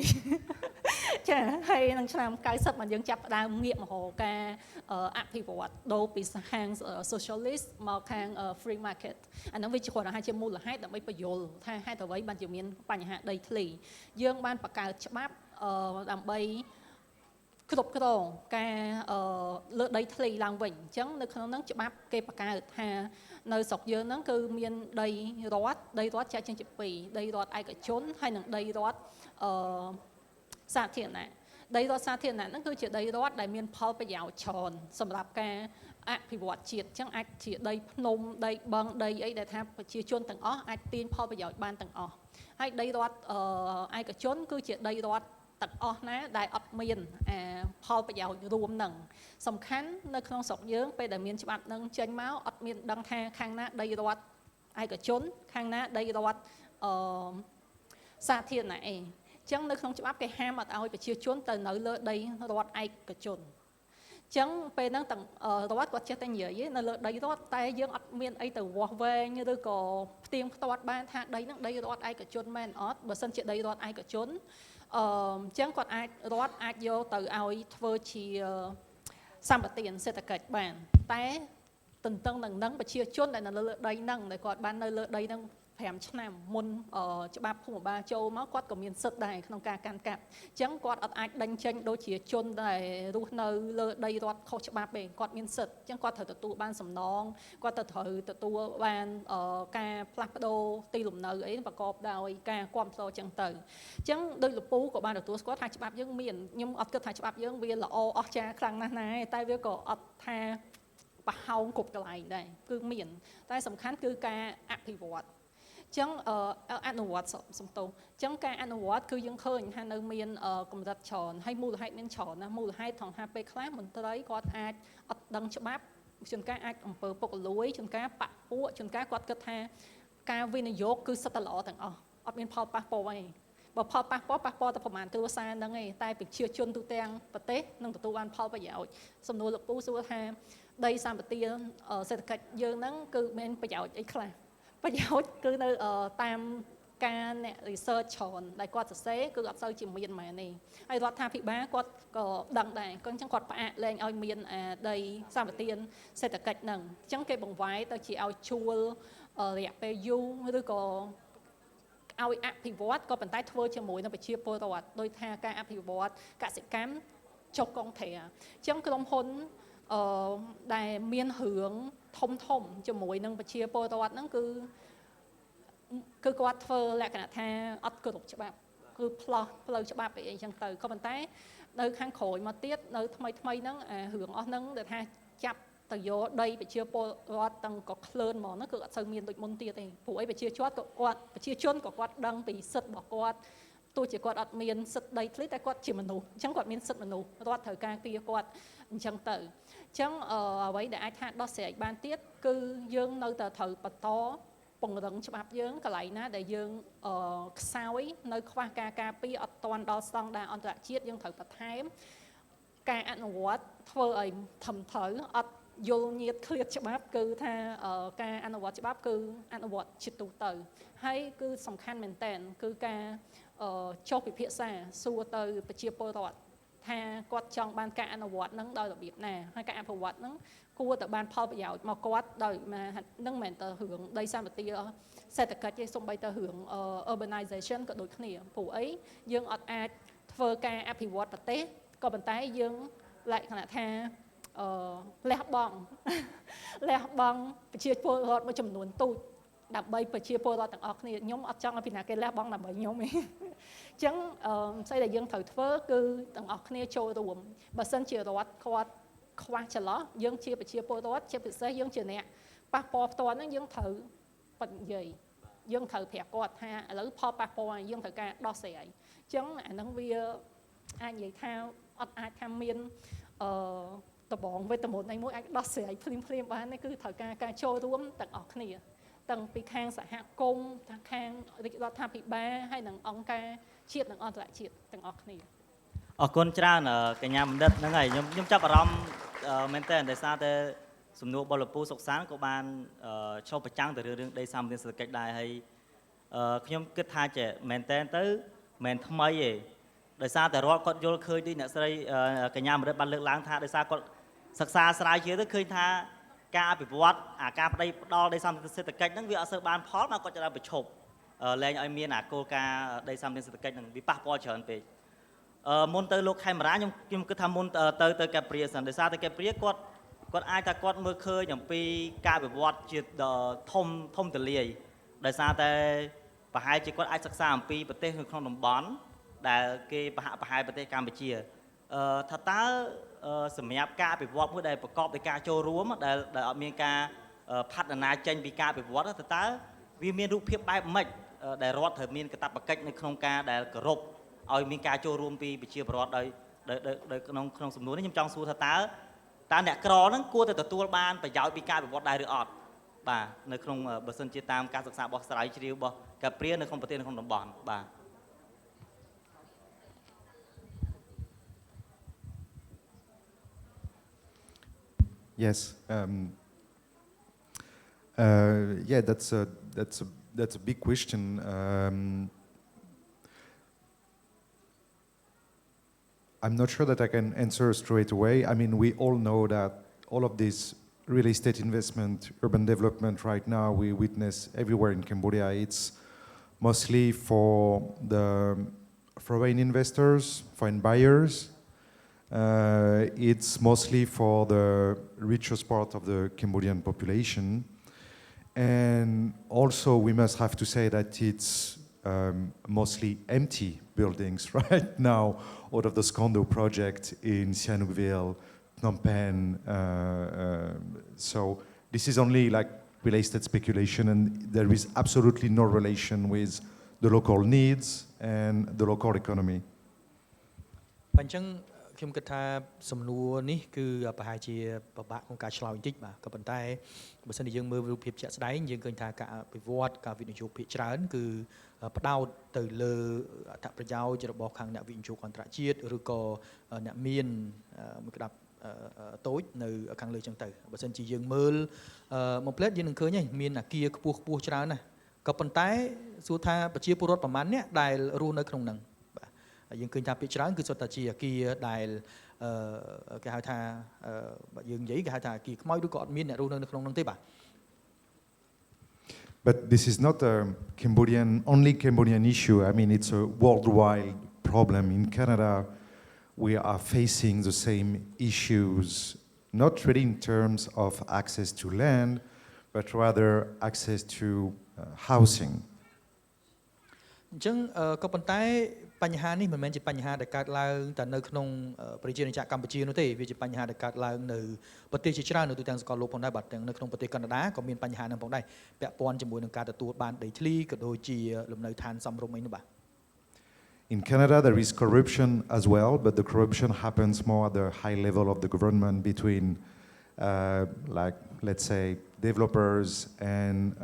ចាហើយក្នុងឆ្នាំ90បានយើងចាប់ផ្ដើមងាកមករកការអភិវឌ្ឍដូរពីខាង socialist មកខាង free market អានោះវាគ្រាន់តែជាមូលហេតុដើម្បីបញ្យល់ថាហេតុអ្វីបានជាមានបញ្ហាដីធ្លីយើងបានបង្កើតច្បាប់ដើម្បីគ្រប់គ្រងការលើដីធ្លីឡើងវិញអញ្ចឹងនៅក្នុងហ្នឹងច្បាប់គេបង្កើតថានៅស្រុកយើងហ្នឹងគឺមានដីរដ្ឋចែកចេញជាពីរដីរដ្ឋឯកជនហើយនិងដីរដ្ឋសាធារណៈដីរដ្ឋសាធារណៈហ្នឹងគឺជាដីរដ្ឋដែលមានផលប្រយោជន៍ច្រើនសម្រាប់ការអភិវឌ្ឍជាតិអញ្ចឹងអាចជាដីភ្នំដីបឹងដីអីដែលថាប្រជាជនទាំងអស់អាចទាញផលប្រយោជន៍បានទាំងអស់ហើយដីរដ្ឋឯកជនគឺជាដីរដ្ឋទាំងអស់ណាដែលអត់មានផលប្រយោជន៍រួមនឹងសំខាន់នៅក្នុងស្រុកយើងពេលដែលមានច្បាប់នឹងចេញមកអត់មានដឹងថាខាងណាដីរដ្ឋឯកជនខាងណាដីរដ្ឋសាធារណៈអីអញ្ចឹងនៅក្នុងច្បាប់គេហាមអត់ឲ្យប្រជាជនទៅនៅលើដីរដ្ឋឯកជនអញ្ចឹងពេលហ្នឹងទាំងរដ្ឋគាត់ចេះតែនិយាយនៅលើដីរដ្ឋតែយើងអត់មានអីទៅវាស់វែងឬក៏ផ្ទៀងផ្ទាត់បានថាដីហ្នឹងដីរដ្ឋឯកជនមែនអត់បើសិនជាដីរដ្ឋឯកជនអញ្ចឹងគាត់រដ្ឋអាចយកទៅឲ្យធ្វើជាសម្បត្តិសេដ្ឋកិច្ចបានតែទន្ទឹងនឹងប្រជាជនដែលនៅលើដីហ្នឹងដែលគាត់បាននៅលើដីហ្នឹង5ឆ្នាំមុនច្បាប់ភូមិបាលចូលមកគាត់ក៏មានសិទ្ធិដែរក្នុងការកាន់កាប់អញ្ចឹងគាត់អត់អាចដេញចេញដូចជាជនដែលរស់នៅលើដីរដ្ឋខុសច្បាប់ទេគាត់មានសិទ្ធិអញ្ចឹងគាត់ត្រូវទទួលបានសំណងគាត់ត្រូវទទួលបានការផ្លាស់ប្ដូរទីលំនៅអីប្រកបដោយការគ្រប់គ្រងអញ្ចឹងទៅអញ្ចឹងដោយលពូក៏បានទទួលស្គាល់ថាច្បាប់យើងមានខ្ញុំអត់គិតថាច្បាប់យើងវាល្អអស្ចារ្យខ្លាំងណាស់ណាតែវាក៏អត់ថាប្រហោងគ្រប់កន្លែងដែរគឺមានតែសំខាន់គឺការអភិវឌ្ឍចឹងអនុវត្តសំទោសចឹងការអនុវត្តគឺយើងឃើញថានៅមានកម្រិតច្រើនហើយមូលហេតុមានច្រើនណាមូលហេតុថងថាពេលខ្លះមន្ត្រីគាត់អាចអត់ដឹងច្បាប់ជួនកាលអាចអំពើពុករលួយជួនកាលបាក់ពួកជួនកាលគាត់គិតថាការវិនិយោគគឺសិតតែល្អទាំងអស់អត់មានផលប៉ះពាល់អីបើផលប៉ះពាល់តែប្រមាណគ្រួសារហ្នឹងឯងតែប្រជាជនទូទាំងប្រទេសនឹងទទួលបានផលប្រយោជន៍សំណួរលោកពូសួរថាដីសម្បត្តិសេដ្ឋកិច្ចយើងហ្នឹងគឺមានប្រយោជន៍អីខ្លះប្រយោជន៍គឺនៅតាមការអ្នក research ច្រើនដែលគាត់សរសេរគឺអត់សូវជាមានមែនទេហើយរដ្ឋាភិបាលគាត់ក៏ដឹងដែរអញ្ចឹងគាត់ផ្អាកលែងឲ្យមានដីសម្បត្តិសេដ្ឋកិច្ចហ្នឹងអញ្ចឹងគេបង្វែរទៅជាឲ្យជួលរយៈពេលយូរឬក៏ឲ្យអភិវឌ្ឍក៏ប៉ុន្តែធ្វើជាមួយនឹងប្រជាពលរដ្ឋដោយថាការអភិវឌ្ឍកសិកម្មចុះកុងត្រាអញ្ចឹងក្រុមហ៊ុនដែលមានរឿងធំជាមួយនឹងប្រជាពលរដ្ឋហ្នឹងគឺគាត់ធ្វើលក្ខណៈថាអត់គោរពច្បាប់គឺផ្លោះផ្លូវច្បាប់អីចឹងទៅក៏ប៉ុន្តែនៅខាងក្រោយមកទៀតនៅថ្មីហ្នឹងរឿងអស់ហ្នឹងដែលថាចាប់ទៅយកដីប្រជាពលរដ្ឋទាំងក៏ក្លឿនហ្មងហ្នឹងគឺអត់សូវមានដូចមុនទៀតទេព្រោះអីប្រជាជនក៏គាត់ដឹងពីសិទ្ធិរបស់គាត់ ទោះជាគាត់អត់មានសិទ្ធិដីធ្លីតែគាត់ជាមនុស្សអញ្ចឹងគាត់មានសិទ្ធិមនុស្សរដ្ឋត្រូវការពារគាត់អញ្ចឹងទៅអញ្ចឹងអ្វីដែលអាចថាដោះស្រាយបានទៀតគឺយើងនៅតែត្រូវបន្តពង្រឹងច្បាប់យើងកន្លែងណាដែលយើងខ្សោយនៅខ្វះការការពារអត់ទាន់ដល់ស្តង់ដារអន្តរជាតិយើងត្រូវបន្ថែមការអនុវត្តធ្វើឲ្យត្រឹមត្រូវអត់យល់ញៀតឃ្លាតច្បាប់គឺថាការអនុវត្តច្បាប់គឺអនុវត្តជាទូទៅហើយគឺសំខាន់មែនតើគឺការចុះពិភាក្សាសួរទៅប្រជាពលរដ្ឋថាគាត់ចង់បានការអនុវត្តនឹងដោយរបៀបណាហើយការអភិវឌ្ឍនឹងគួរតែបានផលប្រយោជន៍មកគាត់ដោយនឹងមិនមែនតែរឿងដីសម្បត្តិសេដ្ឋកិច្ចទេសូម្បីតែរឿង urbanization ក៏ដូចគ្នាព្រោះអីយើងអត់អាចធ្វើការអភិវឌ្ឍប្រទេសក៏ប៉ុន្តែយើងលក្ខណៈថាលះបង់ប្រជាពលរដ្ឋមួយចំនួនទូចដើម្បីប្រជាពលរដ្ឋទាំងអស់គ្នាខ្ញុំអត់ចង់ឲ្យពីណាគេលះបង់ដើម្បីខ្ញុំទេអញ្ចឹងស្អីដែលយើងត្រូវធ្វើគឺទាំងអស់គ្នាចូលរួមបើសិនជារដ្ឋគាត់ខ្វះចន្លោះយើងជាប្រជាពលរដ្ឋជាពិសេសយើងជាអ្នកប៉ះពាល់ផ្ទាល់ហ្នឹងយើងត្រូវបនិយាយយើងត្រូវប្រាប់គាត់ថាឥឡូវផលប៉ះពាល់យើងត្រូវការដោះស្រាយអញ្ចឹងអាហ្នឹងវាអាចនិយាយថាអត់អាចថាមានដបងវេទមន្តមួយអាចដោះស្រាយភ្លាមបាននេះគឺត្រូវការចូលរួមទាំងអស់គ្នាទាំងពីខាងសហគមន៍ទាំងខាងរាជរដ្ឋាភិបាលហើយនិងអង្គការជាតិនិងអន្តរជាតិទាំងអស់គ្នាអរគុណច្រើនកញ្ញាបណ្ឌិតហ្នឹងហើយខ្ញុំចាប់អារម្មណ៍មែនតើដោយសារតែសំណួរបុលពូសុកសានក៏បានឆ្លុះប្រចាំងទៅរឿងដីសម្បត្តិសេដ្ឋកិច្ចដែរហើយខ្ញុំគិតថាចេះមែនតើទៅមិនថ្មីទេដោយសារតែរដ្ឋគាត់យល់ឃើញទីអ្នកស្រីកញ្ញាបណ្ឌិតបានលើកឡើងថាដោយសារគាត់សិក្សាស្រាវជ្រាវទៅឃើញថាការអភិវឌ្ឍការផ្ដល់ដីសម្បត្តិសេដ្ឋកិច្ចហ្នឹងវាអត់សូវបានផលមកគាត់จะប្រឈប់លែងឲ្យមានគោលការណ៍ដីសម្បត្តិសេដ្ឋកិច្ចហ្នឹងវាប៉ះពាល់ច្រើនពេកមុនទៅលោកខេមរាខ្ញុំគិតថាមុនទៅកែព្រាសិនដោយសារតែកែព្រាគាត់អាចថាគាត់មើលឃើញអំពីការវិវត្តជាធំទលាយដោយសារតែប្រហែលជាគាត់អាចសិក្សាអំពីប្រទេសនៅក្នុងតំបន់ដែលគេប្រហែលប្រទេសកម្ពុជាថាតើសម្រាប់ការអភិវឌ្ឍមួយដែលប្រកបដោយការចូលរួមដែលអត់មានការផាត់នាចេញពីការអភិវឌ្ឍតើវាមានរូបភាពបែបម៉េចដែលរដ្ឋត្រូវមានកាតព្វកិច្ចនៅក្នុងការដែលគោរពឲ្យមានការចូលរួមពីប្រជាពលរដ្ឋដោយក្នុងសំណួរនេះខ្ញុំចង់សួរថាតើអ្នកក្រហ្នឹងគួរតែទទួលបានប្រយោជន៍ពីការអភិវឌ្ឍដែរឬអត់បាទនៅក្នុងបើសិនជាតាមការសិក្សារបស់ស្រាវជ្រាវរបស់កែព្រានៅក្នុងប្រទេសនៅក្នុងតំបន់បាទ Yes. Yeah, that's a big question. I'm not sure that I can answer straight away. I mean, we all know that all of this real estate investment, urban development right now we witness everywhere in Cambodia. It's mostly for the foreign investors, foreign buyers. It's mostly for the richest part of the Cambodian population. And also we must have to say that it's mostly empty buildings right now out of the Skondo project in Sihanoukville, Phnom Penh. So this is only like real estate speculation and there is absolutely no relation with the local needs and the local economy. ខ្ញុំគិតថាសំណួរនេះគឺប្រហែលជាពិបាកក្នុងការឆ្លើយបន្តិចបាទក៏ប៉ុន្តែបើសិនជាយើងមើលរូបភាពជាក់ស្ដែងយើងឃើញថាការអភិវឌ្ឍការវិនិយោគភាគច្រើនគឺផ្ដោតទៅលើអត្ថប្រយោជន៍របស់ខាងអ្នកវិនិយោគអន្តរជាតិឬក៏អ្នកមានមួយក្តាប់តូចនៅខាងលើចឹងទៅបើសិនជាយើងមើលមួយផ្លែតយើងនឹងឃើញហើយមានអគារខ្ពស់ច្រើនណាស់ក៏ប៉ុន្តែសួរថាប្រជាពលរដ្ឋប្រមាណអ្នកដែលរស់នៅក្នុងហ្នឹងយើងឃើញថាភាគច្រើនគឺសុទ្ធតែជាអគារដែលគេហៅថាបើយើងនិយាយគេហៅថាអគារខ្មៅឬក៏អត់មានអ្នករស់នៅក្នុងនោះទេបាទ But this is not a only Cambodian issue. I mean, it's a worldwide problem. In Canada, we are facing the same issues, not really in terms of access to land, but rather access to housing. អញ្ចឹងក៏ប៉ុន្តែបញ្ហានេះមិនមែនជាបញ្ហាដែលកើតឡើងតែនៅក្នុងប្រជាជនកម្ពុជានោះទេវាជាបញ្ហាដែលកើតឡើងនៅប្រទេសជាច្រើននៅទូទាំងសកលលោកផងដែរបាទទាំងនៅក្នុងប្រទេសកាណាដាក៏មានបញ្ហាហ្នឹងផងដែរពាក់ព័ន្ធជាមួយនឹងការទទួលបានដីធ្លីក៏ដូចជាលំនៅឋានសមរម្យអីនោះបាទ In Canada, there is corruption as well, but the corruption happens more at the high level of the government between, like, let's say, developers and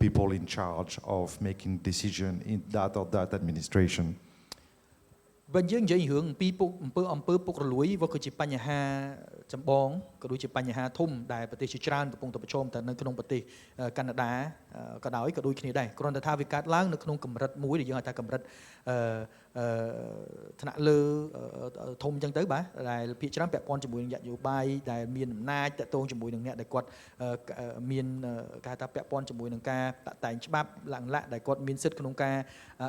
people in charge of making decision in that or that administration. បើយើងនិយាយរឿងពីអំពើពុករលួយវាគឺជាបញ្ហាចម្បងក៏ដូចជាបញ្ហាធំដែលប្រទេសជាច្រើនកំពុងតែប្រឈមទៅនៅក្នុងប្រទេសកាណាដាក៏ដោយក៏ដូចគ្នាដែរគ្រាន់តែថាវាកើតឡើងនៅក្នុងកម្រិតមួយដែលយើងហៅថាកម្រិតថ្នាក់លើធំអញ្ចឹងទៅបាទដែលភាគច្រើនពាក់ព័ន្ធជាមួយនឹងនយោបាយដែលមានអំណាចតាក់ទងជាមួយនឹងអ្នកដែលគាត់មានគេហៅថាពាក់ព័ន្ធជាមួយនឹងការតាក់តែងច្បាប់ឡើងឡាក់ដែលគាត់មានសិទ្ធិក្នុងការ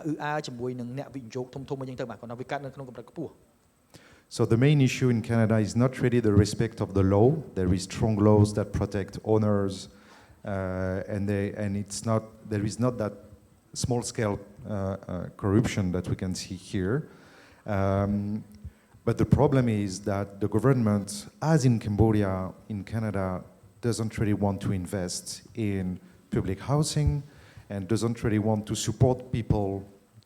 អឺអើជាមួយនឹងអ្នកវិនិយោគធំអញ្ចឹងទៅបាទគាត់ថាវាកើតនៅក្នុងកម្រិតខ្ពស់ So the main issue in Canada is not really the respect of the law. There is strong laws that protect owners, and it's not there is not that small-scale corruption that we can see here. But the problem is that the government, as in Cambodia, in Canada, doesn't really want to invest in public housing and doesn't really want to support people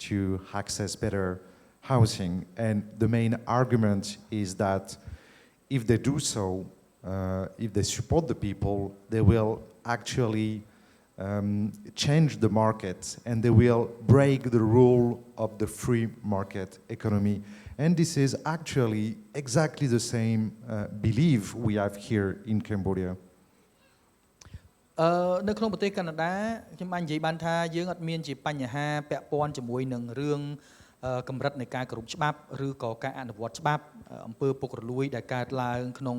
to access better housing. And the main argument is that if they do so, if they support the people, they will actually change the market and they will break the rule of the free market economy. And this is actually exactly the same belief we have here in Cambodia. នៅក្នុងប្រទេសកាណាដាខ្ញុំបាននិយាយបានថាយើងអត់មានជាបញ្ហាពាក់ព័ន្ធជាមួយនឹងរឿងកម្រិតនៃការគោរពច្បាប់ឬក៏ការអនុវត្តច្បាប់អំពើពុករលួយដែលកើតឡើងក្នុង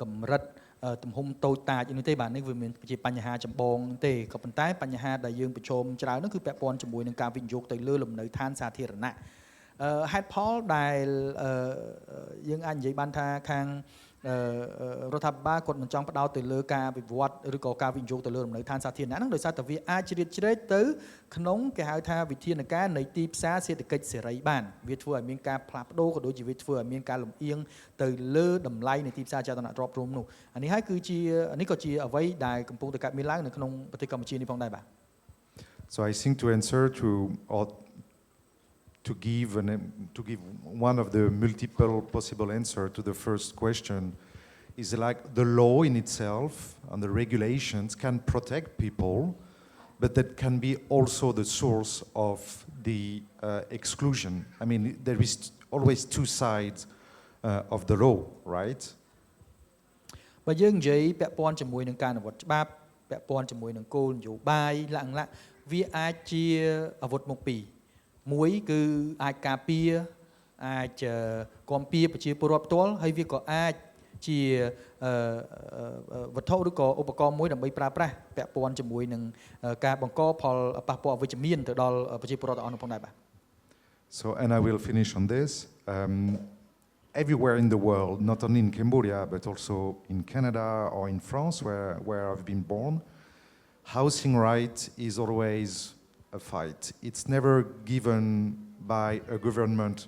កម្រិតទំហំតូចតាចនេះទេបាទនេះវាមានជាបញ្ហាចម្បងទេក៏ប៉ុន្តែបញ្ហាដែលយើងប្រឈមច្រើននោះគឺពាក់ព័ន្ធជាមួយនឹងការវិនិយោគទៅលើលំនៅឋានសាធារណៈហេតុផលដែលយើងអាចនិយាយបានថាខាងរដ្ឋាភិបាលគាត់មិនចង់ផ្ដោតទៅលើការវិវត្តឬក៏ការវិនិយោគទៅលើលំនៅឋានសាធារណៈហ្នឹងដោយសារតែវាអាចជ្រៀតជ្រែកទៅក្នុងគេហៅថាវិធានការនៃទីផ្សារសេដ្ឋកិច្ចសេរីបានវាធ្វើឲ្យមានការផ្លាស់ប្ដូរក៏ដូចជាវាធ្វើឲ្យមានការលំអៀងទៅលើតម្លៃនៃទីផ្សារចលនាទ្រព្យរួមនោះអានេះហើយគឺជានេះក៏ជាអ្វីដែលកំពុងតែកើតមានឡើងនៅក្នុងប្រទេសកម្ពុជានេះផងដែរបាទ So I think to answer to give one of the multiple possible answers to the first question is like the law in itself and the regulations can protect people, but that can be also the source of the exclusion. I mean, there is always two sides of the law, right? បើយើងនិយាយពាក់ព័ន្ធជាមួយនឹងការអនុវត្តច្បាប់ពាក់ព័ន្ធជាមួយនឹងគោលនយោបាយឡើងវាអាចជាអាវុធមុខពីរមួយគឺអាចការពារអាចគាំពៀប្រជាពលរដ្ឋផ្ទាល់ហើយវាក៏អាចជាវត្ថុឬក៏ឧបករណ៍មួយដើម្បីប្រើប្រាស់ពាក់ព័ន្ធជាមួយនឹងការបង្កផលប៉ះពាល់អវិជ្ជមានទៅដល់ប្រជាពលរដ្ឋទាំងអស់នោះផងដែរបាទ So and I will finish on this. Everywhere in the world, not only in Cambodia but also in Canada or in France where I've been born, housing right is always a fight. It's never given by a government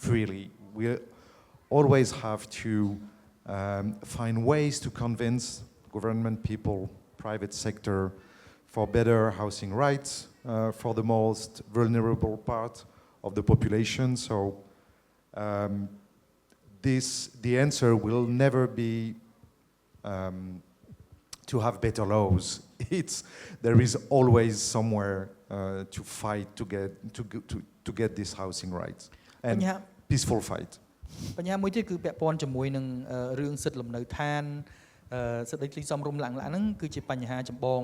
freely. We always have to find ways to convince government people, private sector, for better housing rights for the most vulnerable part of the population. So the answer will never be to have better laws. There is always somewhere to fight to get this housing rights and peaceful fight. បញ្ហាមួយទៀតគឺពាក់ព័ន្ធជាមួយនឹងរឿងសិទ្ធិលំនៅឋានសិទ្ធិដីធ្លីសមរម្យឡើងហ្នឹងគឺជាបញ្ហាចម្បង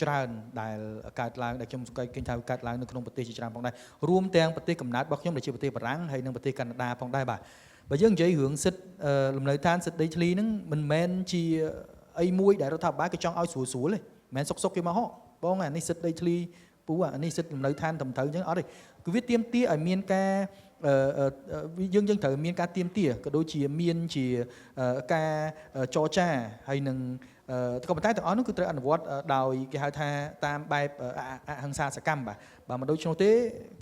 ច្រើនដែលកើតឡើងដែលខ្ញុំសង្កេតឃើញថាកើតឡើងនៅក្នុងប្រទេសជាច្រើនផងដែររួមទាំងប្រទេសកំណើតរបស់ខ្ញុំដែលជាប្រទេសបារាំងហើយនិងប្រទេសកាណាដាផងដែរបាទបើយើងនិយាយរឿងសិទ្ធិលំនៅឋានសិទ្ធិដីធ្លីហ្នឹងមិនមែនជាអីមួយដែលរដ្ឋាភិបាលគេចង់ឲ្យស្រួលទេមិនមែនសុកគេមកហោបងអានេះសិទ្ធិដីធ្លីពូអានេះសិទ្ធិលំនៅឋានត្រឹមត្រូវអញ្ចឹងអត់ទេគឺវាទាមទារឲ្យមានការយើងត្រូវមានការទៀមទាក៏ដូចជាមានជាការចរចាហើយនឹងក៏ប៉ុន្តែទាំងអស់នោះគឺត្រូវអនុវត្តដោយគេហៅថាតាមបែបអហិង្សាសកម្មបាទមិនដូចនោះទេ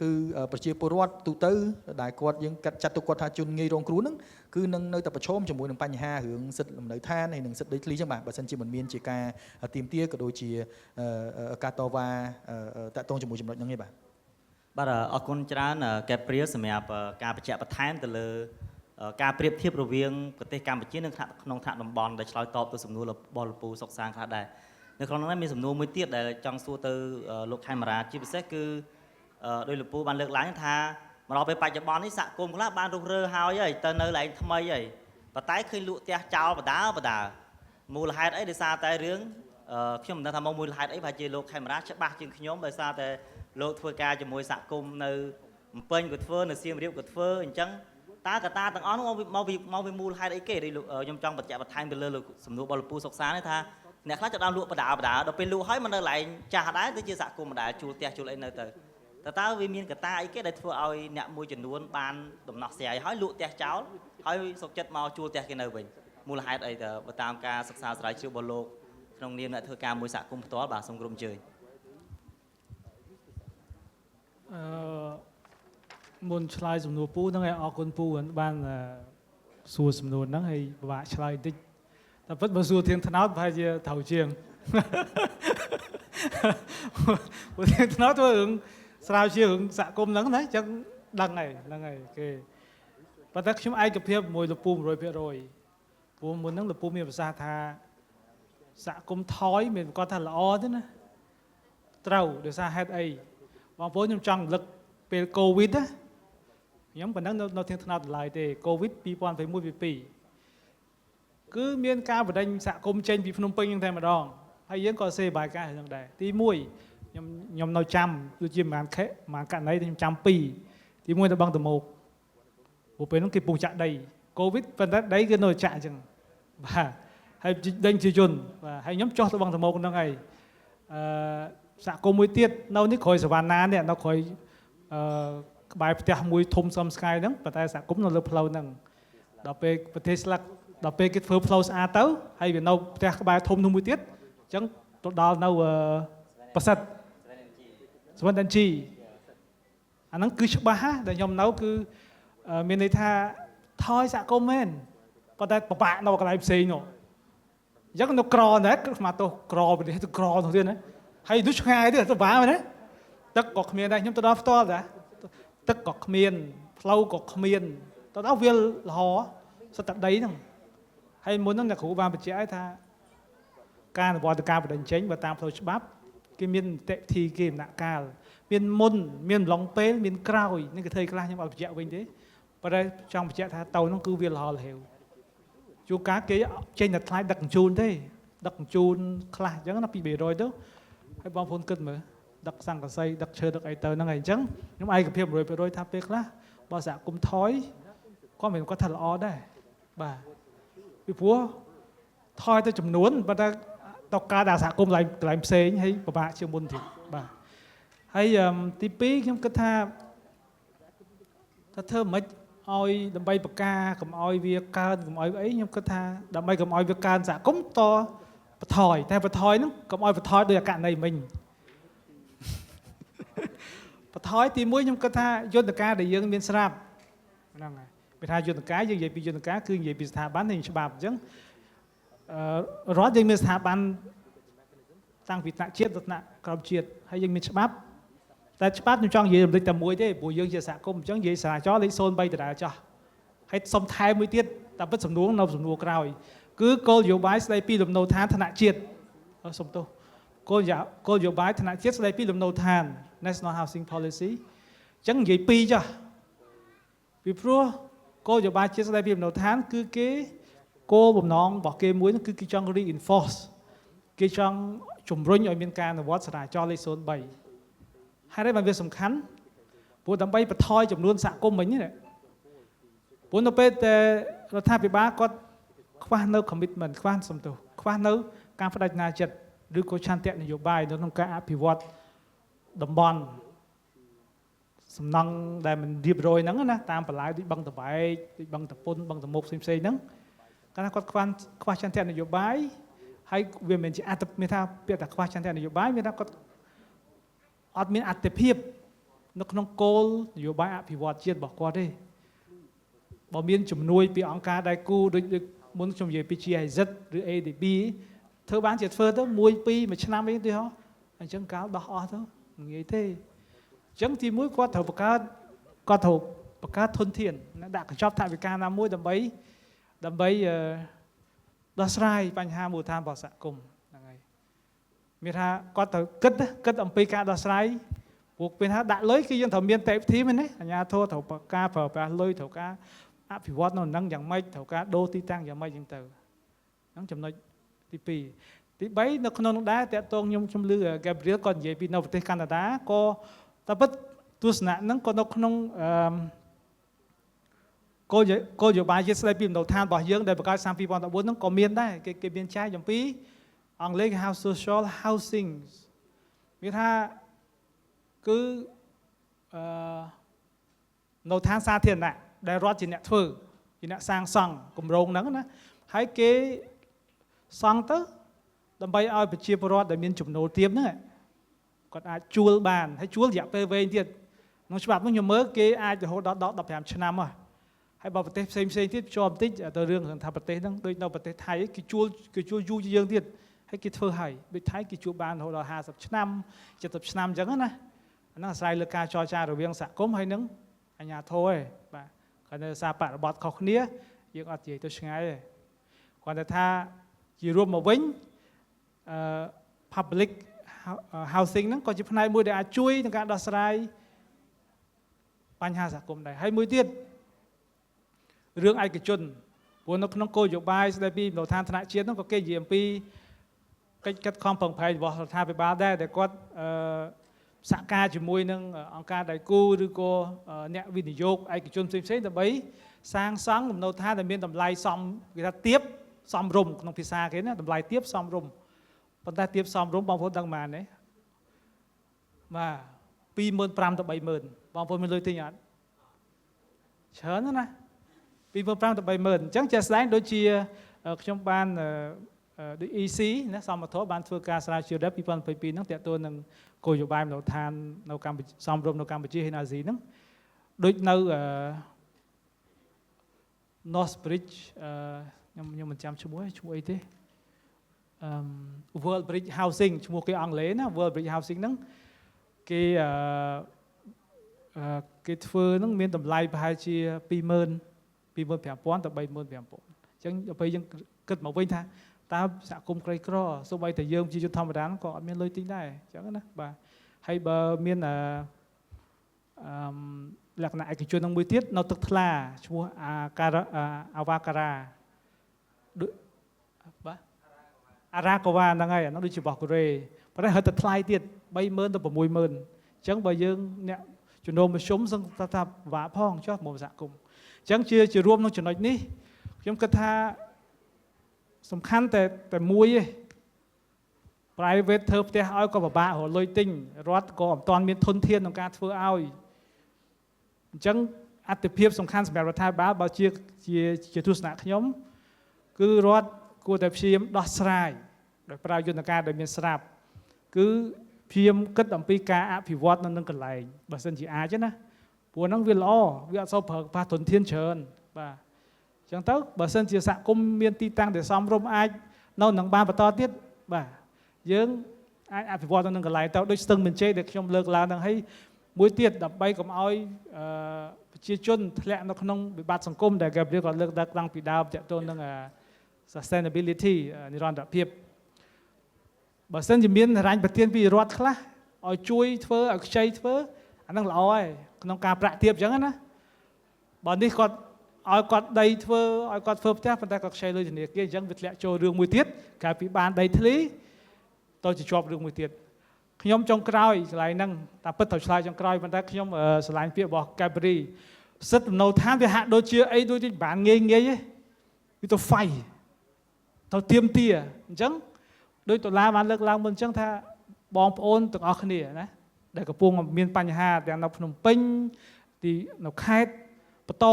គឺប្រជាពលរដ្ឋទូទៅដែលគាត់យើងចាត់ទុកគាត់ថាជនងាយរងគ្រោះហ្នឹងគឺនឹងនៅតែប្រឈមជាមួយនឹងបញ្ហារឿងសិទ្ធិលំនៅឋានហើយនឹងសិទ្ធិដីធ្លីចឹងបាទបើមិនជាមិនមានជាការទៀមទាក៏ដូចជាការតវ៉ាតាក់ទងជាមួយចំណុចហ្នឹងទេបាទ បាទអរគុណច្រើនកែប្រៀលសម្រាប់ការបញ្ជាក់បន្ថែមទៅលើការប្រៀបធៀបរវាងប្រទេសកម្ពុជានិងក្នុងថ្នាក់តំបន់ដែលឆ្លើយតបទៅសំណួររបស់លោកពូសុកសានខ្លះដែរនៅក្នុងនោះមានសំណួរមួយទៀតដែលចង់សួរទៅលោកខេមរាជាពិសេសគឺដោយលោកពូបានលើកឡើងថាមកដល់ពេលបច្ចុប្បន្ននេះសហគមន៍ខ្លះបានរុះរើហើយទៅនៅកន្លែងថ្មីហើយប៉ុន្តែឃើញលក់ផ្ទះចោលបដាមូលហេតុអីដោយសារតែរឿងខ្ញុំមិនដឹងថាមកមូលហេតុអីប្រហែលជាលោកខេមរាច្បាស់ជាងខ្ញុំដោយសារតែលោកធ្វើការជាមួយសហគមន៍នៅភ្នំពេញក៏ធ្វើនៅសៀមរាបក៏ធ្វើអញ្ចឹងតើកត្តាទាំងអស់នោះមកពីមូលហេតុអីគេដូចខ្ញុំចង់បញ្ជាក់បន្ថែមទៅលើសំណួររបស់លោកពូសុកសាននេះថាអ្នកខ្លះចាប់ដើមលក់បដាដល់ពេលលក់ហើយមកនៅកន្លែងចាស់ដែរទៅជាសហគមន៍ម្ដាយជួលផ្ទះជួលអីនៅទៅតើវាមានកត្តាអីគេដែលធ្វើឲ្យអ្នកមួយចំនួនបានដំណោះស្រាយហើយលក់ផ្ទះចោលហើយសុខចិត្តមកជួលផ្ទះគេនៅវិញមូលហេតុអីទៅបើតាមការសិក្សាស្រាវជ្រាវរបស់លោកក្នុងនាមអ្នកធ្វើការមួយសហគមន៍ផ្ទាល់បាទសូមក្រុមជើញមុនឆ្លើយសំណួរពូហ្នឹងឯងអរគុណពូបានសួរសំណួរហ្នឹងហើយពិបាកឆ្លើយតិចតែពិតបើសួរធៀងថ្នោតប្រហែលជាត្រូវជាងព្រោះធៀងថ្នោតធ្វើរឿងស្រាវជ្រាវរឿងសហគមន៍ហ្នឹងណាអញ្ចឹងដឹងហើយគេប៉ុន្តែខ្ញុំឯកភាពជាមួយលោកពូ 100% ព្រោះមុនហ្នឹងលោកពូមានប្រសាសន៍ថាសហគមន៍ថយមានគាត់ថាល្អទេណាត្រូវដោយសារហេតុអីបងប្អូនខ្ញុំចង់រំលឹកពេលកូវីដណាខ្ញុំប៉ុណ្ណឹងនៅធាងថ្នោតឡើយទេកូវីដ2021គឺមានការបដិញ្ញសហគមន៍ចេញពីភ្នំពេញហ្នឹងតែម្ដងហើយយើងក៏សេបាយការហ្នឹងដែរទី1ខ្ញុំនៅចាំដូចជាប្រហែលករណីខ្ញុំចាំ2ទី1ទៅបឹងតមោកព្រោះពេលហ្នឹងគេពុះចាក់ដីកូវីដប៉ុន្តែដីគឺនៅចាក់អញ្ចឹងបាទហើយដេញជាយន្តបាទហើយខ្ញុំចុះទៅបឹងតមោកហ្នឹងហើយសហគមន៍មួយទៀតនៅនេះក្រោយសវណ្ណានេះនៅក្រោយក្បែរផ្ទះមួយធំសំស្កាយហ្នឹងប៉ុន្តែសហគមន៍នៅលើផ្លូវហ្នឹងដល់ពេលប្រទេសស្លឹកដល់ពេលគេធ្វើផ្លូវស្អាតទៅហើយវានៅផ្ទះក្បែរធំនោះមួយទៀតអញ្ចឹងទៅដល់នៅប្រសិទ្ធសវណ្ណជីអាហ្នឹងគឺច្បាស់ណាដែលខ្ញុំនៅគឺមានន័យថាថយសហគមន៍មែនប៉ុន្តែពិបាកនៅកន្លែងផ្សេងនោះអញ្ចឹងនៅក្រដែរស្មាតោក្រប្រទេសទៅក្រនោះទៀតណាហើយនោះឆ្ងាយទៀតទៅបាមែនទេទឹកក៏គ្មានដែរខ្ញុំទៅដល់ផ្ទាល់ដែរទឹកក៏គ្មានផ្លូវក៏គ្មានទៅដល់វាលលហសិតតែដីហ្នឹងហើយមុនហ្នឹងអ្នកគ្រូបានបញ្ជាក់ឲ្យថាការអនុវត្តការបដិញ្ញចេញបើតាមផ្លូវច្បាប់គេមាននីតិវិធីគេដំណាក់កាលមានមុនមានឡុងពេលមានក្រោយនេះគេធ្វើខ្លះខ្ញុំអត់បញ្ជាក់វិញទេប៉ុន្តែចង់បញ្ជាក់ថាទៅហ្នឹងគឺវាលហលហេវជួនកាលគេចេញតែថ្លៃដឹកជញ្ជូនទេដឹកជញ្ជូនខ្លះអញ្ចឹងណាពី200ទៅហើយបងប្អូនគិតមើលដឹកសង្កសីដឹកឈើដឹកអីទៅហ្នឹងហើយអញ្ចឹងខ្ញុំឯកភាព 100% ថាពេលខ្លះបើសហគមន៍ថយគាត់មិនគាត់ថាល្អដែរបាទពីព្រោះថយទៅចំនួនប៉ុន្តែតការដាក់សហគមន៍កន្លែងផ្សេងហើយពិបាកជាងមុនទៀតបាទហើយទី2ខ្ញុំគិតថាធ្វើមិនឲ្យដើម្បីបកាកុំឲ្យវាកើនកុំឲ្យអីខ្ញុំគិតថាដើម្បីកុំឲ្យវាកើនសហគមន៍តបន្ថយតែបន្ថយហ្នឹងកុំឲ្យបន្ថយដោយអកណីមិញបន្ថយទី1ខ្ញុំគិតថាយន្តការដែលយើងមានស្រាប់ហ្នឹងហើយពេលថាយន្តការយើងនិយាយពីយន្តការគឺនិយាយពីស្ថាប័ននិងច្បាប់អញ្ចឹងរដ្ឋយើងមានស្ថាប័នតាំងពីថ្នាក់ជាតិដល់ថ្នាក់ក្រោមជាតិហើយយើងមានច្បាប់តែច្បាប់ខ្ញុំចង់និយាយរំលេចតែមួយទេព្រោះយើងជាសហគមន៍អញ្ចឹងនិយាយសាចរលេខ03ដដែលចោះហើយសុំថែមមួយទៀតតែពិតសំណួរនៅសំណួរក្រោយគឺគោលនយោបាយស្ដីពីលំនៅឋានថ្នាក់ជាតិសុំទោសគោលនយោបាយថ្នាក់ជាតិស្ដីពីលំនៅឋាន National Housing Policy អញ្ចឹងនិយាយពីរចោះពីព្រោះគោលនយោបាយជាតិស្ដីពីលំនៅឋានគឺគេគោលបំណងរបស់គេមួយគឺគេចង់ reinforce គេចង់ជំរុញឲ្យមានការអនុវត្តចរាចរណ៍លេខ03ហើយបានវាសំខាន់ព្រោះដើម្បីបន្ថយចំនួនសហគមន៍មិញនេះព្រោះនៅពេលតែរដ្ឋាភិបាលគាត់ខ្វះនៅ commitment ខ្វះសំទោសខ្វះនៅការបដិញ្ញាចិត្តឬក៏ឆន្ទៈនយោបាយនៅក្នុងការអភិវឌ្ឍតំបន់សំណង់ដែលមិនរៀបរយហ្នឹងណាតាមបន្លាយដូចបឹងតបែកដូចបឹងតពុនបឹងតមុកផ្សេងៗហ្នឹងគាត់ខ្វះឆន្ទៈនយោបាយហើយវាមិនជាមានថាពាក្យថាខ្វះឆន្ទៈនយោបាយមានថាគាត់អត់មានអត្ថិភាពនៅក្នុងគោលនយោបាយអភិវឌ្ឍជាតិរបស់គាត់ទេបើមានជំនួយពីអង្គការដៃគូដូចមុនខ្ញុំនិយាយពី GIZ ឬ ADB ធ្វើបានជាធ្វើទៅ1 2 1ឆ្នាំអីទេហ៎អញ្ចឹងកាលដោះអស់ទៅងាយទេ ចឹងទីមួយគាត់ត្រូវបង្កើតធនធានដាក់កញ្ចប់ថវិកាណាមួយដើម្បីដោះស្រាយបញ្ហាមូលដ្ឋានរបស់សហគមន៍ហ្នឹងហើយមានថាគាត់ត្រូវគិតអំពីការដោះស្រាយពួកពេលថាដាក់លុយគឺយើងត្រូវមានតេវិធីមែនទេអាជ្ញាធរត្រូវការប្រើប្រាស់លុយត្រូវការអភិវឌ្ឍនៅនឹងយ៉ាងម៉េចត្រូវការដូរទីតាំងយ៉ាងម៉េចចឹងទៅហ្នឹងចំណុចទី2ទី3នៅក្នុងនោះដែរតើតងខ្ញុំជំលឺ Gabriel គាត់និយាយពីនៅប្រទេសកាណាដាក៏តែពិតទស្សនៈហ្នឹងក៏នៅក្នុងគោលនយោបាយជាស្ដីពីមូលដ្ឋានរបស់យើងដែលបង្កើតឆ្នាំ2014ហ្នឹងក៏មានដែរគេមានចែកអំពីអង់គ្លេសគេហៅ social housing មានថាគឺនៅឋានសាធារណៈដែលរដ្ឋជាអ្នកធ្វើជាអ្នកសាងសង់គម្រោងហ្នឹងណាហើយគេសង់ទៅដើម្បីឲ្យប្រជាពលរដ្ឋដែលមានចំណូលទាបហ្នឹងគាត់អាចជួលបានហើយជួលរយៈពេលវែងទៀតក្នុងច្បាប់នោះខ្ញុំមើលគេអាចរហូតដល់15ឆ្នាំហើយបើប្រទេសផ្សេងទៀតជាប់បន្តិចទៅរឿងថាប្រទេសហ្នឹងដូចនៅប្រទេសថៃគេជួលយូរជាងយើងទៀតហើយគេធ្វើឲ្យដូចថៃគេជួលបានរហូតដល់50ឆ្នាំ70ឆ្នាំអញ្ចឹងណាអាហ្នឹងអាស្រ័យលើការចរចារវាងសហគមន៍ហើយនឹងអាជ្ញាធរឯងបាទគាត់នៅសារបរិបត្តិខុសគ្នាយើងអត់និយាយទៅឆ្ងាយទេគាត់តែថាជារួមមកវិញpublic housing ហ្នឹងក៏ជាផ្នែកមួយដែលអាចជួយក្នុងការដោះស្រាយបញ្ហាសហគមន៍ដែរហើយមួយទៀតរឿងឯកជនព្រោះនៅក្នុងគោលនយោបាយស្ដីពីមូលដ្ឋានថ្នាក់ជាតិហ្នឹងក៏គេនិយាយអំពីកិច្ចខិតខំប្រឹងប្រែងរបស់រដ្ឋាភិបាលដែរដែលគាត់សហការជាមួយនឹងអង្គការដៃគូឬក៏អ្នកវិនិយោគឯកជនផ្សេងៗដើម្បីសាងសង់លំនៅដ្ឋានដែលមានតម្លៃសមគេថាទាបសមរម្យក្នុងភាសាគេណាតម្លៃទាបសមរម្យប៉ុន្តែទាបសមរម្យបងប្អូនដឹងប៉ុន្មានទេបាទ25,000ទៅ30,000បងប្អូនមានលុយទិញអត់ច្រើនណាស់25,000ទៅ30,000អញ្ចឹងជាក់ស្ដែងដូចជាខ្ញុំបានដូច EC ណាសមត្ថបានធ្វើការស្រាវជ្រាវដែរ2022ហ្នឹងតើតើនឹងគោលនយោបាយមូលដ្ឋាននៅកម្ពុជាសមរម្យនៅកម្ពុជាហើយនៅអាស៊ីហ្នឹងដូចនៅ North Bridge ខ្ញុំមិនចាំឈ្មោះអីទេWorld Bridge Housing ឈ្មោះគេអង់គ្លេសណា World Bridge Housing ហ្នឹងគេធ្វើហ្នឹងមានតម្លៃប្រហែលជា25,000ទៅ35,000អញ្ចឹងដល់ពេលយើងគិតមកវិញថាតើសហគមន៍ក្រីក្រសូម្បីតែយើងជាជនធម្មតាក៏អត់មានលុយទិញដែរអញ្ចឹងណាបាទហើយបើមានលក្ខណៈឯកជននឹងមួយទៀតនៅទឹកថ្លាឈ្មោះអាវ៉ាការ៉ាបាទអារ៉ាកាវ៉ាហ្នឹងហើយអានោះដូចជារបស់កូរ៉េប៉ុន្តែហិតតែថ្លៃទៀត30,000ទៅ60,000អញ្ចឹងបើយើងអ្នកជំនុំមធ្យមសឹងថាពិបាកផងចុះមកសហគមន៍អញ្ចឹងជារួមក្នុងចំណុចនេះខ្ញុំគិតថាសំខាន់តែមួយទេ private ធ្វើផ្ទះឲ្យក៏ពិបាករលុយទិញរដ្ឋក៏មិនទាន់មានធនធានក្នុងការធ្វើឲ្យអញ្ចឹងអត្ថភាពសំខាន់សម្រាប់រដ្ឋាភិបាលបើជាទស្សនៈខ្ញុំគឺរដ្ឋគួរតែព្យាយាមដោះស្រាយដោយប្រើយន្តការដែលមានស្រាប់គឺព្យាយាមគិតអំពីការអភិវឌ្ឍនៅនឹងកន្លែងបើសិនជាអាចណាព្រោះហ្នឹងវាល្អវាអត់សូវប្រើប្រាស់ធនធានច្រើនបាទអញ្ចឹងទៅបើសិនជាសហគមន៍មានទីតាំងដែលសមរម្យអាចនៅនឹងបានបន្តទៀតបាទយើងអាចអភិវឌ្ឍនៅនឹងកន្លែងទៅដូចស្ទឹងមានជ័យដែលខ្ញុំលើកឡើងហ្នឹងហើយមួយទៀតដើម្បីកុំឲ្យប្រជាជនធ្លាក់នៅក្នុងវិបត្តិសង្គមដែល Gabriel ក៏លើកឡើងពីដើមទាក់ទងនឹងsustainability និរន្តរភាពបើសិនជាមានរញ្ញប្រទានពីរដ្ឋខ្លះឲ្យជួយធ្វើឲ្យខ្ចីធ្វើអាហ្នឹងល្អហើយក្នុងការប្រាក់ទាបអញ្ចឹងណាបើនេះគាត់ឲ្យគាត់ដីធ្វើឲ្យគាត់ធ្វើផ្ទះប៉ុន្តែគាត់ខ្ចីលុយធនាគារអញ្ចឹងវាធ្លាក់ចូលរឿងមួយទៀតកាលពីបានដីធ្លីទៅជាប់រឿងមួយទៀតខ្ញុំចុងក្រោយកន្លែងហ្នឹងតែពិតត្រូវឆ្លើយចុងក្រោយប៉ុន្តែខ្ញុំឆ្លាញ់ពាក្យរបស់ Gabriel សិទ្ធិនៅឋានវាហាក់ដូចជាអីដូចជាបានងាយទេវាទៅហ្វៃទៅទៀមទាអញ្ចឹងដោយដុល្លារបានលើកឡើងមុនអញ្ចឹងថាបងប្អូនទាំងអស់គ្នាណាដែលកំពុងមានបញ្ហាទាំងនៅភ្នំពេញទីនៅខេត្តបន្ត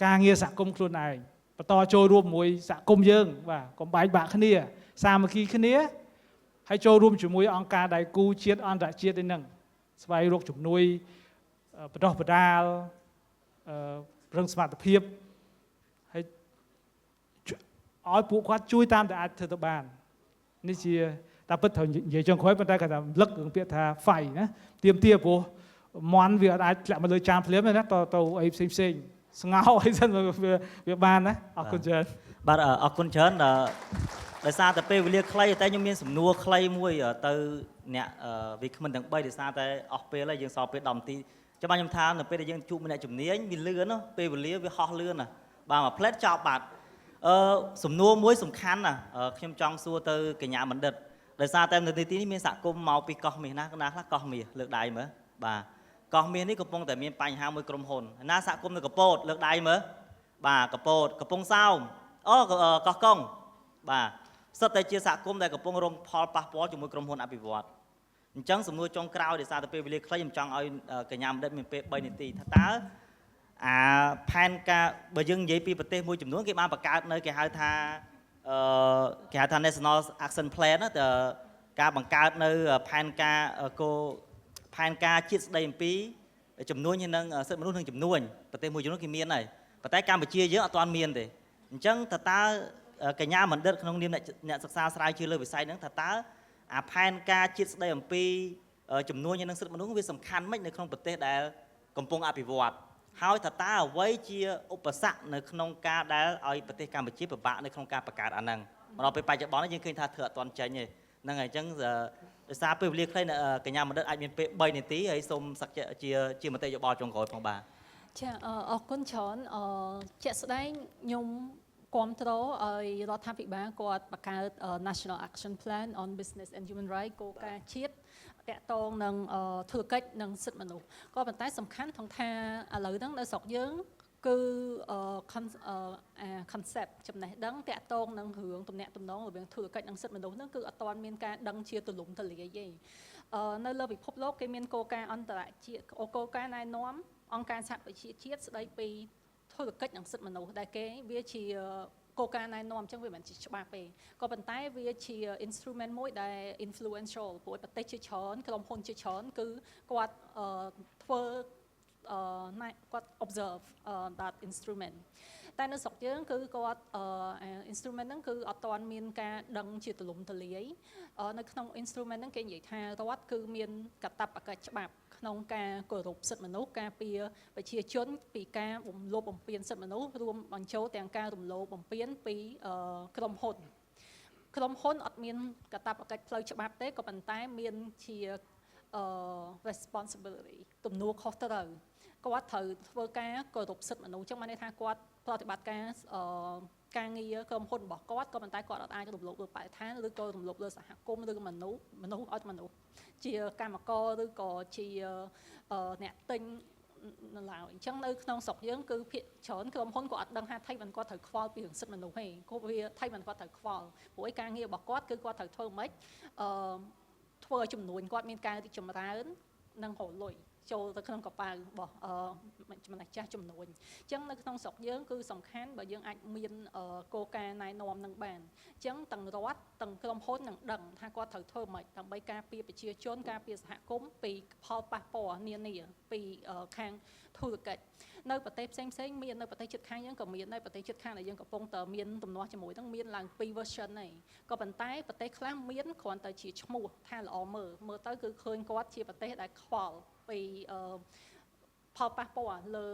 ការងារសហគមន៍ខ្លួនឯងបន្តចូលរួមជាមួយសហគមន៍យើងបាទកុំបែកបាក់គ្នាសាមគ្គីគ្នាហើយចូលរួមជាមួយអង្គការដៃគូជាតិអន្តរជាតិឯហ្នឹងស្វែងរកជំនួយបណ្ដុះបណ្ដាលប្រឹងសមត្ថភាពហើយឲ្យពួកគាត់ជួយតាមដែលអាចធ្វើទៅបាននេះជា ta bứt thời nhảy trong khói bên ta cả là lắc ứng biệt thà phải nhá tiêm tia bố món việc ai lại mà lời chạm phím này đó tàu ấy xem ngáo ấy dân việc bàn đấy ở con chơi បាទអរគុណច្រើនដោយសារតែពេលវេលាខ្លីតែខ្ញុំមានសំណួរខ្លីមួយទៅអ្នកវាគ្មិនទាំង3ដោយសារតែអស់ពេលហើយយើងសល់ពេល10នាទីចាំខ្ញុំថានៅពេលដែលយើងជួបម្នាក់ជំនាញវាលឿនណាពេលវេលាវាហោះលឿនណាបាទមួយផ្លែតចប់បាទសំណួរមួយសំខាន់ណាខ្ញុំចង់សួរទៅកញ្ញាបណ្ឌិតដោយសារតែនៅទីនេះមានសហគមន៍មកពីកោះមាសណាខ្លះកោះមាសលើកដៃមើលបាទកោះមាសនេះកំពុងតែមានបញ្ហាមួយក្រុមហ៊ុនណាសហគមន៍នៅកពតលើកដៃមើលបាទកពតកំពង់សោមអូកោះកុងបាទសិតតែជាសហគមន៍ដែលកំពុងរងផលប៉ះពាល់ជាមួយក្រុមហ៊ុនអភិវឌ្ឍអញ្ចឹងសំណួរចុងក្រោយដោយសារតែពេលវេលាខ្លីខ្ញុំចង់ឲ្យកញ្ញាបណ្ឌិតមានពេល3នាទីថាតើអាផែនការបើយើងនិយាយពីប្រទេសមួយចំនួនគេបានបង្កើតនៅគេហៅថា National Action Plan ណាការបង្កើតនៅផែនការជាតិស្ដីអំពីជំនួញនឹងសិទ្ធិមនុស្សនិងជំនួញប្រទេសមួយចំនួនគេមានហើយប៉ុន្តែកម្ពុជាយើងអត់ទាន់មានទេអញ្ចឹងតើកញ្ញាបណ្ឌិតក្នុងនាមអ្នកសិក្សាស្រាវជ្រាវលើវិស័យហ្នឹងថាតើអាផែនការជាតិស្ដីអំពីជំនួញនឹងសិទ្ធិមនុស្សវាសំខាន់ម៉េចនៅក្នុងប្រទេសដែលកំពុងអភិវឌ្ឍហើយថាតើអ្វីជាឧបសគ្គនៅក្នុងការដែលឲ្យប្រទេសកម្ពុជាពិបាកនៅក្នុងការបង្កើតអាហ្នឹងមកដល់ពេលបច្ចុប្បន្នយើងឃើញថាធ្វើអត់ទាន់ចេញទេហ្នឹងហើយអញ្ចឹងដោយសារពេលវេលាខ្លីកញ្ញាបណ្ឌិតអាចមានពេល3នាទីហើយសូមសក្តិជាមតិយោបល់ចុងក្រោយផងបាទចាអរគុណច្រើនជាក់ស្ដែងខ្ញុំគាំទ្រឲ្យរដ្ឋាភិបាលគាត់បង្កើត National Action Plan on Business and Human Rights គោលការណ៍ជាតិតាក់ទងនឹងធុរកិច្ចនិងសិទ្ធិមនុស្សក៏ប៉ុន្តែសំខាន់ថងថាឥឡូវហ្នឹងនៅស្រុកយើងគឺ concept ចំណេះដឹងតាក់ទងនឹងរឿងទំនាក់ទំនងរវាងធុរកិច្ចនិងសិទ្ធិមនុស្សហ្នឹងគឺអត់ទាន់មានការដឹងជាទូលំទូលាយទេនៅលើពិភពលោកគេមានគោលការណ៍អន្តរជាតិគោលការណ៍ណែនាំអង្គការសហប្រជាជាតិស្ដីពីធុរកិច្ចនិងសិទ្ធិមនុស្សដែលគេវាជាគោលការណ៍ណែនាំអញ្ចឹងវាមិនមែនជាច្បាប់ទេក៏ប៉ុន្តែវាជា instrument មួយដែល influential ព្រោះប្រទេសជាច្រើនក្រុមហ៊ុនជាច្រើនគឺគាត់ធ្វើគាត់ observe that instrument តែនៅស្រុកយើងគឺគាត់ instrument ហ្នឹងគឺអត់ទាន់មានការដឹងជាទូលំទូលាយនៅក្នុង instrument ហ្នឹងគេនិយាយថារដ្ឋគឺមានកាតព្វកិច្ចច្បាប់ក្នុងការគោរពសិទ្ធិមនុស្សការពារប្រជាជនពីការរំលោភបំពានសិទ្ធិមនុស្សរួមបញ្ចូលទាំងការរំលោភបំពានពីក្រុមហ៊ុនអត់មានកាតព្វកិច្ចផ្លូវច្បាប់ទេក៏ប៉ុន្តែមានជា responsibility ទំនួលខុសត្រូវគាត់ត្រូវធ្វើការគោរពសិទ្ធិមនុស្សអញ្ចឹងបានន័យថាគាត់ប្រតិបត្តិការងារក្រុមហ៊ុនរបស់គាត់ក៏ប៉ុន្តែគាត់អាចរំលោភលើបរិស្ថានឬក៏រំលោភលើសហគមន៍ឬមនុស្សឲ្យមនុស្សជាកម្មករឬក៏ជាអ្នកទិញនៅឡើយអញ្ចឹងនៅក្នុងស្រុកយើងគឺភាគច្រើនក្រុមហ៊ុនក៏អត់ដឹងថាថៃមិនគាត់ត្រូវខ្វល់ពីរឿងសិទ្ធិមនុស្សទេគាត់វាថៃមិនគាត់ត្រូវខ្វល់ព្រោះឯការងាររបស់គាត់គឺគាត់ត្រូវធ្វើម៉េចធ្វើឲ្យចំនួនគាត់មានការរីកចម្រើននិងរលុយចូលទៅក្នុងកប៉ាល់របស់ម្ចាស់ចំនួនអញ្ចឹងនៅក្នុងស្រុកយើងគឺសំខាន់បើយើងអាចមានគោលការណ៍ណែនាំនឹងបានអញ្ចឹងទាំងរដ្ឋទាំងក្រុមហ៊ុននឹងដឹងថាគាត់ត្រូវធ្វើម៉េចដើម្បីការពារប្រជាជនការពារសហគមន៍ពីផលប៉ះពាល់នានាពីខាងធុរកិច្ចនៅប្រទេសផ្សេងមាននៅប្រទេសជិតខាងយើងក៏មានដែរប្រទេសជិតខាងដែលយើងកំពុងតែមានទំនាស់ជាមួយនឹងមានឡើង2 version ហើយក៏ប៉ុន្តែប្រទេសខ្លះមានគ្រាន់តែជាឈ្មោះថាល្អមើលទៅគឺឃើញគាត់ជាប្រទេសដែលខ្វល់ពីផលប៉ះពាល់លើ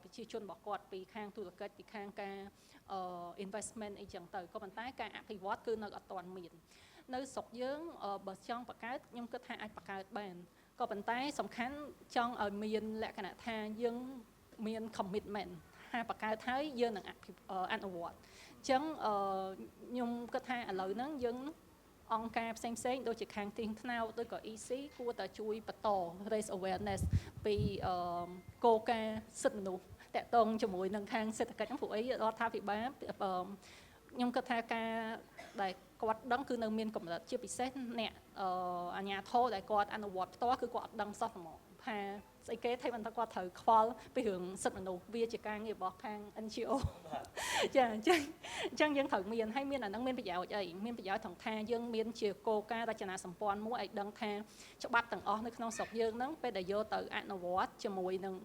ប្រជាជនរបស់គាត់ពីខាងធុរកិច្ចពីខាងការ investment អីចឹងទៅក៏ប៉ុន្តែការអភិវឌ្ឍគឺនៅអត់ទាន់មាននៅស្រុកយើងបើចង់បង្កើតខ្ញុំគិតថាអាចបង្កើតបានក៏ប៉ុន្តែសំខាន់ចង់ឲ្យមានលក្ខណៈថាយើងមាន commitment ថាបង្កើតហើយយើងនឹងអនុវត្តអញ្ចឹងខ្ញុំគិតថាឥឡូវហ្នឹងយើងអង្គការផ្សេងដូចជាខាងទីងថ្នោតឬក៏ EC គួរតែជួយបន្ត raise awareness ពីគោលការណ៍សិទ្ធិមនុស្សតាក់ទងជាមួយនឹងខាងសេដ្ឋកិច្ចហ្នឹងព្រោះអីរដ្ឋាភិបាលខ្ញុំគិតថាការដែលគាត់ដឹងគឺនៅមានកម្រិតជាពិសេសអ្នកអាជ្ញាធរដែលគាត់អនុវត្តផ្ទាល់គឺគាត់អត់ដឹងសោះហ្មងថាស្អីគេថៃមិនថាគាត់ត្រូវខ្វល់ពីរឿងសិទ្ធិមនុស្សវាជាការងាររបស់ខាង NGO ចាអញ្ចឹងយើងត្រូវមានហើយមានអានឹងមានប្រយោជន៍អីមានប្រយោជន៍ថងថាយើងមានជាគោលការណ៍រចនាសម្ព័ន្ធមួយឲ្យដឹងថាច្បាប់ទាំងអស់នៅក្នុងស្រុកយើងហ្នឹងពេលដែលយកទៅអនុវត្តជាមួយនឹង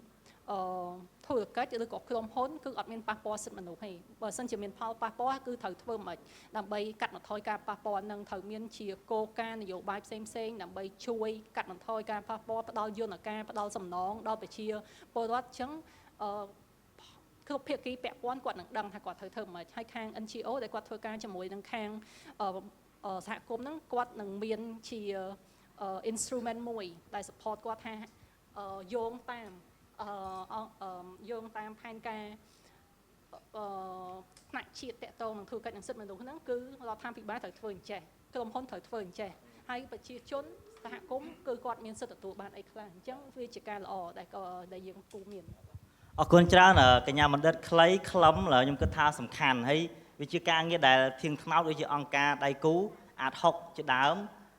ធុរកិច្ចឬក៏ក្រុមហ៊ុនគឺអត់មានប៉ះពាល់សិទ្ធិមនុស្សទេបើសិនជាមានផលប៉ះពាល់គឺត្រូវធ្វើមិនដើម្បីកាត់បន្ថយការប៉ះពាល់នឹងត្រូវមានជាគោលការណ៍នយោបាយផ្សេងដើម្បីជួយកាត់បន្ថយការប៉ះពាល់ផ្ដល់យន្តការផ្ដល់សំណងដល់ប្រជាពលរដ្ឋអញ្ចឹងគ្រប់ភាគីពាក់ព័ន្ធគាត់នឹងដឹងថាគាត់ត្រូវធ្វើមិនហើយខាង NGO ដែលគាត់ធ្វើការជាមួយនឹងខាងសហគមន៍ហ្នឹងគាត់នឹងមានជា instrument មួយដែល support គាត់ថាយោងតាមផែនការថ្នាក់ជាតិតកតងនឹងធុរកិច្ចនិងសិទ្ធិមនុស្សហ្នឹងគឺរដ្ឋាភិបាលត្រូវធ្វើអញ្ចេះក្រុមហ៊ុនត្រូវធ្វើអញ្ចេះហើយប្រជាជនសហគមន៍គឺគាត់មានសិទ្ធិទទួលបានអីខ្លះអញ្ចឹងវាជាការល្អដែលយើងគូមានអរគុណច្រើនកញ្ញាបណ្ឌិតខ្លីខ្លឹមខ្ញុំគិតថាសំខាន់ហើយវាជាការងារដែលធៀងថ្នោតដូចជាអង្គការដៃគូអាត60ជាដើម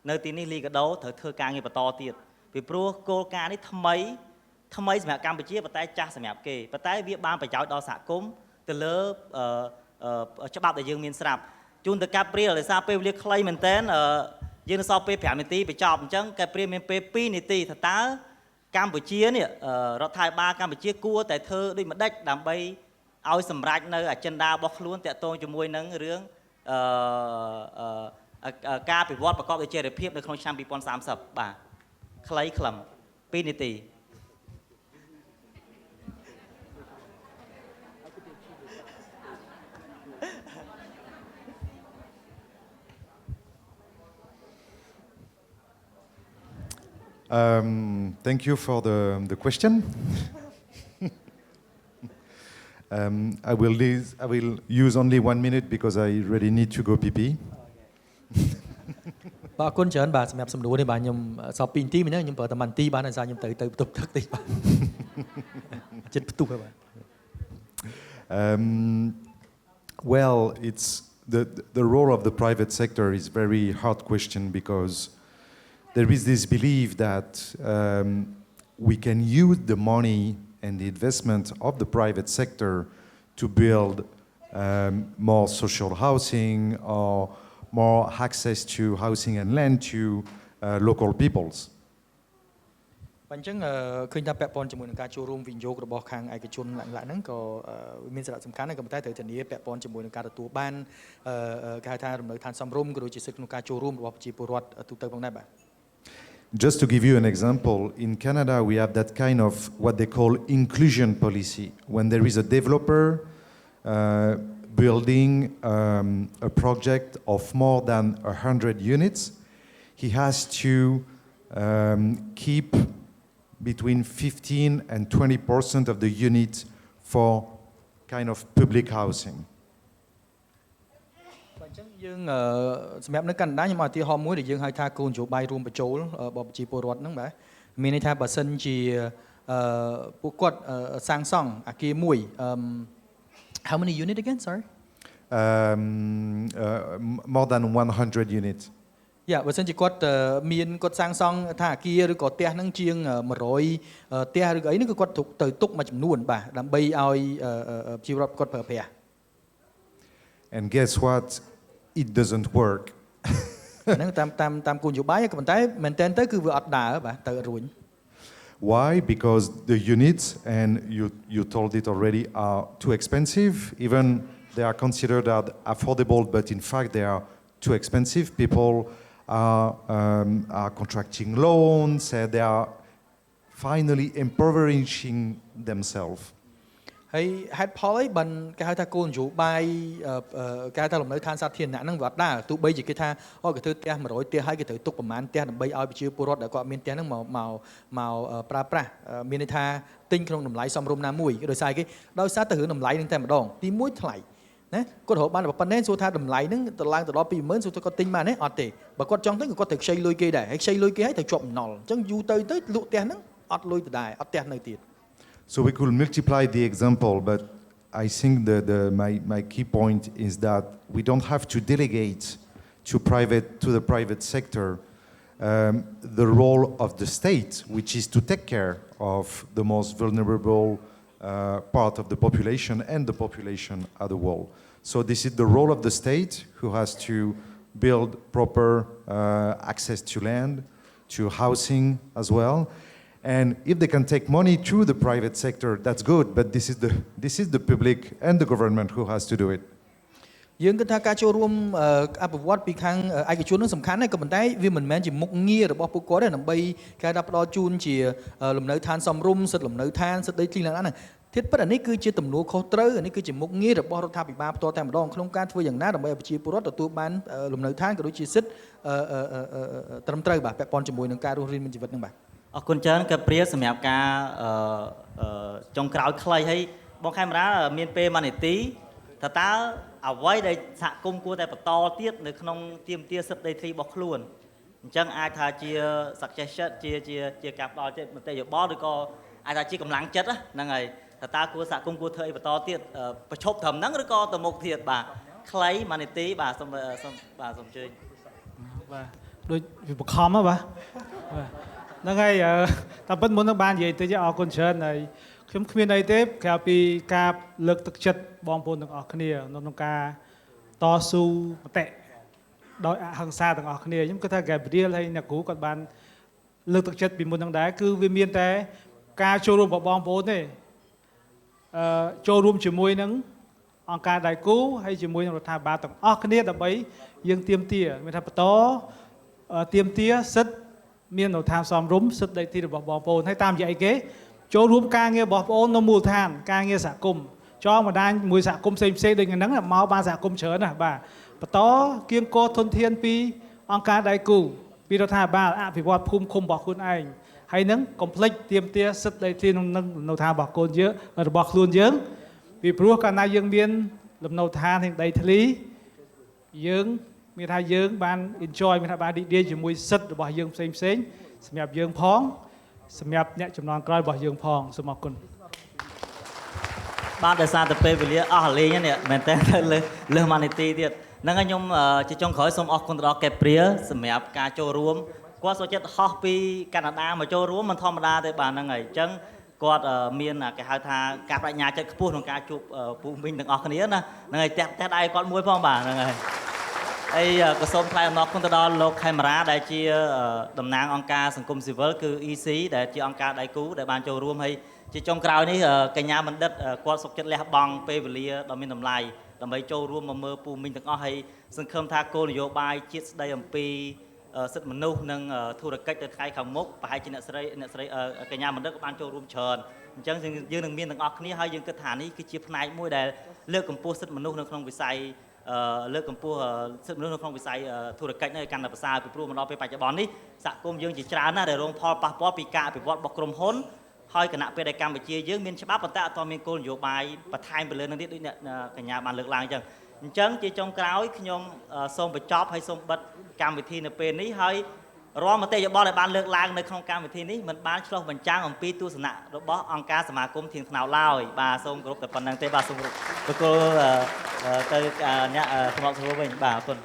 នៅទីនេះលីកាដូត្រូវធ្វើការងារបន្តទៀតពីព្រោះគោលការណ៍នេះថ្មីសម្រាប់កម្ពុជាប៉ុន្តែចាស់សម្រាប់គេប៉ុន្តែវាបានប្រយោជន៍ដល់សហគមន៍ទៅលើច្បាប់ដែលយើងមានស្រាប់ជួនទៅកាប់ព្រាលដោយសារពេលវេលាខ្លីមែនតើយើងនៅសល់ពេល5នាទីបញ្ចប់អញ្ចឹងកាប់ព្រាលមានពេល2នាទីថាតើកម្ពុជានេះរដ្ឋាភិបាលកម្ពុជាគួរតែធ្វើដូចម្ដេចដើម្បីឲ្យសម្រេចនៅអចិន្តារបស់ខ្លួនតាក់ទងជាមួយនឹងរឿងការពិវត្តប្រកបដោយចីរភាពនៅក្នុងឆ្នាំ2030បាទខ្លីខ្លឹម2នាទីThank you for the question. I will use only 1 minute because I really need to go pee. បាទអរគុណច្រើនបាទសម្រាប់សំណួរនេះបាទខ្ញុំសល់2នាទីមិញខ្ញុំប្រើតែ1នាទីបានហើយសារខ្ញុំទៅបន្ទប់ទឹកតិចបាទចិត្តផ្ទុះហើយបាទ Well, it's the role of the private sector is very hard question because there is this belief that we can use the money and the investment of the private sector to build more social housing or more access to housing and land to local peoples. បាទអញ្ចឹងឃើញថាពាក់ព័ន្ធជាមួយនឹងការចូលរួមវិនិយោគរបស់ខាងឯកជនហ្នឹងក៏មានសារៈសំខាន់ដែរក៏ប៉ុន្តែត្រូវធានាពាក់ព័ន្ធជាមួយនឹងការទទួលបានគេហៅថារំនៅឋានសមរម្យក៏ដូចជាសិទ្ធិក្នុងការចូលរួមរបស់ប្រជាពលរដ្ឋទូទៅផងដែរបាទ Just to give you an example, in Canada we have that kind of what they call inclusion policy. When there is a developer building a project of more than 100 units, he has to keep between 15 and 20% of the unit for kind of public housing. បាទអញ្ចឹងយើងសម្រាប់នៅកាណាដាខ្ញុំឲ្យឧទាហរណ៍មួយដែលយើងហៅថាគោលនយោបាយរួមបញ្ចូលរបស់ប្រជាពលរដ្ឋហ្នឹងបាទមានន័យថាបើសិនជាពួកគាត់សាងសង់អគារមួយ How many unit again sorry more than 100 units. បើសិនជាគាត់សាងសង់ថាអគារឬក៏ផ្ទះហ្នឹងជាង100ផ្ទះឬក៏អីហ្នឹងគឺគាត់ទៅទុកមួយចំនួនបាទដើម្បីឲ្យជីវរដ្ឋគាត់ប្រើប្រាស់ And guess what? It doesn't work. ហ្នឹងតាមគោលនយោបាយក៏ប៉ុន្តែមែនតើទៅគឺវាអត់ដើរបាទទៅរួញ Why? Because the units, and you told it already, are too expensive. Even they are considered affordable, but in fact they are too expensive. People are contracting loans, and they are finally impoverishing themselves. ហើយហេតុផលអីបានគេហៅថាគោលនយោបាយគេហៅថាលំនៅឋានសាធារណៈហ្នឹងវាអត់ដើរទោះបីជាគេថាគេធ្វើផ្ទះ100ផ្ទះហើយគេត្រូវទុកប្រមាណផ្ទះដើម្បីឲ្យប្រជាពលរដ្ឋដែលគាត់មានផ្ទះហ្នឹងមកប្រើប្រាស់មានន័យថាទិញក្នុងតម្លៃសមរម្យណាមួយដោយសារគេដោយសារតែរឿងតម្លៃហ្នឹងតែម្ដងទី1ថ្លៃណាគាត់រកបានប៉ុណ្ណេះសួរថាតម្លៃហ្នឹងទៅឡើងទៅដល់ 20000 សួរថាគាត់ទិញបានទេអត់ទេបើគាត់ចង់ទិញក៏គាត់ត្រូវខ្ចីលុយគេដែរហើយខ្ចីលុយគេហើយត្រូវជាប់អំណុលអញ្ចឹងយូរទៅលក់ផ្ទះហ្នឹងអត់លុយទៅដែរអត់ផ្ទះនៅទៀត So we could multiply the example, but I think my key point is that we don't have to delegate to the private sector the role of the state, which is to take care of the most vulnerable part of the population and the population as a whole. So this is the role of the state, who has to build proper access to land, to housing as well. And if they can take money through the private sector, that's good. But this is the public and the government who has to do it. យើងគិតថាការចូលរួមអភិវឌ្ឍពីខាងឯកជននឹងសំខាន់ដែរក៏ប៉ុន្តែវាមិនមែនជាមុខងាររបស់ពួកគាត់ទេដើម្បីគេថាផ្ដល់ជូនជាលំនៅឋានសមរម្យសិទ្ធិលំនៅឋានសិទ្ធិដីធ្លីឡើងហ្នឹងធាតុពិតអានេះគឺជាទំនួលខុសត្រូវអានេះគឺជាមុខងាររបស់រដ្ឋាភិបាលផ្ទាល់តែម្ដងក្នុងការធ្វើយ៉ាងណាដើម្បីឲ្យប្រជាពលរដ្ឋទទួលបានលំនៅឋានក៏ដូចជាសិទ្ធិត្រឹមត្រូវបាទពាក់ព័ន្ធជាមួយនឹងការរស់រានមានជីវិតហ្នឹងបាទ អរគុណច្រើនកែព្រាសម្រាប់ការចុងក្រោយខ្លីហើយបងខេមរាមានពេល1នាទីតើអ្វីដែលសហគមន៍គួរតែបន្តទៀតនៅក្នុងទាមទារសិទ្ធិដីធ្លីរបស់ខ្លួនអញ្ចឹងអាចថាជា suggestion ជាការផ្ដល់មតិយោបល់ឬក៏អាចថាជាកម្លាំងចិត្តហ្នឹងហើយតើគួរសហគមន៍គួរធ្វើអីបន្តទៀតប្រឈប់ត្រឹមហ្នឹងឬក៏ទៅមុខទៀតបាទខ្លី1នាទីបាទសូមអញ្ជើញ បាទដូចវាបខំហ៎បាទហ្នឹងហើយតែប៉ុន្តែមុននឹងបាននិយាយតិចអរគុណច្រើនហើយខ្ញុំគ្មានអីទេក្រៅពីការលើកទឹកចិត្តបងប្អូនទាំងអស់គ្នាក្នុងការតស៊ូមតិដោយអហិង្សាទាំងអស់គ្នាខ្ញុំគិតថា Gabriel ហើយអ្នកគ្រូគាត់បានលើកទឹកចិត្តពីមុនហ្នឹងដែរគឺវាមានតែការចូលរួមរបស់បងប្អូនទេចូលរួមជាមួយនឹងអង្គការដៃគូហើយជាមួយនឹងរដ្ឋាភិបាលទាំងអស់គ្នាដើម្បីយើងទាមទារមានថាបន្តទាមទារសិទ្ធិមាននៅឋានសមរម្យសិទ្ធិដីធ្លីរបស់បងប្អូនហើយតាមរយៈអីគេចូលរួមការងាររបស់បងប្អូននៅមូលដ្ឋានការងារសហគមន៍ចងបណ្ដាញមួយសហគមន៍ផ្សេងដូចហ្នឹងមកបានសហគមន៍ច្រើនណាស់បាទបន្តគៀងគរធនធានពីអង្គការដៃគូពីរដ្ឋាភិបាលអភិវឌ្ឍភូមិឃុំរបស់ខ្លួនឯងហើយនឹងកុំភ្លេចទាមទារសិទ្ធិដីធ្លីនៅឋានរបស់កូនយើងរបស់ខ្លួនយើងពីព្រោះកាលណាយើងមានលំនៅឋាននៃដីធ្លីយើងមានថាយើងបាន enjoy មានថាបានរីករាយជាមួយសិទ្ធិរបស់យើងផ្សេងសម្រាប់យើងផងសម្រាប់អ្នកចំនួនក្រោយរបស់យើងផងសូមអរគុណ បាទដោយសារតែពេលវេលាអស់លេងនេះមែនតើលើស1នាទីទៀតហ្នឹងហើយខ្ញុំជាចុងក្រោយសូមអរគុណទៅដល់កែព្រាសម្រាប់ការចូលរួមគាត់សុខចិត្តហោះពីកាណាដាមកចូលរួមមិនធម្មតាទេបាទហ្នឹងហើយអញ្ចឹងគាត់មានគេហៅថាការបញ្ញាចិត្តខ្ពស់ក្នុងការជួបពូមីងទាំងអស់គ្នាណាហ្នឹងហើយផ្ទះដៃគាត់មួយផងបាទហ្នឹងហើយហើយក៏សូមថ្លែងអំណរគុណទៅដល់លោកខេមរាដែលជាតំណាងអង្គការសង្គមស៊ីវិលគឺ EC ដែលជាអង្គការដៃគូដែលបានចូលរួមហើយជាចុងក្រោយនេះកញ្ញាបណ្ឌិតគាត់សុខចិត្តលះបង់ពេលវេលាដ៏មានតម្លៃដើម្បីចូលរួមមកមើលពូមីងទាំងអស់ហើយសង្ឃឹមថាគោលនយោបាយជាតិស្ដីអំពីសិទ្ធិមនុស្សនិងធុរកិច្ចទៅថ្ងៃខាងមុខប្រហែលជាអ្នកស្រីកញ្ញាបណ្ឌិតក៏បានចូលរួមច្រើនអញ្ចឹងយើងនឹងមានទាំងអស់គ្នាហើយយើងគិតថានេះគឺជាផ្នែកមួយដែលលើកកម្ពស់សិទ្ធិមនុស្សនៅក្នុងវិស័យលើកកម្ពស់សិទ្ធិមនុស្សនៅក្នុងវិស័យធុរកិច្ចនៅកាន់តែប្រសើរពីព្រោះមកដល់ពេលបច្ចុប្បន្ននេះសហគមន៍យើងជាច្រើនណាស់ដែលរងផលប៉ះពាល់ពីការអភិវឌ្ឍរបស់ក្រុមហ៊ុនហើយគណៈពេលដែលកម្ពុជាយើងមានច្បាប់ប៉ុន្តែអត់ទាន់មានគោលនយោបាយបន្ថែមទៅលើនឹងទៀតដូចអ្នកកញ្ញាបានលើកឡើងអញ្ចឹងជាចុងក្រោយខ្ញុំសូមបញ្ចប់ហើយសូមបិទកម្មវិធីនៅពេលនេះហើយរាល់មតិយោបល់ដែលបានលើកឡើងនៅក្នុងកម្មវិធីនេះមិនបានឆ្លុះបញ្ចាំងអំពីទស្សនៈរបស់អង្គការសមាគមធាងថ្នោតឡើយបាទសូមគោរពតែប៉ុណ្្នឹងទេបាទសូមបកគលទៅអ្នកសម្រាប់សួរវិញបាទអរគុណ